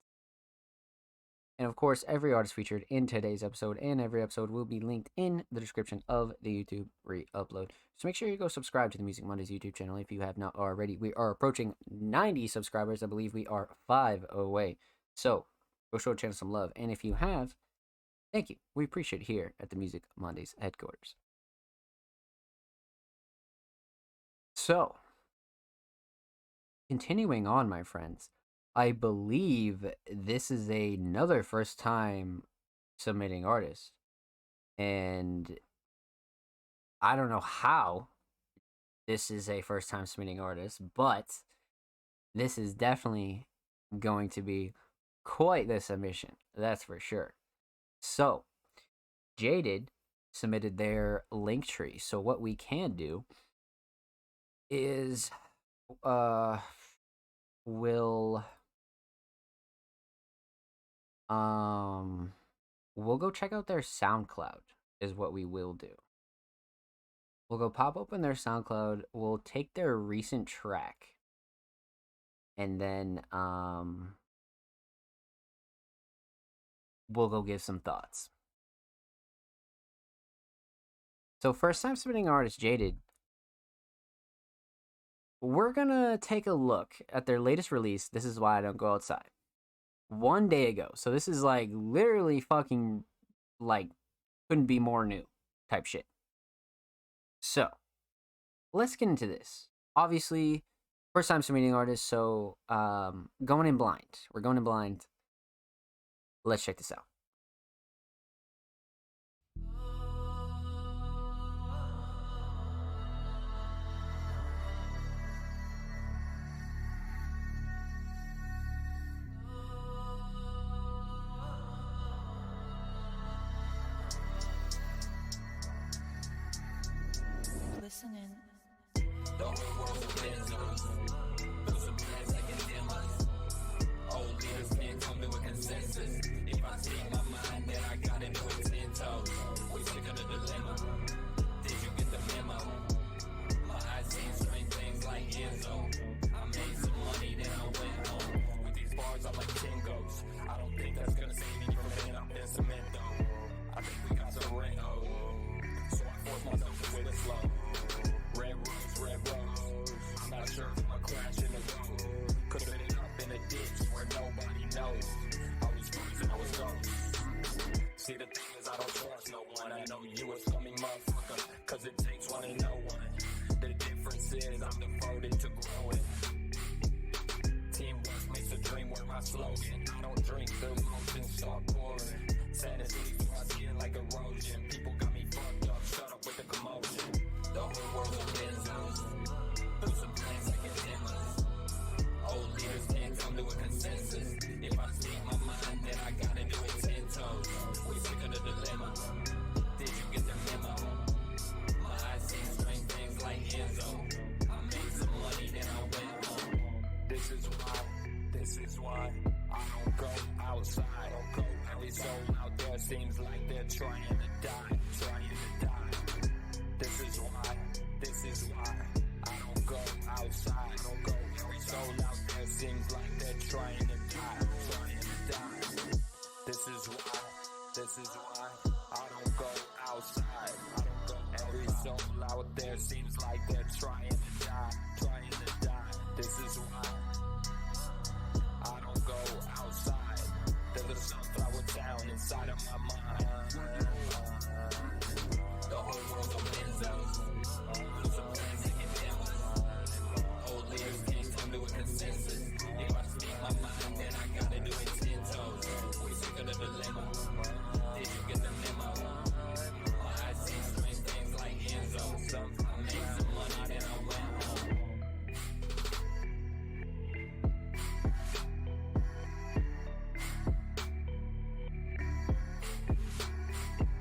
And of course, every artist featured in today's episode and every episode will be linked in the description of the YouTube re-upload. So make sure you go subscribe to the Music Mondays YouTube channel if you have not already. We are approaching 90 subscribers. I believe we are 5 away. So go show the channel some love. And if you have, Thank you. We appreciate it here at the Music Mondays headquarters. So, continuing on, my friends, I believe this is another first time submitting artist. And I don't know how this is a first time submitting artist, but this is definitely going to be quite the submission. That's for sure. So, Jaded submitted their link tree. So, what we can do is we'll we'll go check out their SoundCloud is what we will do. We'll go pop open their SoundCloud, we'll take their recent track, and then we'll go give some thoughts. So first time submitting artist Jaded, we're gonna take a look at their latest release, This Is Why I Don't Go Outside. 1 day ago. So this is like literally fucking like couldn't be more new type shit. So let's get into this. Obviously, first time submitting artist, so going in blind. We're going in blind. Let's check this out. Listening. The whole world's a Benzo. Build some plans that condemn us. Old leaders can't come to a consensus. If I speak my mind, then I gotta do it 10 toes. We sick of the dilemma. Did you get the memo? My eyes seen strange things like Enzo. I made some money, then I went home. With these bars, I'm like Tingos. I don't think that's gonna save me from being up in cement, though. I think we got some rent, so I force myself to win it slow. Red rose. I'm not sure if I'll crash in the road. Could've been up in a ditch where nobody knows. I was freezing, I was ghost. See, the thing is, I don't trust no one. I know you a scummy motherfucker, cause it takes one and no one. The difference is I'm devoted to growing. Teamwork makes a dream work, my slogan. I don't drink, the emotions start pouring. Sadness leaves through my skin like erosion. People got me fucked up, shut up with the commotion. The whole world's a Benzo. Build some plans that condemn us. Old leaders can't come to a consensus. If I speak my mind, then I gotta do it 10 toes. We sick of the dilemma. Did you get the memo? My eyes seen strange things like Enzo. I made some money, then I went home. This is why I don't go outside. Every soul out there seems like they're trying to die. This is why I don't go outside. Every soul out there seems like they're trying to die. This is why I don't go outside. Every soul out there seems like they're trying to die. This is why I don't go outside. There's a sunflower town inside of my mind. The whole world's a Benzo. Build some plans that condemn us. Old leaders can't come to a consensus. If I speak my mind, then I gotta do it 10 toes. We sick of the dilemma. Did you get the memo? My eyes seen strange things like Enzo. I made some money, then I went home.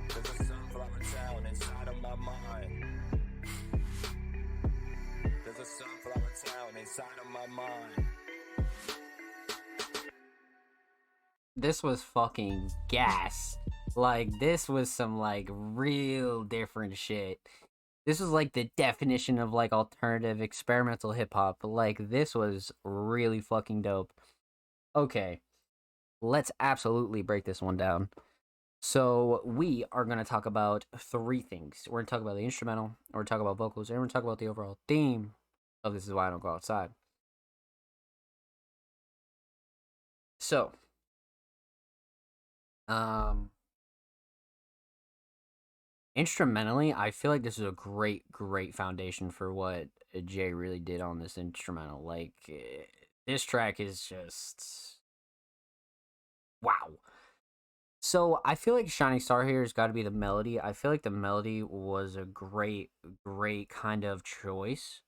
There's a sunflower town inside of my mind. There's a sunflower town inside of my mind. This was fucking gas. Like, this was some, like, real different shit. This was, like, the definition of, like, alternative experimental hip-hop. Like, this was really fucking dope. Okay, let's absolutely break this one down. So, we are going to talk about 3 things. We're going to talk about the instrumental, we're going to talk about vocals, and we're going to talk about the overall theme of This Is Why I Don't Go Outside. So, Instrumentally, I feel like this is a great foundation for what Jay really did on this instrumental. Like, this track is just wow. So I feel like Shining Star here has got to be the melody. I feel like the melody was a great kind of choice.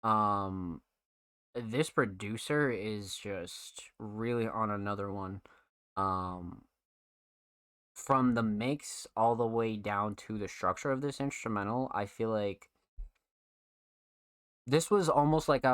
Um, this producer is just really on another one. Um, from the mix all the way down to the structure of this instrumental, I feel like this was almost like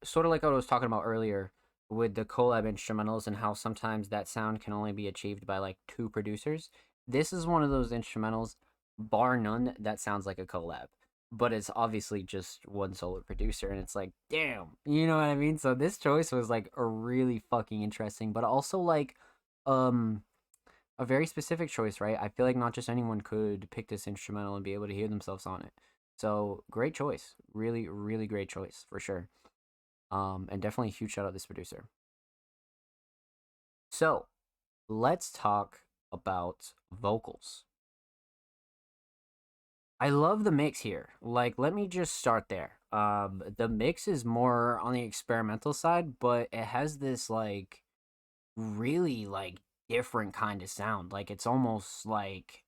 sort of like what I was talking about earlier with the collab instrumentals and how sometimes that sound can only be achieved by like two producers. This is one of those instrumentals, bar none, that sounds like a collab. But it's obviously just one solo producer, and it's like, damn, you know what I mean? So this choice was like a really fucking interesting, but also like um a very specific choice, right? I feel like not just anyone could pick this instrumental and be able to hear themselves on it. So great choice, really great choice for sure. And definitely a huge shout out to this producer. So let's talk about vocals. I love the mix here. Like, let me just start there. The mix is more on the experimental side, but it has this like really like different kind of sound. Like it's almost like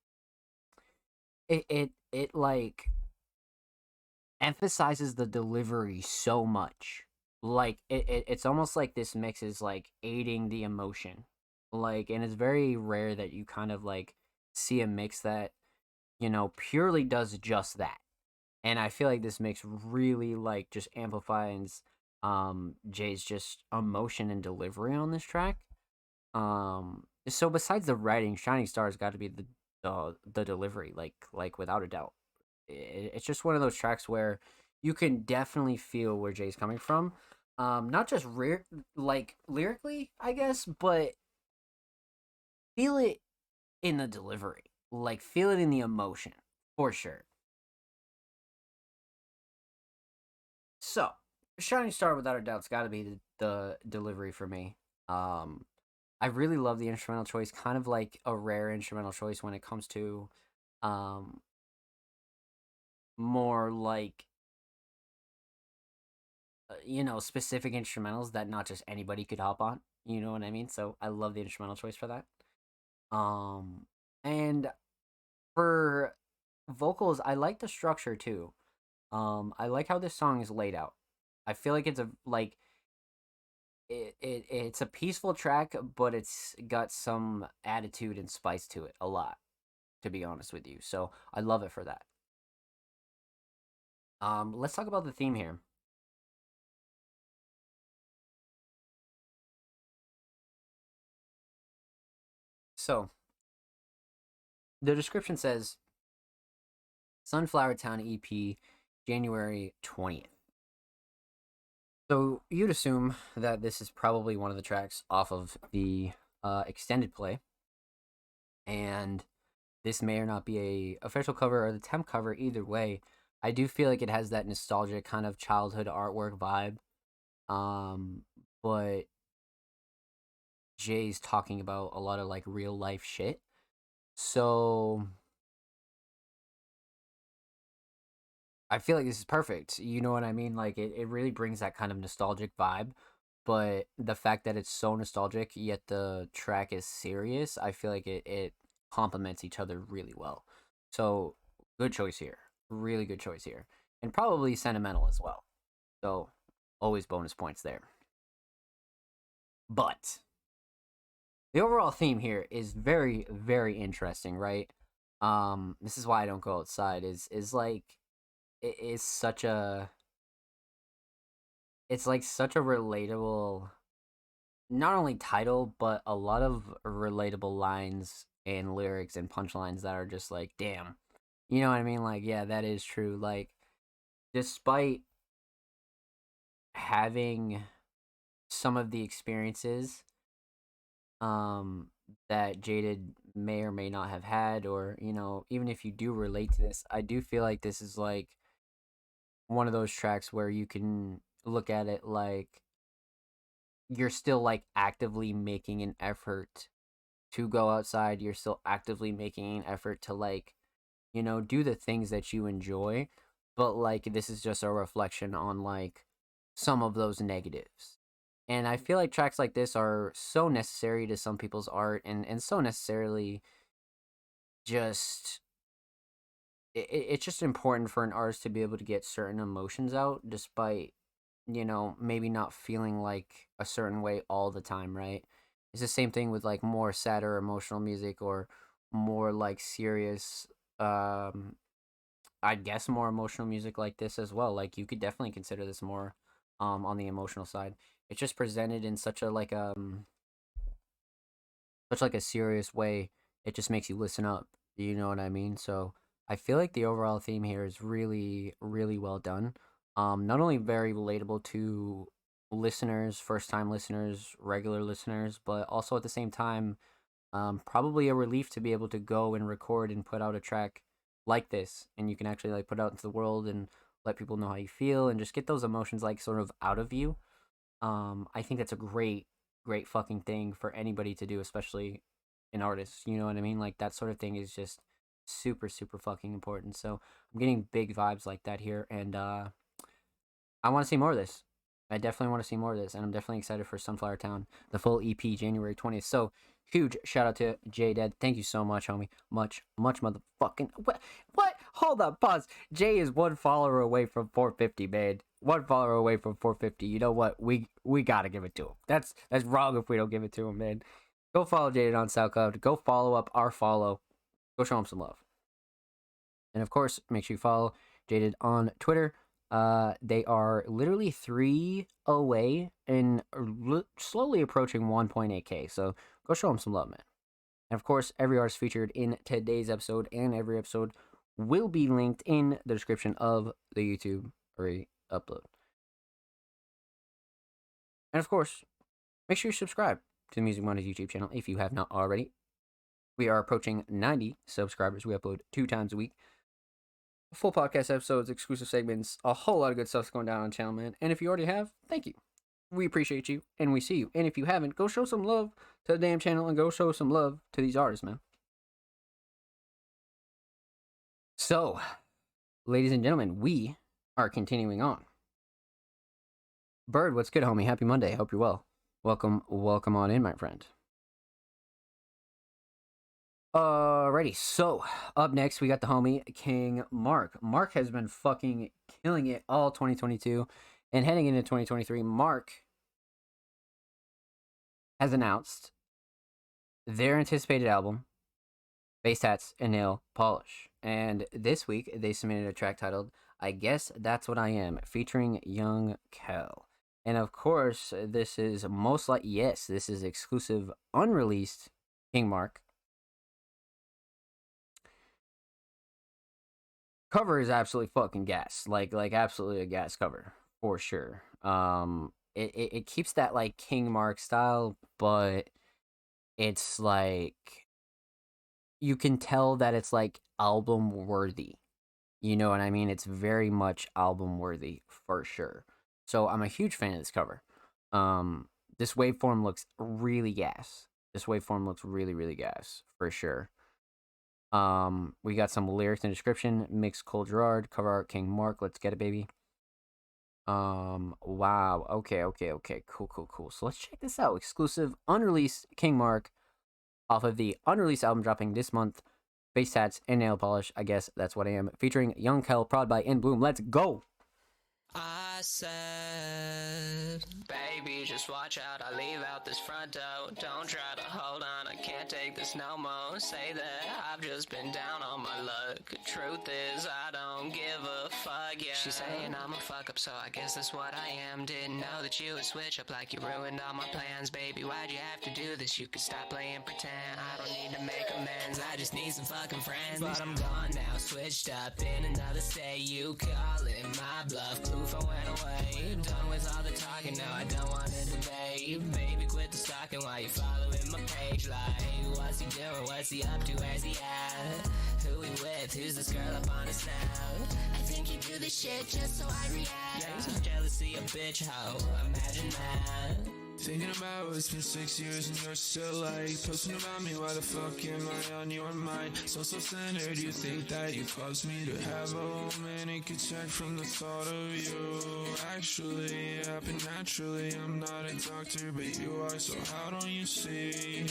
it like emphasizes the delivery so much. Like it's almost like this mix is like aiding the emotion. Like, and it's very rare that you kind of like see a mix that, you know, purely does just that. And I feel like this mix really like just amplifies Jay's just emotion and delivery on this track. So besides the writing, Shining Star's got to be the delivery, like without a doubt. It's just one of those tracks where you can definitely feel where Jay's coming from. Not just like lyrically, I guess, but feel it in the delivery. Like feel it in the emotion for sure. So, Shining Star without a doubt's got to be the delivery for me. Um, I really love the instrumental choice, kind of like a rare instrumental choice when it comes to um more like you know, specific instrumentals that not just anybody could hop on. You know what I mean? So I love the instrumental choice for that. Um, and for vocals, I like the structure too. I like how this song is laid out. I feel like it's a like it's a peaceful track, but it's got some attitude and spice to it a lot, to be honest with you. So I love it for that. Let's talk about the theme here. So the description says Sunflower Town EP, January 20th. So you'd assume that this is probably one of the tracks off of the extended play, and this may or not be a official cover or the temp cover. Either way, I do feel like it has that nostalgic kind of childhood artwork vibe. Um, but Jay's talking about a lot of like real life shit. So I feel like this is perfect. You know what I mean? Like it really brings that kind of nostalgic vibe. But the fact that it's so nostalgic, yet the track is serious, I feel like it complements each other really well. So good choice here. Really good choice here. And probably sentimental as well. So always bonus points there. But the overall theme here is very interesting, right? This is why I don't go outside. Is like it is such a it's like such a relatable not only title but a lot of relatable lines and lyrics and punchlines that are just like damn, you know what I mean, like yeah, that is true. Like despite having some of the experiences um that Jaded may or may not have had, or you know, even if you do relate to this, I do feel like this is like one of those tracks where you can look at it like you're still like actively making an effort to go outside. You're still actively making an effort to like you know, do the things that you enjoy, but like this is just a reflection on like some of those negatives. And I feel like tracks like this are so necessary to some people's art, and so necessarily just it's just important for an artist to be able to get certain emotions out despite, you know, maybe not feeling like a certain way all the time, right? It's the same thing with like more sadder emotional music, or more like serious, um I guess more emotional music like this as well. Like you could definitely consider this more on the emotional side. It's just presented in such a like such like a serious way. It just makes you listen up. You know what I mean? So I feel like the overall theme here is really, really well done. Not only very relatable to listeners, first time listeners, regular listeners, but also at the same time, probably a relief to be able to go and record and put out a track like this, and you can actually like put out into the world and let people know how you feel and just get those emotions like sort of out of you. I think that's a great fucking thing for anybody to do, especially an artist. You know what I mean? Like that sort of thing is just super fucking important. So I'm getting big vibes like that here, and I want to see more of this. I definitely want to see more of this, and I'm definitely excited for Sunflower Town, the full EP, January 20th. So huge shout out to Jay Dead. Thank you so much, homie. Much motherfucking what? Hold up, pause. Jay is one follower away from 450, man. One follower away from 450. You know what? We gotta give it to him. That's wrong if we don't give it to him, man. Go follow Jaded on SoundCloud. Go follow up our follow. Go show him some love. And of course, make sure you follow Jaded on Twitter. They are literally 3 away and slowly approaching 1.8k. So go show them some love, man. And of course, every artist featured in today's episode and every episode will be linked in the description of the YouTube upload. And of course, make sure you subscribe to the Music Mondays YouTube channel if you have not already. We are approaching 90 subscribers. We upload 2 times a week. Full podcast episodes, exclusive segments, a whole lot of good stuff's going down on the channel, man. And if you already have, thank you. We appreciate you, and we see you. And if you haven't, go show some love to the damn channel and go show some love to these artists, man. So, ladies and gentlemen, we are continuing on. Bird, what's good, homie? Happy Monday. Hope you're well. Welcome on in, my friend. Alrighty, so up next we got the homie King Mark. Mark has been fucking killing it all 2022, and heading into 2023, Mark has announced their anticipated album, Face Tats and Nail Polish. And this week they submitted a track titled I Guess That's What I Am, featuring Young Kel. And of course, this is this is exclusive, unreleased King Mark. Cover is absolutely fucking gas. Like absolutely a gas cover for sure. It keeps that like King Mark style, but it's like you can tell that it's like album worthy. You know what I mean? It's very much album worthy for sure. So I'm a huge fan of this cover. This waveform looks really gas. This waveform looks really gas for sure. We got some lyrics and description. Mix Cole Gerard, cover art King Mark. Let's get it, baby. Wow. Okay. Cool. So let's check this out. Exclusive, unreleased King Mark off of the unreleased album dropping this month. Face Tats and Nail Polish. I guess that's what I am. Featuring Young Kel, prod by In Bloom. Let's go. I said, baby, just watch out, I leave out this front door. Don't try to hold on, I can't take this no more. Say that I've just been down on my luck. Truth is, I don't give a fuck, yeah. She's saying I'm a fuck up, so I guess that's what I am. Didn't know that you would switch up like you ruined all my plans. Baby, why'd you have to do this? You could stop playing pretend. I don't need to make amends, I just need some fucking friends. But I'm gone now, switched up in another state. You calling my bluff, I went away. Done with all the talking, now I don't want to debate. Baby, quit the stalking while you following my page. Like, what's he doing? What's he up to? Where's he at? Who he with? Who's this girl up on his snap? I think you do this shit just so I react. Yeah, some jealousy, a bitch hoe. Imagine that. Thinking about it's been 6 years and you're still like posting about me. Why the fuck am I on your mind? So self-centered, you think that you caused me to have a romantic attack from the thought of you. Actually, it happened naturally. I'm not a doctor, but you are, so how don't you see?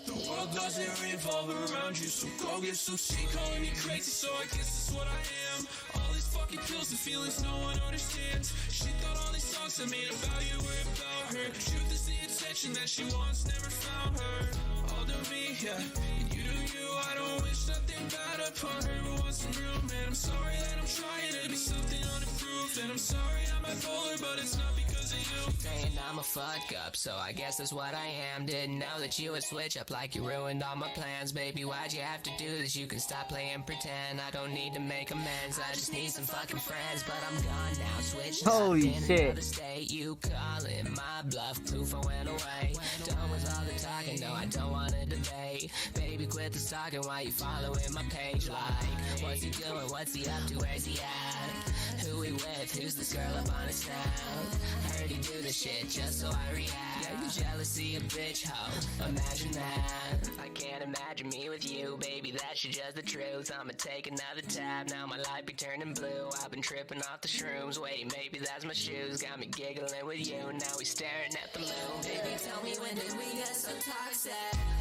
The world doesn't revolve around you, so go get some sleep. Calling me crazy, so I guess that's what I am. All these fucking pills and feelings no one understands. She thought all these songs I made about you were about her. Truth is the attention that she wants, never found her. All to me, yeah, and you do you. I don't wish nothing bad upon her, but want some real man. I'm sorry that I'm trying to be something unimproved, and I'm sorry I'm bipolar, but it's not because of you. Saying I'm a fuck up, so I guess that's what I am. Didn't know that you would switch up like you ruined all my plans. Baby, why'd you have to do this? You can stop playing pretend. I don't need to make amends, I just need some fucking friends. But I'm gone now, switched Holy up in shit. another state. You calling my bluff, proof I went away. Done with all the talking, no, I don't wanna debate. Baby, quit the stalking, why you following my page? Like, what's he doing, what's he up to, where's he at? Who he with, who's this girl up on his snap? Heard he do the shit just so I react. Jealousy a bitch hoe, imagine that. I can't imagine me with you, baby, that's just the truth. I'ma take another tab, now my life be turning blue. I've been tripping off the shrooms, wait, maybe that's my shoes. Got me giggling with you, now we staring at the moon. Baby, tell me when did we get so toxic?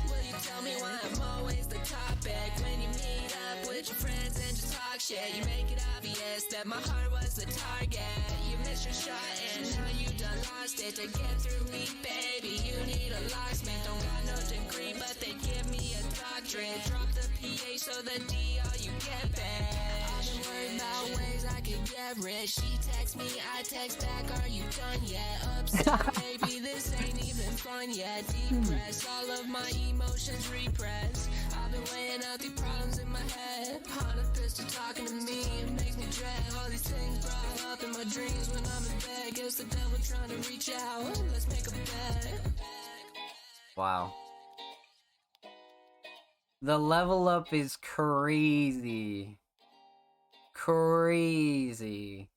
Will you tell me why I'm always the topic? When you meet up with your friends and just talk shit, you make it obvious that my heart was the target. You missed your shot and now you done lost it. To get through me, baby, you need a locksmith. Don't got no degree, but they give me a doctorate. Drop the PA so the D, all you get back. I've been worried about ways I could get rich. She texts me, I text back, are you done yet? Upset, baby, this ain't even fun yet. Depressed, all of my emotions repressed. I've been weighing out the problems in my head. On a pistol talking to me, it makes me dread. All these things brought up in my dreams when I'm in bed. Guess the devil trying to reach out. Let's make a bet. Wow. The level up is crazy. Crazy.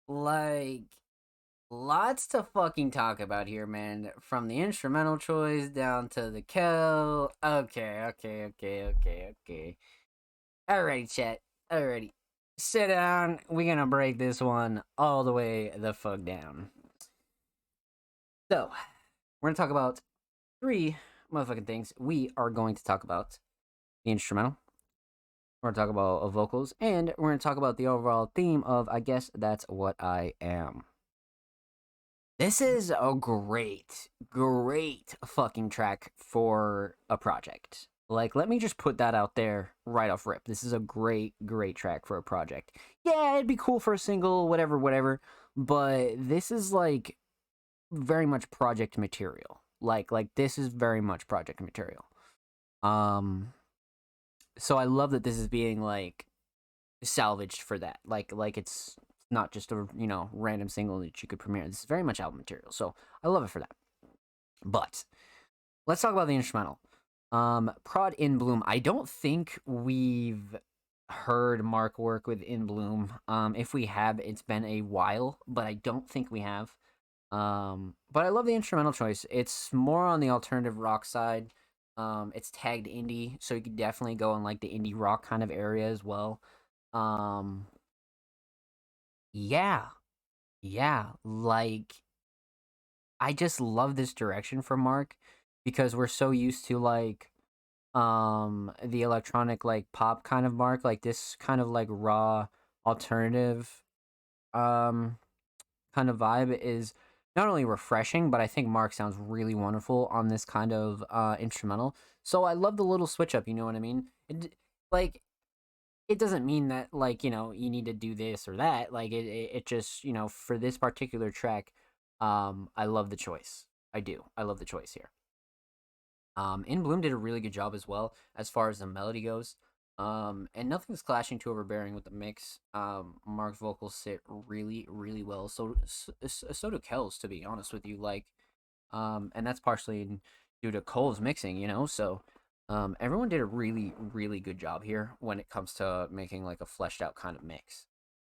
Like, lots to fucking talk about here, man. From the instrumental choice down to the kill. Okay. Alrighty, chat. Alrighty. Sit down. We're gonna break this one all the way the fuck down. So, we're gonna talk about 3 motherfucking things. We are going to talk about the instrumental. We're going to talk about vocals. And we're going to talk about the overall theme of I Guess That's What I Am. This is a great fucking track for a project. Like, let me just put that out there right off rip. This is a great track for a project. Yeah, it'd be cool for a single, whatever. But this is, like, very much project material. Like this is very much project material. So I love that this is being, like, salvaged for that. Like it's not just a, random single that you could premiere. This is very much album material. So I love it for that. But let's talk about the instrumental. Prod In Bloom. I don't think we've heard Mark work with In Bloom. If we have, it's been a while, but I don't think we have. But I love the instrumental choice. It's more on the alternative rock side. It's tagged indie, so you could definitely go in, like, the indie rock kind of area as well. Yeah, like, I just love this direction from Mark, because we're so used to, like, the electronic, like, pop kind of Mark, like, this kind of, like, raw alternative, kind of vibe is not only refreshing, but I think Mark sounds really wonderful on this kind of instrumental. So I love the little switch up, you know what I mean? It doesn't mean that, like, you need to do this or that. Like, it just, for this particular track, I love the choice. I do. I love the choice here. In Bloom did a really good job as well as far as the melody goes. And nothing's clashing too overbearing with the mix. Mark's vocals sit really well. So do Kel's, to be honest with you. Like, and that's partially due to Cole's mixing, So, everyone did a really good job here when it comes to making, like, a fleshed out kind of mix,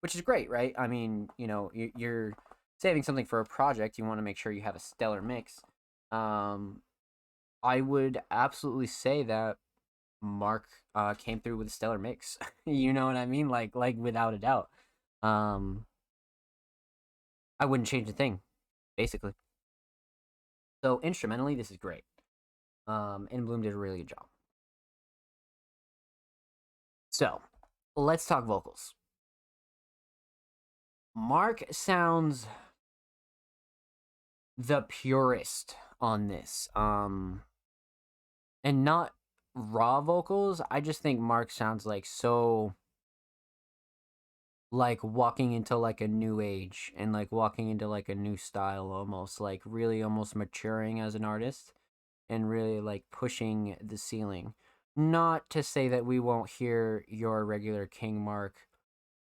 which is great, right? I mean, you're saving something for a project, you want to make sure you have a stellar mix. I would absolutely say that Mark came through with a stellar mix. You know what I mean? Like without a doubt. Um, I wouldn't change a thing, basically. So instrumentally, this is great. And Bloom did a really good job. So let's talk vocals. Mark sounds the purest on this. And not raw vocals. I just think Mark sounds like so like walking into like a new age and like walking into like a new style, almost like really almost maturing as an artist and really like pushing the ceiling. Not to say that we won't hear your regular King Mark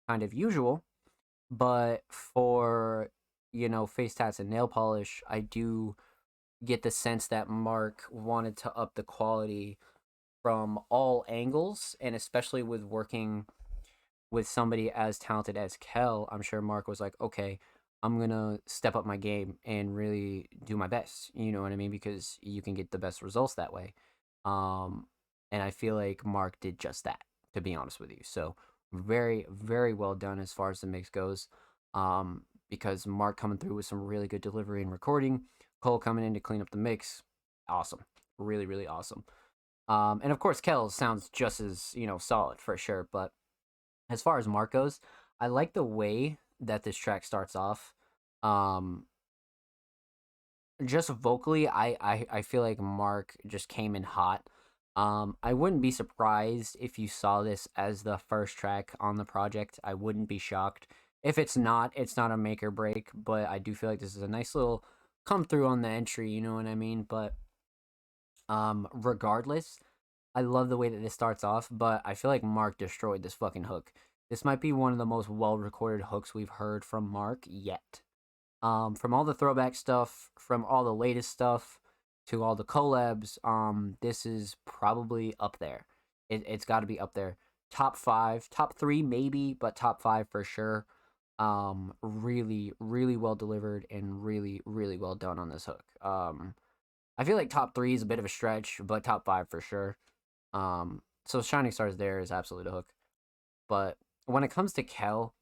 kind of usual, but for, you know, face tats and nail polish, I do get the sense that Mark wanted to up the quality from all angles, and especially with working with somebody as talented as Kel. I'm sure Mark was like, okay, I'm gonna step up my game and really do my best. You know what I mean? Because you can get the best results that way. And I feel like Mark did just that, to be honest with you. So very, very well done as far as the mix goes. Because Mark coming through with some really good delivery and recording, Cole coming in to clean up the mix, awesome, really, really awesome. And of course, Kel sounds just as, you know, solid for sure. But as far as Mark goes, I like the way that this track starts off. Just vocally, I feel like Mark just came in hot. I wouldn't be surprised if you saw this as the first track on the project. I wouldn't be shocked. If it's not a make or break, but I do feel like this is a nice little come through on the entry, you know what I mean? But regardless, I love the way that this starts off, but I feel like Mark destroyed this fucking hook. This might be one of the most well recorded hooks we've heard from Mark yet. From all the throwback stuff, from all the latest stuff, to all the collabs, this is probably up there. It's got to be up there. Top 5, top 3 maybe, but top 5 for sure. Really, really well delivered and really, really well done on this hook. I feel like top 3 is a bit of a stretch, but top 5 for sure. So Shining Stars there is absolutely a hook. But when it comes to Kel,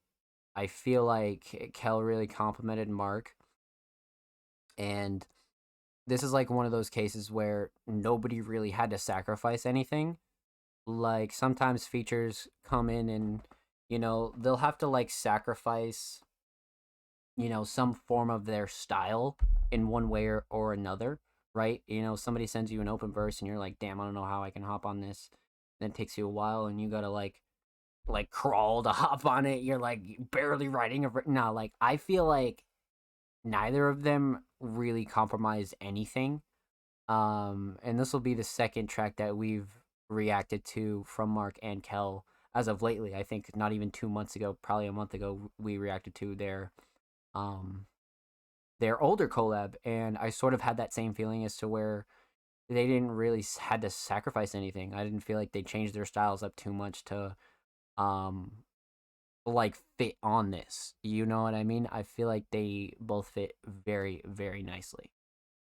I feel like Kel really complimented Mark. And this is like one of those cases where nobody really had to sacrifice anything. Like sometimes features come in and, you know, they'll have to like sacrifice, you know, some form of their style in one way or another, right? You know, somebody sends you an open verse and you're like, damn, I don't know how I can hop on this. Then it takes you a while and you gotta like crawl to hop on it. You're like barely writing a no, like I feel like neither of them really compromised anything. And this will be the second track that we've reacted to from Mark and Kel as of lately. I think not even 2 months ago, probably a month ago, we reacted to their older collab, and I sort of had that same feeling as to where they didn't really had to sacrifice anything. I didn't feel like they changed their styles up too much to like fit on this. You know what I mean? I feel like they both fit very, very nicely.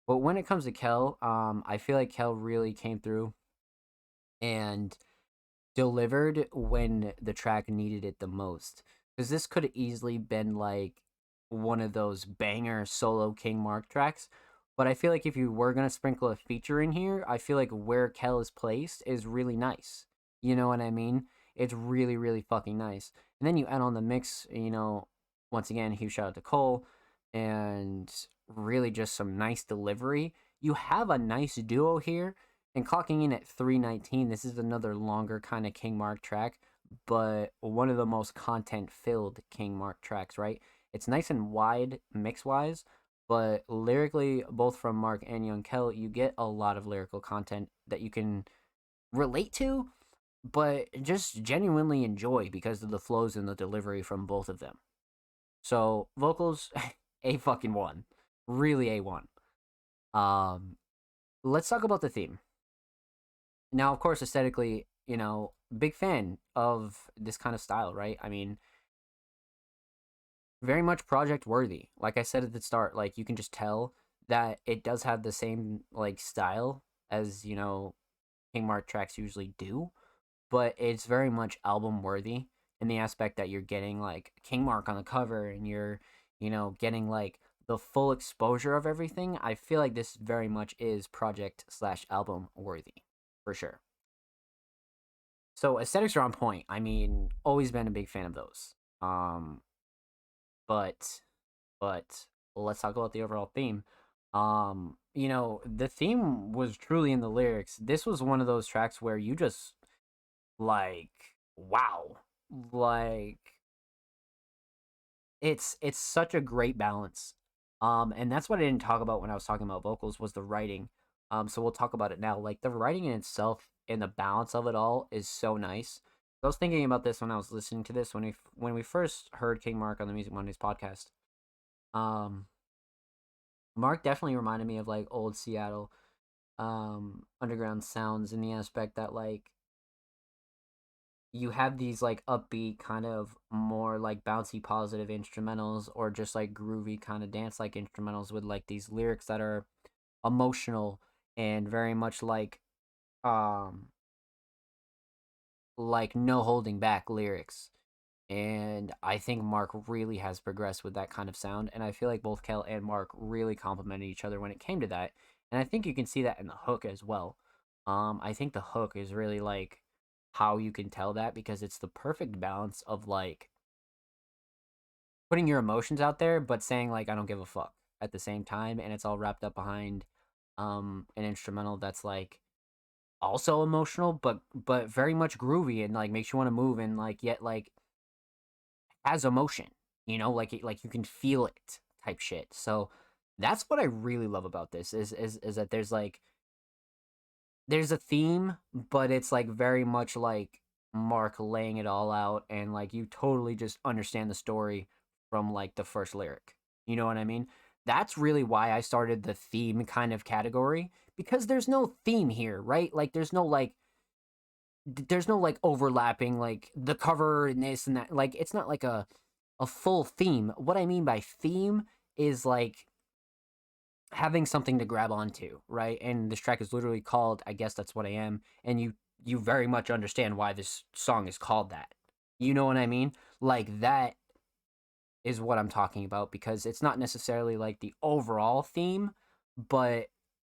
But when it comes to Kel, I feel like Kel really came through and delivered when the track needed it the most. Because this could have easily been like one of those banger solo King Mark tracks. But I feel like if you were going to sprinkle a feature in here, I feel like where Kel is placed is really nice. You know what I mean? It's really, really fucking nice. And then you add on the mix, you know, once again, huge shout out to Cole, and really just some nice delivery. You have a nice duo here, and clocking in at 3:19, this is another longer kind of King Mark track, but one of the most content-filled King Mark tracks, right? It's nice and wide mix-wise, but lyrically, both from Mark and Young Kel, you get a lot of lyrical content that you can relate to, but just genuinely enjoy because of the flows and the delivery from both of them. So vocals, a fucking one, really A1. Let's talk about the theme. Now, of course, aesthetically, you know, big fan of this kind of style, right? I mean, very much project worthy. Like I said at the start, like you can just tell that it does have the same like style as, you know, King Mark tracks usually do, but it's very much album worthy in the aspect that you're getting like King Mark on the cover and you're, you know, getting like the full exposure of everything. I feel like this very much is project slash album worthy for sure. So aesthetics are on point. I mean, always been a big fan of those. But but let's talk about the overall theme. You know, the theme was truly in the lyrics. This was one of those tracks where you just like, wow. Like it's such a great balance. And that's what I didn't talk about when I was talking about vocals was the writing. So we'll talk about it now. Like the writing in itself and the balance of it all is so nice. I was thinking about this when I was listening to this when we first heard King Mark on the Music Mondays podcast. Um, Mark definitely reminded me of like old Seattle underground sounds in the aspect that like you have these like upbeat kind of more like bouncy positive instrumentals or just like groovy kind of dance like instrumentals with like these lyrics that are emotional and very much um like no holding back lyrics. And I think Mark really has progressed with that kind of sound. And I feel like both Kel and Mark really complemented each other when it came to that. And I think you can see that in the hook as well. I think the hook is really like how you can tell that because it's the perfect balance of like putting your emotions out there, but saying like I don't give a fuck at the same time, and it's all wrapped up behind an instrumental that's like also emotional, but very much groovy and like makes you want to move and like yet like has emotion, you know, like you can feel it type shit. So that's what I really love about this is that there's a theme, but it's like very much like Mark laying it all out and like you totally just understand the story from like the first lyric. You know what I mean? That's really why I started the theme kind of category because there's no theme here, right? Like there's no like overlapping like the cover and this and that. Like it's not like a full theme. What I mean by theme is like having something to grab onto, right? And this track is literally called I Guess That's What I Am, and you very much understand why this song is called that. You know what I mean? Like that is what I'm talking about because it's not necessarily like the overall theme, but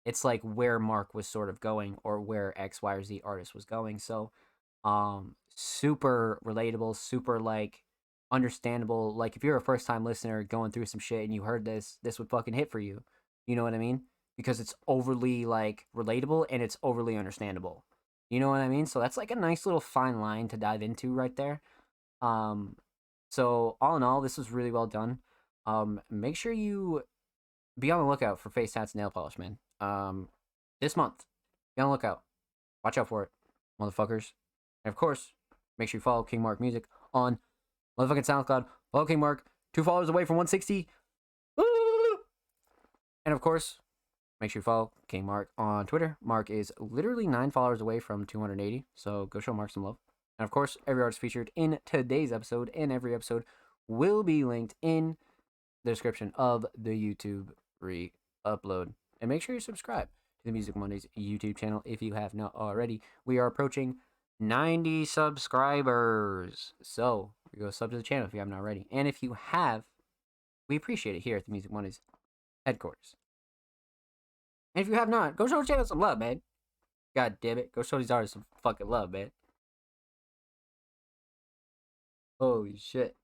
it's like where Mark was sort of going or where X, Y, or Z artist was going. So super relatable, super like understandable. Like if you're a first time listener going through some shit and you heard this would fucking hit for you. You know what I mean? Because it's overly like relatable and it's overly understandable. You know what I mean? So that's like a nice little fine line to dive into right there. Um so all in all, this was really well done. Make sure you be on the lookout for face tats and nail polish, man. This month, be on the lookout. Watch out for it, motherfuckers. And of course, make sure you follow King Mark Music on motherfucking SoundCloud. Follow King Mark. 2 followers away from 160. And of course, make sure you follow King Mark on Twitter. Mark is literally 9 followers away from 280. So go show Mark some love. And of course, every artist featured in today's episode and every episode will be linked in the description of the YouTube re-upload. And make sure you subscribe to the Music Mondays YouTube channel if you have not already. We are approaching 90 subscribers. So go sub to the channel if you haven't already. And if you have, we appreciate it here at the Music Mondays headquarters. And if you have not, go show the channel some love, man. God damn it. Go show these artists some fucking love, man. Holy shit.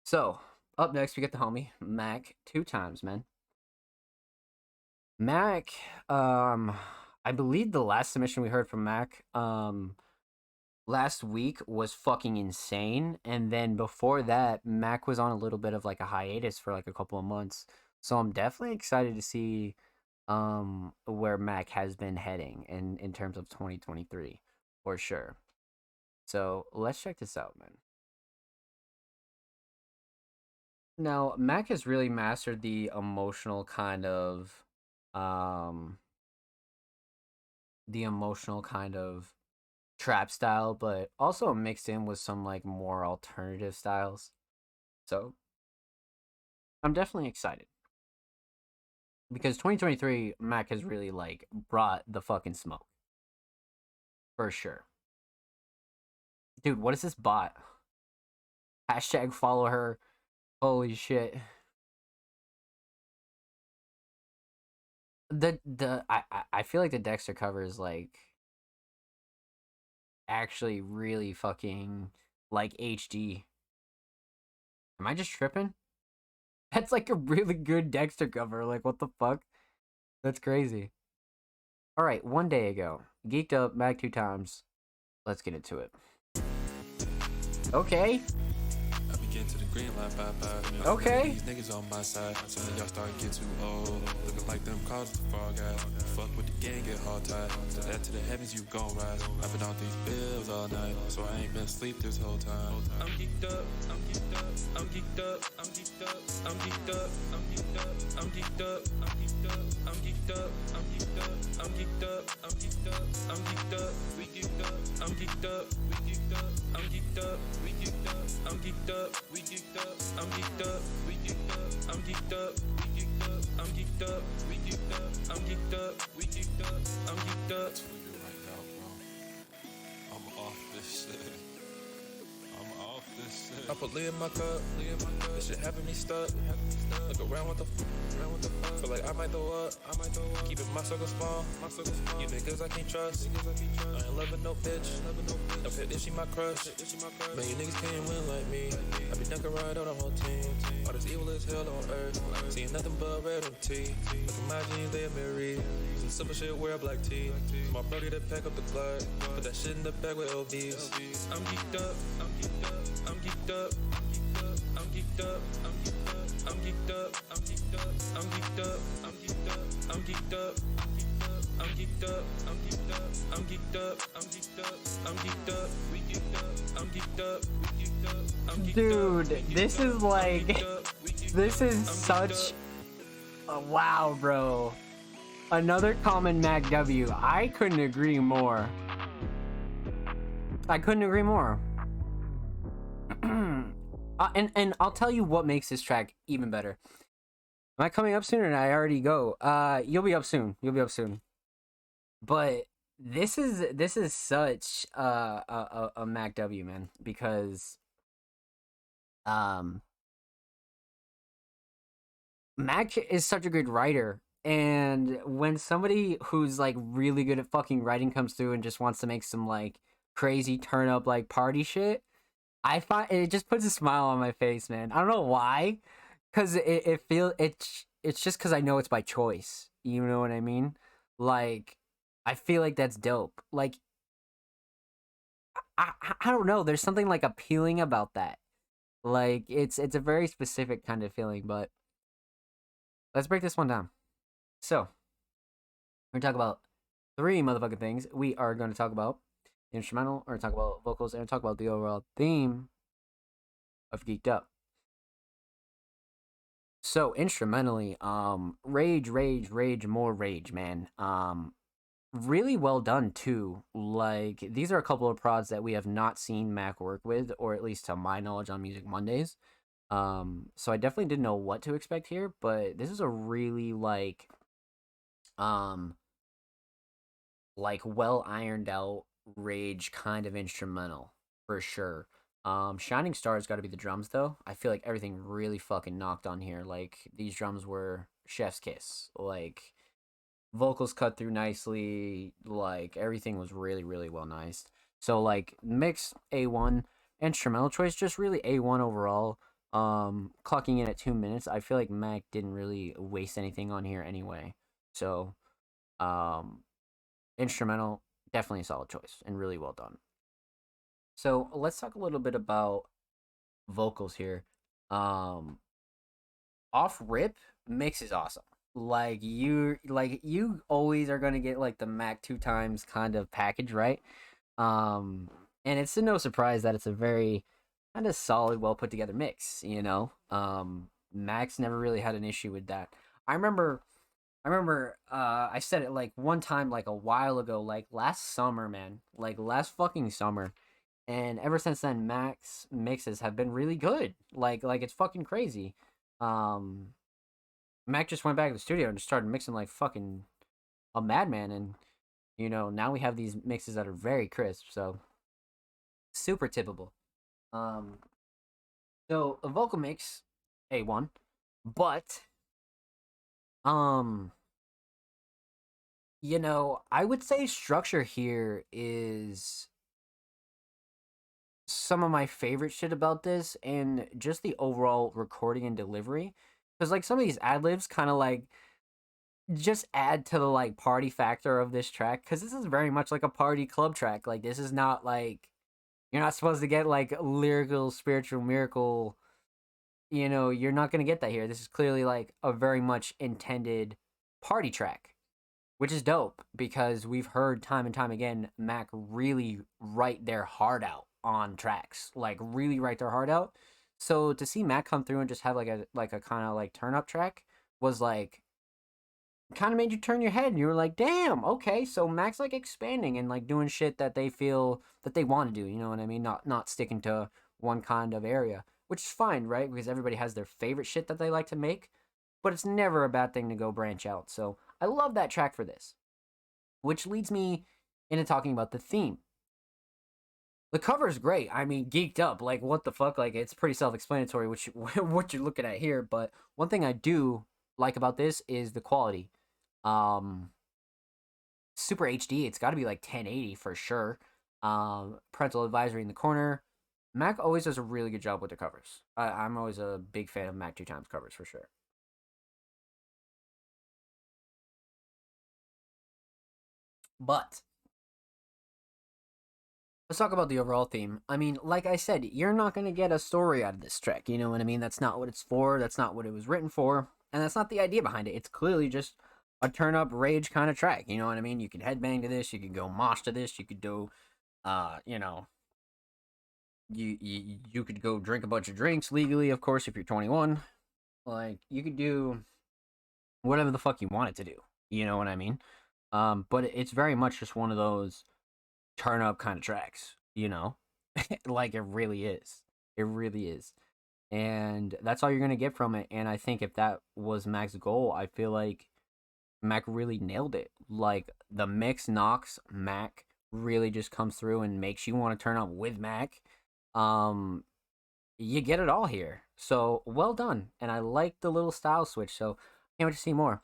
So, up next, we get the homie, Mac, 2 times, man. Mac, I believe the last submission we heard from Mac, last week was fucking insane. And then before that, Mac was on a little bit of like a hiatus for like a couple of months. So I'm definitely excited to see where Mac has been heading in terms of 2023 for sure. So let's check this out, man. Now, Mac has really mastered um the emotional kind of trap style, but also mixed in with some like more alternative styles. So I'm definitely excited because 2023 Mac has really like brought the fucking smoke for sure. Dude, what is this bot? Hashtag follow her. Holy shit. I feel like the Dexter cover is like actually really fucking like HD. Am I just tripping? That's like a really good Dexter cover. Like, what the fuck? That's crazy. All right, one day ago, geeked up back 2 times. Let's get into it. Okay. I begin to the green light, bye. Okay. These niggas on my side, so y'all start to get too old. Looking like them cars the far guy. Fuck with the gang, get hard tied. To that to the heavens, you gon' rise. I've been on these bills all night, so I ain't been asleep this whole time. I'm geeked up, I'm geeked up, I'm geeked up, I'm geeked up, I'm geeked up, I'm geeked up, I'm geeked up, I'm geeked up, I'm geeked up, I'm geeked up, I'm geeked up, I'm geeked up, I'm geeked up, we geeked up, I'm geeked up, we geeked up, I'm geeked up, we geeked up, I'm geeked up, we geeked up, I'm geeked up, we geeked up, I'm geeked up, we geeked up, I'm geeked up, we geeked up, I'm geeked up, we geeked up, I'm geeked up. Right now, bro. I'm off this shit. I'm off this shit. I put Lee in my cup. This shit having me stuck. Look around, what the fuck? Feel like I might throw up. Keeping my circle small. You niggas I can't trust. I ain't loving no bitch. No fit, is she my crush? Man, you niggas can't win like me. I be knocking right on the whole team. All this evil as hell on earth. Seeing nothing but red on tea. Look at my jeans, they are married. Some simple shit, wear a black tee. So my brother that pack up the Clyde. Put that shit in the bag with LVs. I'm geeked up. I'm geeked up. I'm geeked up. I'm geeked up. I'm geeked up. I'm geeked up. I'm geeked up. I'm geeked up. I'm geeked up. I'm geeked up. I'm geeked up. I'm geeked up. I'm geeked up. I'm geeked up. I'm geeked up. We geeked up. I'm geeked up. We geeked up. I'm geeked up. Dude, this is like, this is such a wow, bro. Another common Mac W. I couldn't agree more. And I'll tell you what makes this track even better. Am I coming up soon or did I already go? You'll be up soon. But this is such a Mac W, man, because Mac is such a good writer, and when somebody who's like really good at fucking writing comes through and just wants to make some like crazy turn up like party shit, I find it just puts a smile on my face, man. I don't know why, because it's just because I know it's by choice. You know what I mean? Like, I feel like that's dope. Like, I don't know. There's something like appealing about that. Like, it's a very specific kind of feeling. But let's break this one down. So we're gonna talk about 3 motherfucking things. We are going to talk about the instrumental, or talk about vocals, and talk about the overall theme of Geeked Up. So instrumentally, rage, more rage, man. Really well done too. Like, these are a couple of prods that we have not seen Mac work with, or at least to my knowledge, on Music Mondays. So I definitely didn't know what to expect here, but this is a really like well ironed out rage kind of instrumental for sure. Shining Star's got to be the drums though. I feel like everything really fucking knocked on here. Like, these drums were chef's kiss. Like, vocals cut through nicely. Like, everything was really well niced. So like, mix A1, instrumental choice just really A1 overall. Clocking in at 2 minutes. I feel like Mac didn't really waste anything on here anyway. So instrumental, definitely a solid choice and really well done. So let's talk a little bit about vocals here. Off rip, mix is awesome. Like, you always are gonna get like the Mac 2 times kind of package, right? And it's no surprise that it's a very kind of solid, well put together mix. You know, Mac's never really had an issue with that. I remember I said it like one time, like a while ago, like last summer, man, like last fucking summer. And ever since then, Mac's mixes have been really good. Like it's fucking crazy. um, Mac just went back to the studio and just started mixing like fucking a madman, and now we have these mixes that are very crisp, so super tippable. Um, so a vocal mix, A1, but um, I would say structure here is some of my favorite shit about this, and just the overall recording and delivery. Because like some of these ad libs kind of like just add to the like party factor of this track. Because this is very much like a party club track. Like this is not like you're not supposed to get like lyrical, spiritual miracle. You're not gonna get that here. This is clearly like a very much intended party track, which is dope because we've heard time and time again Mac really write their heart out on tracks, like really write their heart out. So to see Mac come through and just have like a kind of like turn up track was like kind of made you turn your head, and you were like, damn, okay, so Mac's like expanding and like doing shit that they feel that they want to do. You know what I mean? Not sticking to one kind of area, which is fine, right? Because everybody has their favorite shit that they like to make, but it's never a bad thing to go branch out. So I love that track for this, which leads me into talking about the theme. The cover is great. I mean, geeked up. Like, what the fuck? Like, it's pretty self-explanatory, which what you're looking at here. But one thing I do like about this is the quality. Um, Super HD. It's got to be like 1080 for sure. Parental advisory in the corner. Mac always does a really good job with the covers. I'm always a big fan of Mac 2 times covers for sure. But let's talk about the overall theme. I mean, like I said, you're not going to get a story out of this track. You know what I mean? That's not what it's for. That's not what it was written for. And that's not the idea behind it. It's clearly just a turn up rage kind of track. You know what I mean? You can headbang to this. You could go mosh to this. You could do, you know, you could go drink a bunch of drinks legally, of course, if you're 21. Like, you could do whatever the fuck you want it to do. You know what I mean? But it's very much just one of those turn up kind of tracks, like it really is. It really is. And that's all you're going to get from it. And I think if that was Mac's goal, I feel like Mac really nailed it. Like the mix knocks Mac really just comes through and makes you want to turn up with Mac. You get it all here. So well done. And I like the little style switch. So can't wait to see more.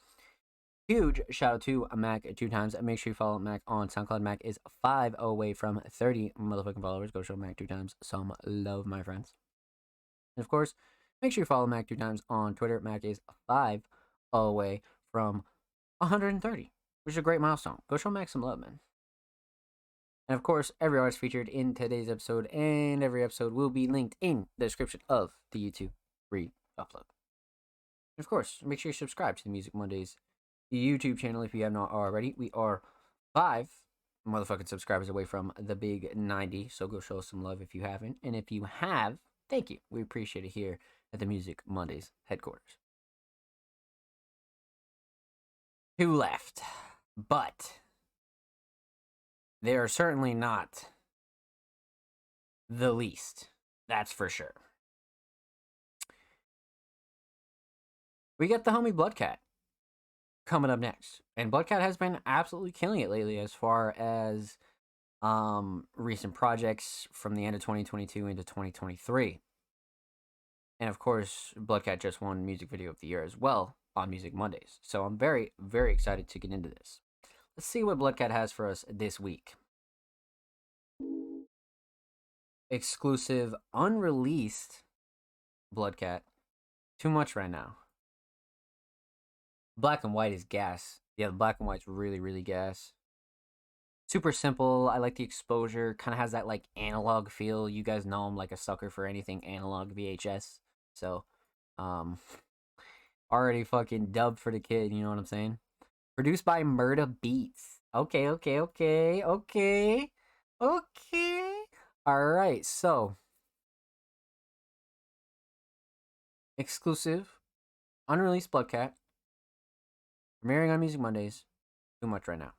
Huge shout out to Mac 2 times. Make sure you follow Mac on SoundCloud. Mac is 5 away from 30 motherfucking followers. Go show Mac 2 times some love, my friends. And of course, make sure you follow Mac 2 times on Twitter. Mac is 5 away from 130, which is a great milestone. Go show Mac some love, man. And of course, every artist featured in today's episode and every episode will be linked in the description of the YouTube re-upload. And of course, make sure you subscribe to the Music Mondays YouTube channel if you have not already. We are 5 motherfucking subscribers away from the big 90, so go show us some love if you haven't. And if you have, thank you. We appreciate it here at the Music Mondays headquarters. 2 left, but they are certainly not the least. That's for sure. We got the homie Bloodcat coming up next. And Bloodcat has been absolutely killing it lately as far as recent projects from the end of 2022 into 2023. And of course, Bloodcat just won Music Video of the Year as well on Music Mondays. So I'm very, very excited to get into this. Let's see what Bloodcat has for us this week. Exclusive, unreleased Bloodcat. Too much right now. Black and white is gas. Yeah, the black and white's really, really gas. Super simple. I like the exposure. Kind of has that like analog feel. You guys know I'm like a sucker for anything analog VHS. So, already fucking dubbed for the kid. You know what I'm saying? Produced by Murda Beats. Okay. All right. So, exclusive, unreleased Bloodcat. Premiering on Music Mondays. Too much right now.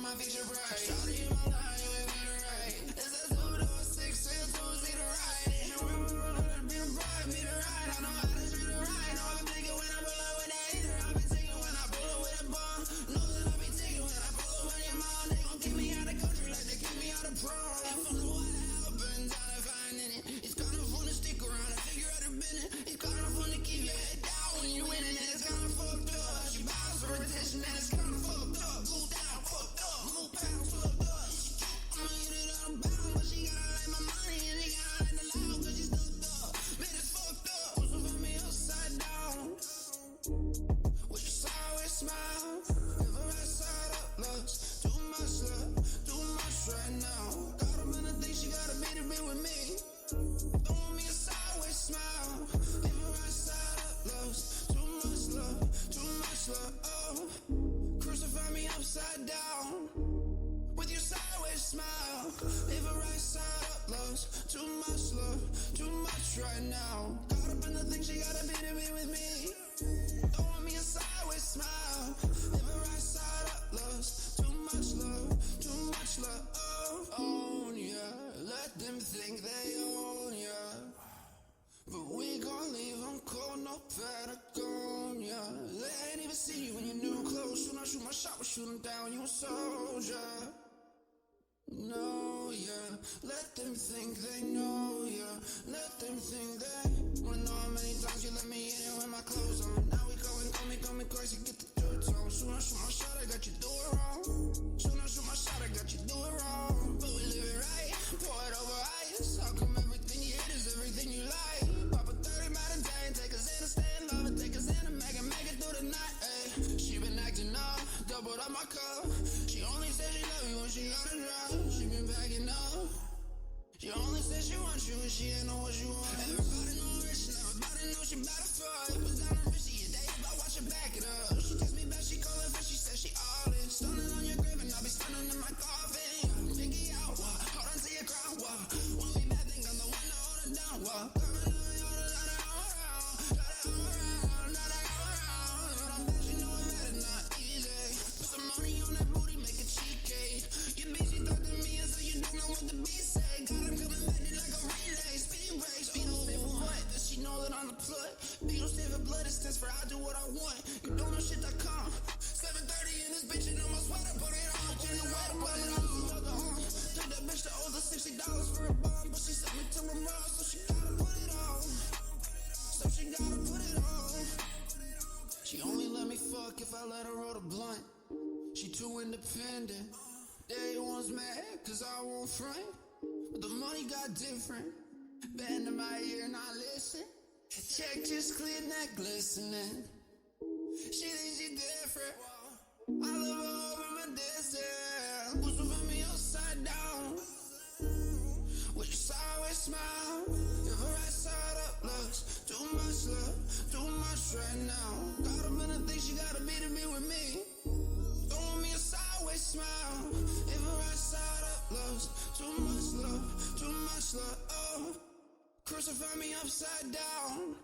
my future bright. Shawty in my line, you ain't been right. It's a 2-door-6, 2-2-0 right. And when we roll up, be the bride, be the ride. I know how to treat the right. Know I'm thinking when I pull up with that heater. I be taking when I pull up with a bomb. Know that I be taking when I pull up with your mom. They gon' kick me out the country like they kick me out of prom. If I'm the one that help and down and finding it. It's kind of fun to stick around and figure out the business. It's kind of fun to keep your head down when you're winning. And it's kind of fucked up. She bows for attention and it's kind of fucked up. Move down, fucked up. Move pounds, fucked up. I'ma hit it out of bounds, but she gotta like my money and she gotta like the loud cause she's stuck up. Man, it's fucked up. So find me upside down. With your sideways smile. Never right side up, looks too much love, too much right now. Got up in the thing, she gotta be with me. Don't want me a sideways smile. Never right side up, looks too much love, too much love. Oh, crucify me upside down. With your sideways smile. If a right side up, loves too much love, too much right now. Caught up in the thing, she gotta be with me. Don't want me a sideways smile. If a right side up, loves too much love, too much love. Oh, own ya. Let them think they own ya. But we gon' leave them cold, no Patagonia. They ain't even see you in your new clothes. Soon I shoot my shot, but shoot them down, you a soldier. No, yeah, let them think they know, yeah. Let them think they wanna know how many times you let me in here with my clothes on. Now we going, call me crazy, get the dirt on. Soon I shoot my shot, I got you do it wrong. Soon I shoot my shot, I got you do it wrong. But we live it right, pour it over ice. How come everything you hate is everything you like? Pop a 30 Mountain Dane, take us in and stay in love and take us in and make it through the night, ayy. She been acting up, doubled up my cup. She only said she love you when she on the drive. She been backing up. She only said she wants you when she ain't know what you want. Everybody know rich and everybody know she better fuck. Was down on Richie, your day about watch her back it up. She text me back, she callin' for, she said she all in. Stunning on your grave and I'll be stunning in my coffin. Pinky out, hold on to your crown, when we back, think I'm the one to hold it down, coming on, you let it go around, let it go around, let it go around. But I'm bad, she know I'm mad, it's not easy. Put some money on that booty, make a cheat cake. Your bitch, she talk to me, and so you don't know what the beat say. Got him coming back like a relay, speed race. Beatles stand for what? Does she know that I'm the plug? Beatles stand for blood, it stands for I do what I want. You don't know shit.com. 7:30 in this bitch, and almost sweater, put it on. In the water, put it on. Took that bitch to owe the $60 for a bomb, but she sent me to my mom, so she gotta put it on. So she gotta put it on. She only let me fuck if I let her roll the blunt. She too independent. They one's mad, cause I won't front. But the money got different. Bend in my ear, not listen. Check just clear, neck glistening. She thinks she different. I love her over my distance. Who's moving me upside down? With your sideways smile. If her right side up looks too much love, too much right now. Got up in the thing, she gotta be with me. Don't want me a sideways smile. If her right side up looks too much love, too much love. Oh, crucify me upside down.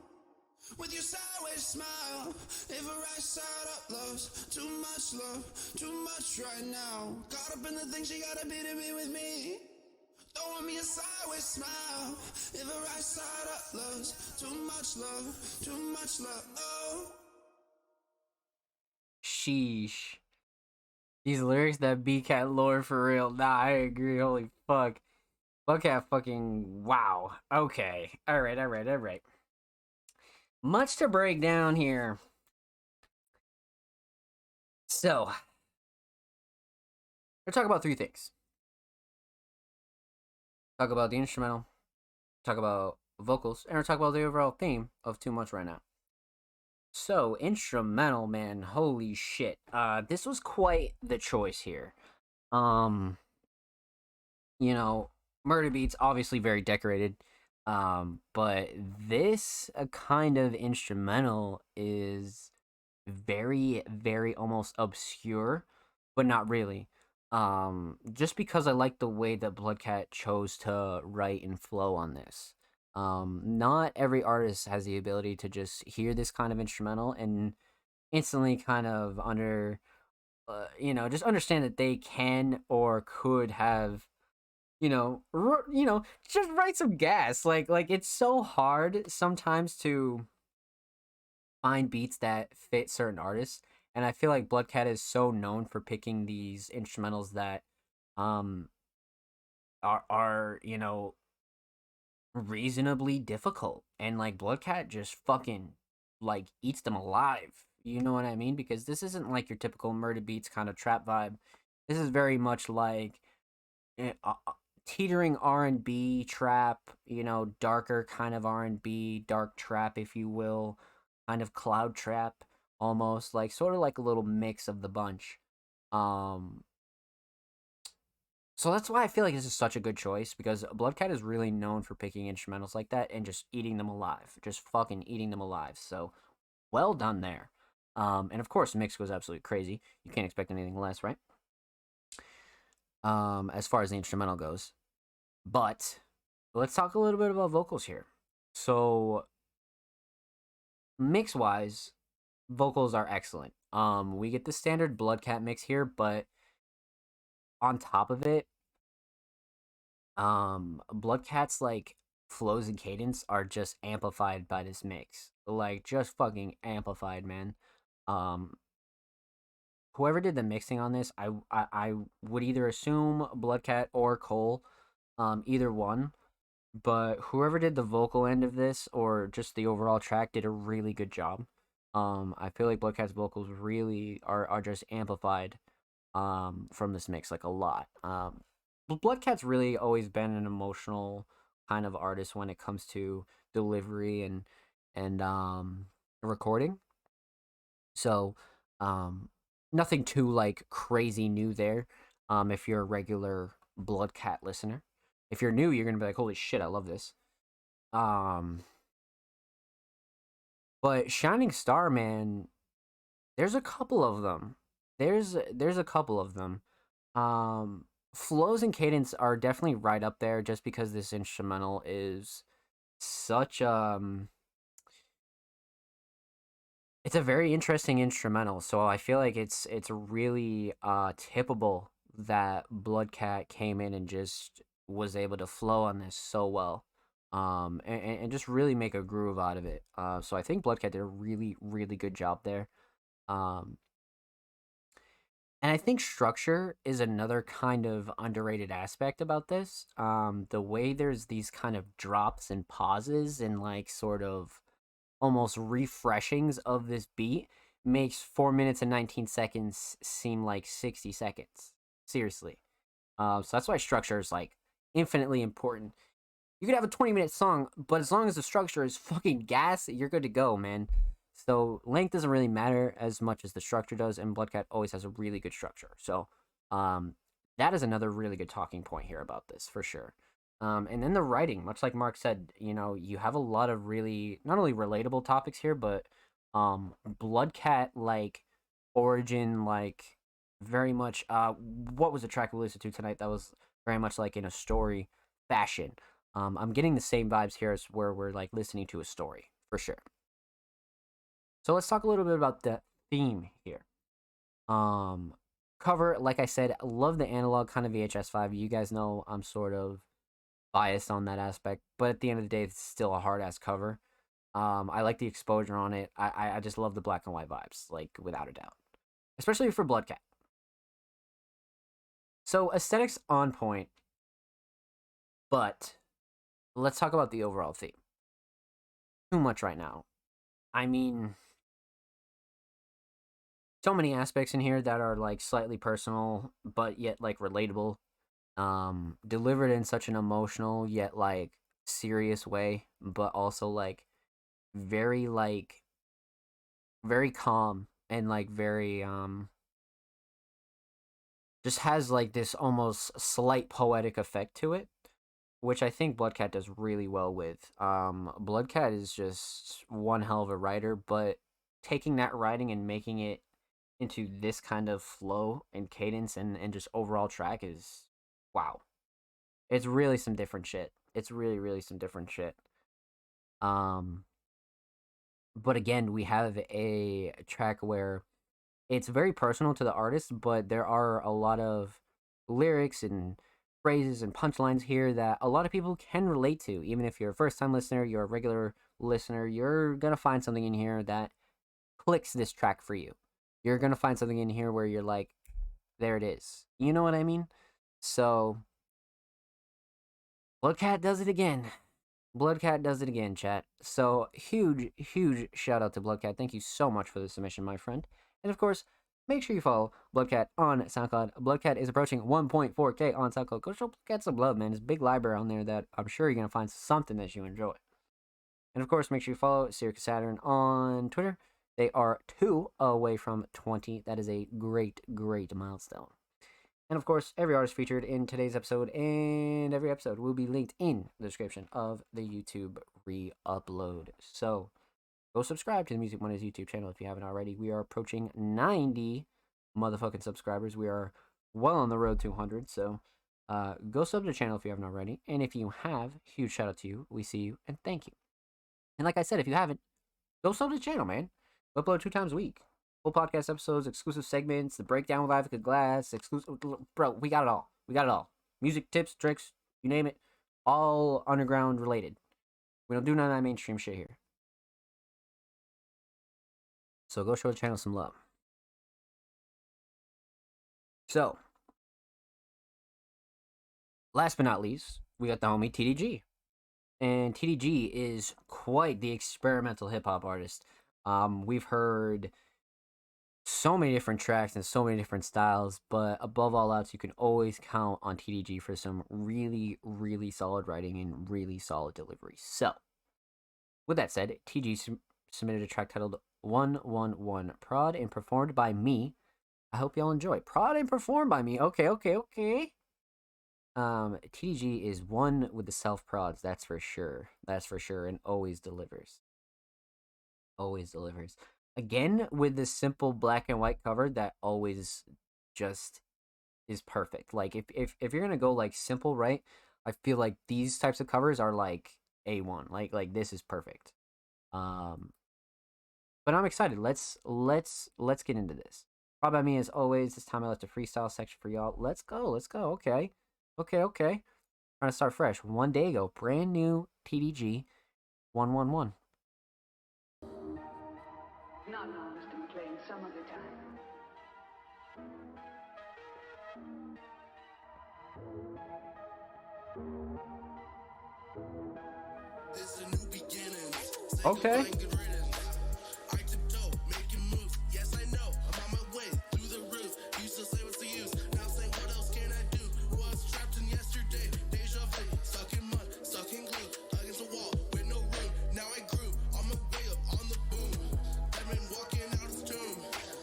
With your sideways smile. If a right side up loves too much love, too much right now. Caught up in the thing, she gotta be with me. Don't want me a sideways smile. If a right side up loves too much love, too much love. Oh. Sheesh. These lyrics that B-Cat lore for real. Nah, I agree. Holy fuck. Buckcat fucking wow. Okay. Alright. Much to break down here. So, we're talking about three things. Talk about the instrumental, talk about vocals, and we're talking about the overall theme of Too Much right now. So, instrumental, man, holy shit. This was quite the choice here. You know, Murder Beats, obviously very decorated. But this kind of instrumental is very, very almost obscure, but not really. Just because I like the way that Bloodcat chose to write and flow on this. Not every artist has the ability to just hear this kind of instrumental and instantly kind of just understand that they can or could have, just write some gas. Like it's so hard sometimes to find beats that fit certain artists, and I feel like Bloodcat is so known for picking these instrumentals that um are reasonably difficult, and like Bloodcat just fucking like eats them alive. You know what I mean? Because this isn't like your typical murder beats kind of trap vibe. This is very much like eh, uh, uh, teetering R&B trap, darker kind of R&B, dark trap if you will, kind of cloud trap almost, like sort of like a little mix of the bunch. Um so that's why I feel like this is such a good choice, because Bloodcat is really known for picking instrumentals like that and just eating them alive, just fucking eating them alive. So well done there. And of course, the mix goes absolutely crazy. You can't expect anything less, right? As far as the instrumental goes. But let's talk a little bit about vocals here. So mix wise, vocals are excellent. We get the standard Bloodcat mix here, but on top of it, Bloodcat's like flows and cadence are just amplified by this mix. Like just fucking amplified, man. Um Whoever did the mixing on this, I would either assume Bloodcat or Cole, either one. But whoever did the vocal end of this or just the overall track did a really good job. I feel like Bloodcat's vocals really are just amplified from this mix like a lot. Bloodcat's really always been an emotional kind of artist when it comes to delivery and recording. So, um, nothing too like crazy new there. If you're a regular Bloodcat listener, if you're new, you're gonna be like, "Holy shit, I love this." Um, but Shining Star, man, there's a couple of them. There's a couple of them. Um, Flows and cadence are definitely right up there, just because this instrumental is such it's a very interesting instrumental, so I feel like it's really tippable that Bloodcat came in and just was able to flow on this so well. And just really make a groove out of it. So I think Bloodcat did a really, really good job there. Um, and I think structure is another kind of underrated aspect about this. The way there's these kind of drops and pauses and like sort of almost refreshings of this beat makes 4 minutes and 19 seconds seem like 60 seconds. Seriously. So that's why structure is like infinitely important. You could have a 20-minute song, but as long as the structure is fucking gas, you're good to go, man. So length doesn't really matter as much as the structure does, and Bloodcat always has a really good structure. So that is another really good talking point here about this, for sure. And then the writing, much like Mark said, you have a lot of really not only relatable topics here, but Bloodcat like origin, like very much. What was the track we listened to tonight that was very much like in a story fashion? I'm getting the same vibes here as where we're like listening to a story for sure. So let's talk a little bit about the theme here. Um, Cover, like I said, love the analog kind of VHS vibe. You guys know I'm sort of biased on that aspect, but at the end of the day, it's still a hard ass cover. I like the exposure on it. I just love the black and white vibes, like without a doubt, especially for Bloodcat. So aesthetics on point, but let's talk about the overall theme. Too much right now. I mean, so many aspects in here that are like slightly personal, but yet like relatable. Delivered in such an emotional yet like serious way, but also like very like very calm and like very just has like this almost slight poetic effect to it, which I think Bloodcat does really well with. Bloodcat is just one hell of a writer, but taking that writing and making it into this kind of flow and cadence and just overall track is wow. It's really some different shit. It's really, really some different shit. Um, but again, we have a track where It's very personal to the artist, but there are a lot of lyrics and phrases and punchlines here that a lot of people can relate to. Even if you're a first time listener, you're a regular listener, you're going to find something in here that clicks this track for you. You're going to find something in here where you're like, there it is. You know what I mean? So, Bloodcat does it again. Bloodcat does it again, chat. So, huge shout out to Bloodcat. Thank you so much for the submission, my friend. And of course, make sure you follow Bloodcat on SoundCloud. Bloodcat is approaching 1.4K on SoundCloud. Go show Bloodcat some love, man. There's a big library on there that I'm sure you're going to find something that you enjoy. And of course, make sure you follow Syracuse Saturn on Twitter. They are 2 away from 20. That is a great milestone. And of course, every artist featured in today's episode and every episode will be linked in the description of the YouTube re-upload. So, go subscribe to the Music Mondays YouTube channel if you haven't already. We are approaching 90 motherfucking subscribers. We are well on the road to 100. So, go sub to the channel if you haven't already. And if you have, huge shout out to you. We see you and thank you. And like I said, if you haven't, go sub to the channel, man. We upload 2 times a week. Full podcast episodes, exclusive segments, the breakdown with Ivica Glass, exclusive. Bro, we got it all. We got it all. Music tips, tricks, you name it. All underground related. We don't do none of that mainstream shit here. So go show the channel some love. So, last but not least, we got the homie TDG. And TDG is quite the experimental hip-hop artist. We've heard so many different tracks and so many different styles, but above all else, you can always count on TDG for some really solid writing and really solid delivery. So, with that said, TDG submitted a track titled 111, prod and performed by me. I hope y'all enjoy. Prod and performed by me. Okay. TDG is one with the self prods, that's for sure, and always delivers. Again, with this simple black and white cover that always just is perfect. Like, if you're gonna go like simple, right, I feel like these types of covers are like A1. Like this is perfect. But I'm excited. Let's get into this. Prod by me as always. This time I left a freestyle section for y'all. Let's go. Okay. Trying to start fresh. One day ago, brand new TDG 111. Not now, Mr. McLean, some other time. This is a new beginning. Okay. I tiptoe, making moves. Yes, I know. I'm on my way through the roof. Used to say what's the use. Now say what else can I do? Was trapped in yesterday. Deja vu. Stuck in mud, stuck in glue. Against a wall with no room. Now I grew. On my way up on the boom. I've been walking out of the tomb.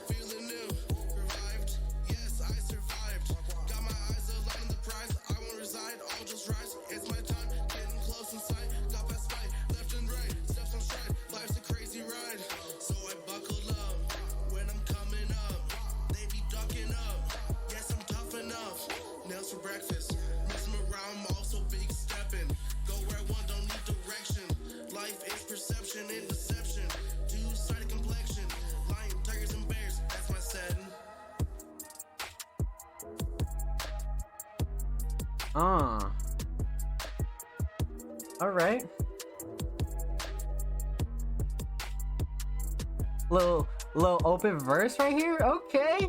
Feeling new. Revived. Yes, I survived. Got my eyes aligned on the prize. I won't reside. I'll just rise. It's my time. Getting close in sight. Got past fight. Left and right. Steps on stride. Life's a crazy ride. So I buckled up. When I'm coming up, they be ducking up. Yes, I'm tough enough. Nails for breakfast. Messing around, I'm also big stepping. Go where I want, don't need direction. Life is perception and deception. Two-sided complexion. Lion, tigers, and bears. That's my setting. All right. Little open verse right here. Okay.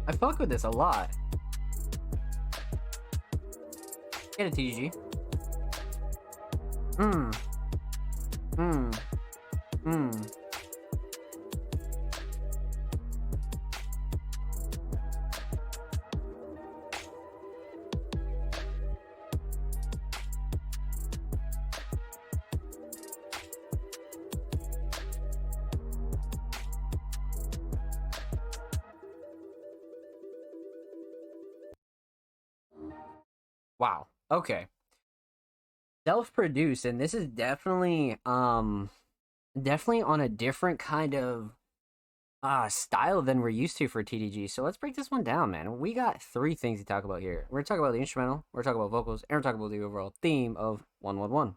I fuck with this a lot. Get it, TG. Wow. Okay. Self-produced, and this is definitely on a different kind of style than we're used to for TDG. So let's break this one down, man. We got 3 things to talk about here. We're gonna talk about the instrumental, we're talking about vocals, and we're talking about the overall theme of 111.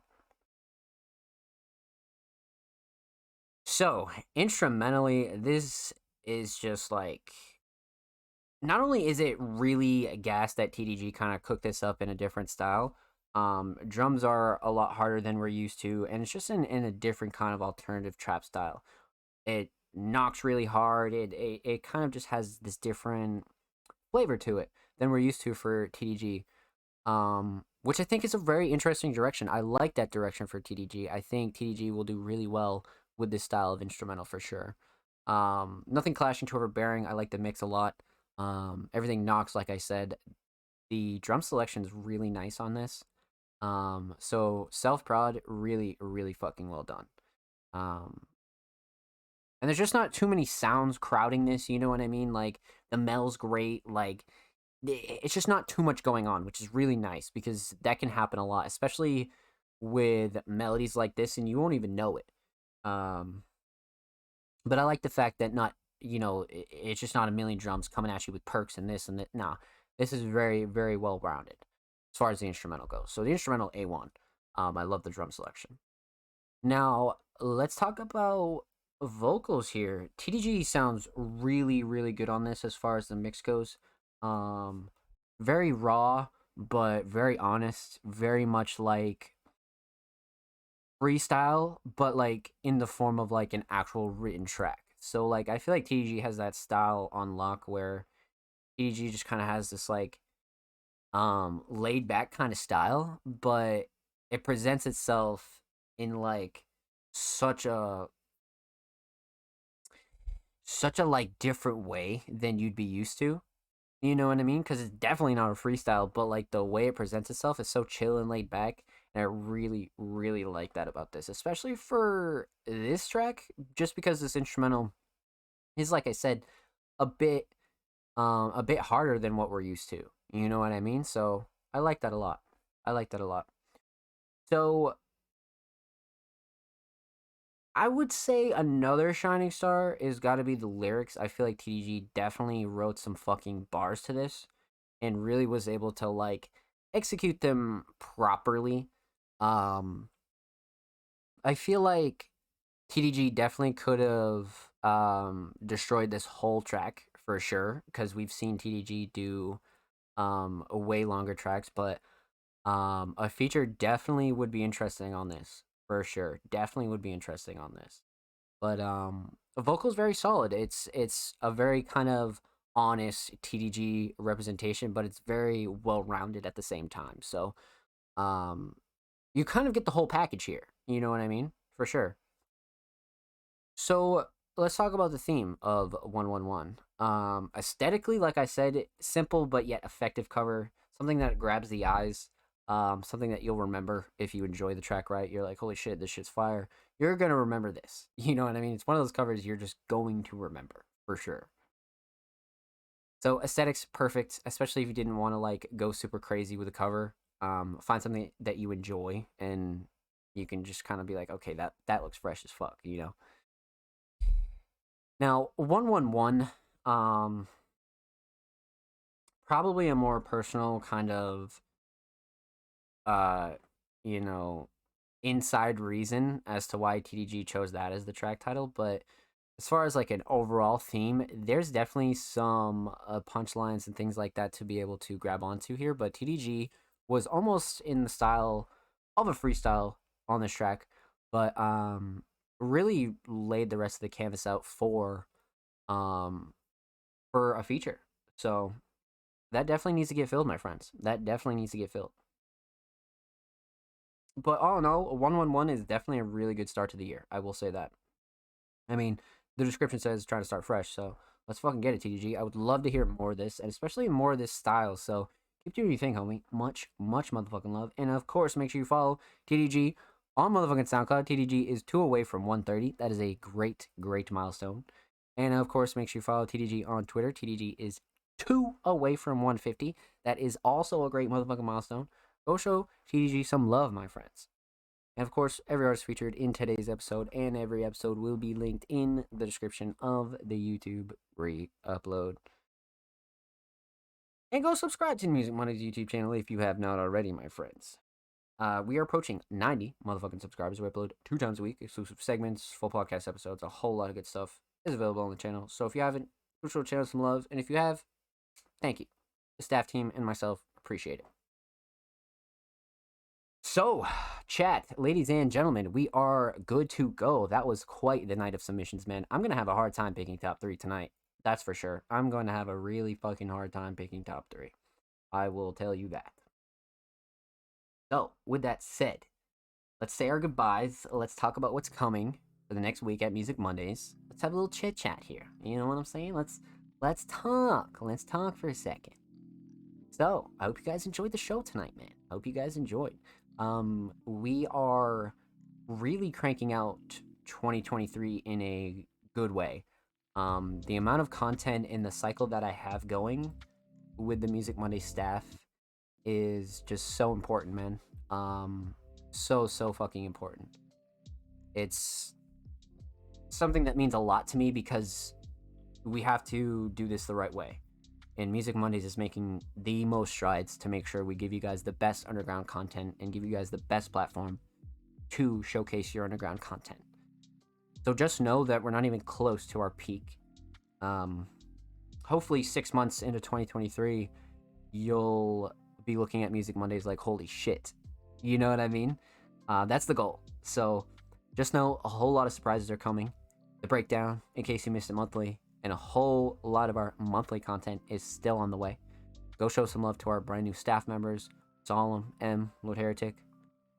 So, instrumentally, this is just like, not only is it really gas that TDG kind of cooked this up in a different style, drums are a lot harder than we're used to, and it's just in a different kind of alternative trap style. It knocks really hard. It kind of just has this different flavor to it than we're used to for TDG. Which I think is a very interesting direction. I like that direction for TDG. I think TDG will do really well with this style of instrumental for sure. Nothing clashing to overbearing. I like the mix a lot. Everything knocks, like I said. The drum selection is really nice on this. So self prod, really, really fucking well done. And there's just not too many sounds crowding this. You know what I mean? Like the mel's great. Like it's just not too much going on, which is really nice because that can happen a lot, especially with melodies like this, and you won't even know it. But I like the fact that not, it's just not a million drums coming at you with perks and this and that. Nah, this is very, very well rounded as far as the instrumental goes. So the instrumental A1, I love the drum selection. Now let's talk about vocals here. TDG sounds really, really good on this as far as the mix goes. Very raw, but very honest, very much like freestyle, but like in the form of like an actual written track. So like I feel like TDG has that style on lock where TDG just kind of has this like laid back kind of style, but it presents itself in like such a like different way than you'd be used to. You know what I mean? Because it's definitely not a freestyle, but like the way it presents itself is so chill and laid back. And I really, really like that about this, especially for this track, just because this instrumental is, like I said, a bit harder than what we're used to. You know what I mean? So I like that a lot. I like that a lot. So I would say another shining star is got to be the lyrics. I feel like TDG definitely wrote some fucking bars to this and really was able to like execute them properly. I feel like TDG definitely could have destroyed this whole track for sure because we've seen TDG do way longer tracks, but a feature definitely would be interesting on this for sure. Definitely would be interesting on this. But the vocal is very solid. It's a very kind of honest TDG representation, but it's very well rounded at the same time. So you kind of get the whole package here. You know what I mean? For sure. So let's talk about the theme of 111. Aesthetically, like I said, simple but yet effective cover. Something that grabs the eyes. Something that you'll remember if you enjoy the track, right? You're like, holy shit, this shit's fire. You're gonna remember this. You know what I mean? It's one of those covers you're just going to remember for sure. So aesthetics perfect, especially if you didn't want to like go super crazy with a cover. Find something that you enjoy and you can just kind of be like, okay, that looks fresh as fuck, you know. Now, 111, probably a more personal kind of uh, you know, inside reason as to why TDG chose that as the track title, but as far as like an overall theme, there's definitely some punchlines and things like that to be able to grab onto here, but TDG was almost in the style of a freestyle on this track, but really laid the rest of the canvas out for a feature. So that definitely needs to get filled, my friends. That definitely needs to get filled. But all in all, 111 is definitely a really good start to the year. I will say that. I mean, the description says trying to start fresh, so let's fucking get it, TDG. I would love to hear more of this, and especially more of this style. So keep doing your thing, homie. Much, much motherfucking love. And of course, make sure you follow TDG on motherfucking SoundCloud. TDG is 2 away from 130. That is a great, great milestone. And of course, make sure you follow TDG on Twitter. TDG is 2 away from 150. That is also a great motherfucking milestone. Go show TDG some love, my friends. And of course, every artist featured in today's episode and every episode will be linked in the description of the YouTube re-upload. And go subscribe to Music Money's YouTube channel if you have not already, my friends. We are approaching 90 motherfucking subscribers. We upload 2 times a week, exclusive segments, full podcast episodes, a whole lot of good stuff is available on the channel. So if you haven't, go show the channel some love. And if you have, thank you. The staff team and myself appreciate it. So, chat, ladies and gentlemen, we are good to go. That was quite the night of submissions, man. I'm going to have a hard time picking top 3 tonight. That's for sure. I'm going to have a really fucking hard time picking top 3. I will tell you that. So, with that said, let's say our goodbyes. Let's talk about what's coming for the next week at Music Mondays. Let's have a little chit chat here. You know what I'm saying? Let's talk. Let's talk for a second. So, I hope you guys enjoyed the show tonight, man. I hope you guys enjoyed. We are really cranking out 2023 in a good way. The amount of content in the cycle that I have going with the Music Monday staff is just so important, man. So fucking important. It's something that means a lot to me because we have to do this the right way. And Music Mondays is making the most strides to make sure we give you guys the best underground content and give you guys the best platform to showcase your underground content. So just know that we're not even close to our peak. Hopefully 6 months into 2023, you'll be looking at Music Mondays like, holy shit. You know what I mean? That's the goal. So just know a whole lot of surprises are coming. The breakdown, in case you missed it monthly, and a whole lot of our monthly content is still on the way. Go show some love to our brand new staff members, Solemn, M, Lord Heretic,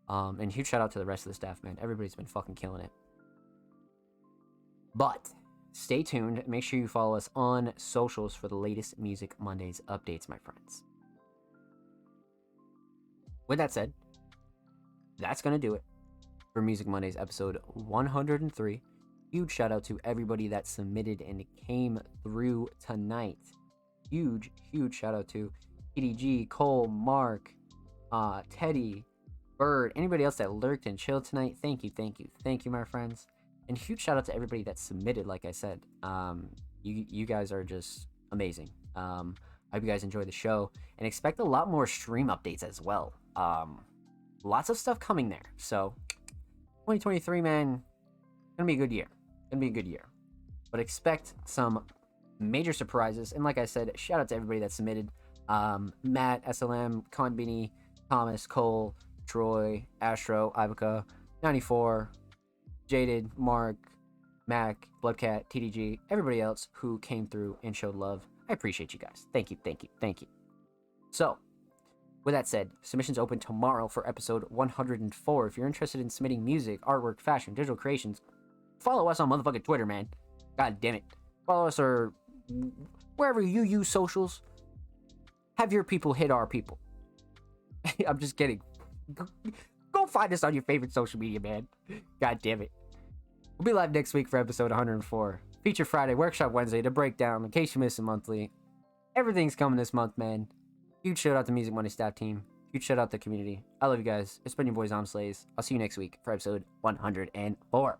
and huge shout out to the rest of the staff, man. Everybody's been fucking killing it. But stay tuned. Make sure you follow us on socials for the latest Music Mondays updates, my friends. With that said, that's going to do it for Music Mondays episode 103. Huge shout out to everybody that submitted and came through tonight. Huge shout out to EDG, Cole, Mark, Teddy, Bird, anybody else that lurked and chilled tonight. Thank you, my friends. And huge shout out to everybody that submitted. Like I said, you guys are just amazing. I hope you guys enjoy the show and expect a lot more stream updates as well. Lots of stuff coming there. So 2023, man, gonna be a good year. But expect some major surprises. And like I said, shout out to everybody that submitted. Matt, SLM, Conbini, Thomas, Cole, Troy, Astro, Ivica, 94, Jaded, Mark, Mac, Bloodcat, TDG, everybody else who came through and showed love. I appreciate you guys. Thank you. So, with that said, submissions open tomorrow for episode 104. If you're interested in submitting music, artwork, fashion, digital creations, follow us on motherfucking Twitter, man. God damn it. Follow us or wherever you use socials. Have your people hit our people. I'm just kidding. Go find us on your favorite social media, man. God damn it. We'll be live next week for episode 104. Feature Friday, Workshop Wednesday, The Breakdown, in case you missed it monthly. Everything's coming this month, man. Huge shout out to Music Monday staff team. Huge shout out to the community. I love you guys. It's been your boy Zom Slays. I'll see you next week for episode 104.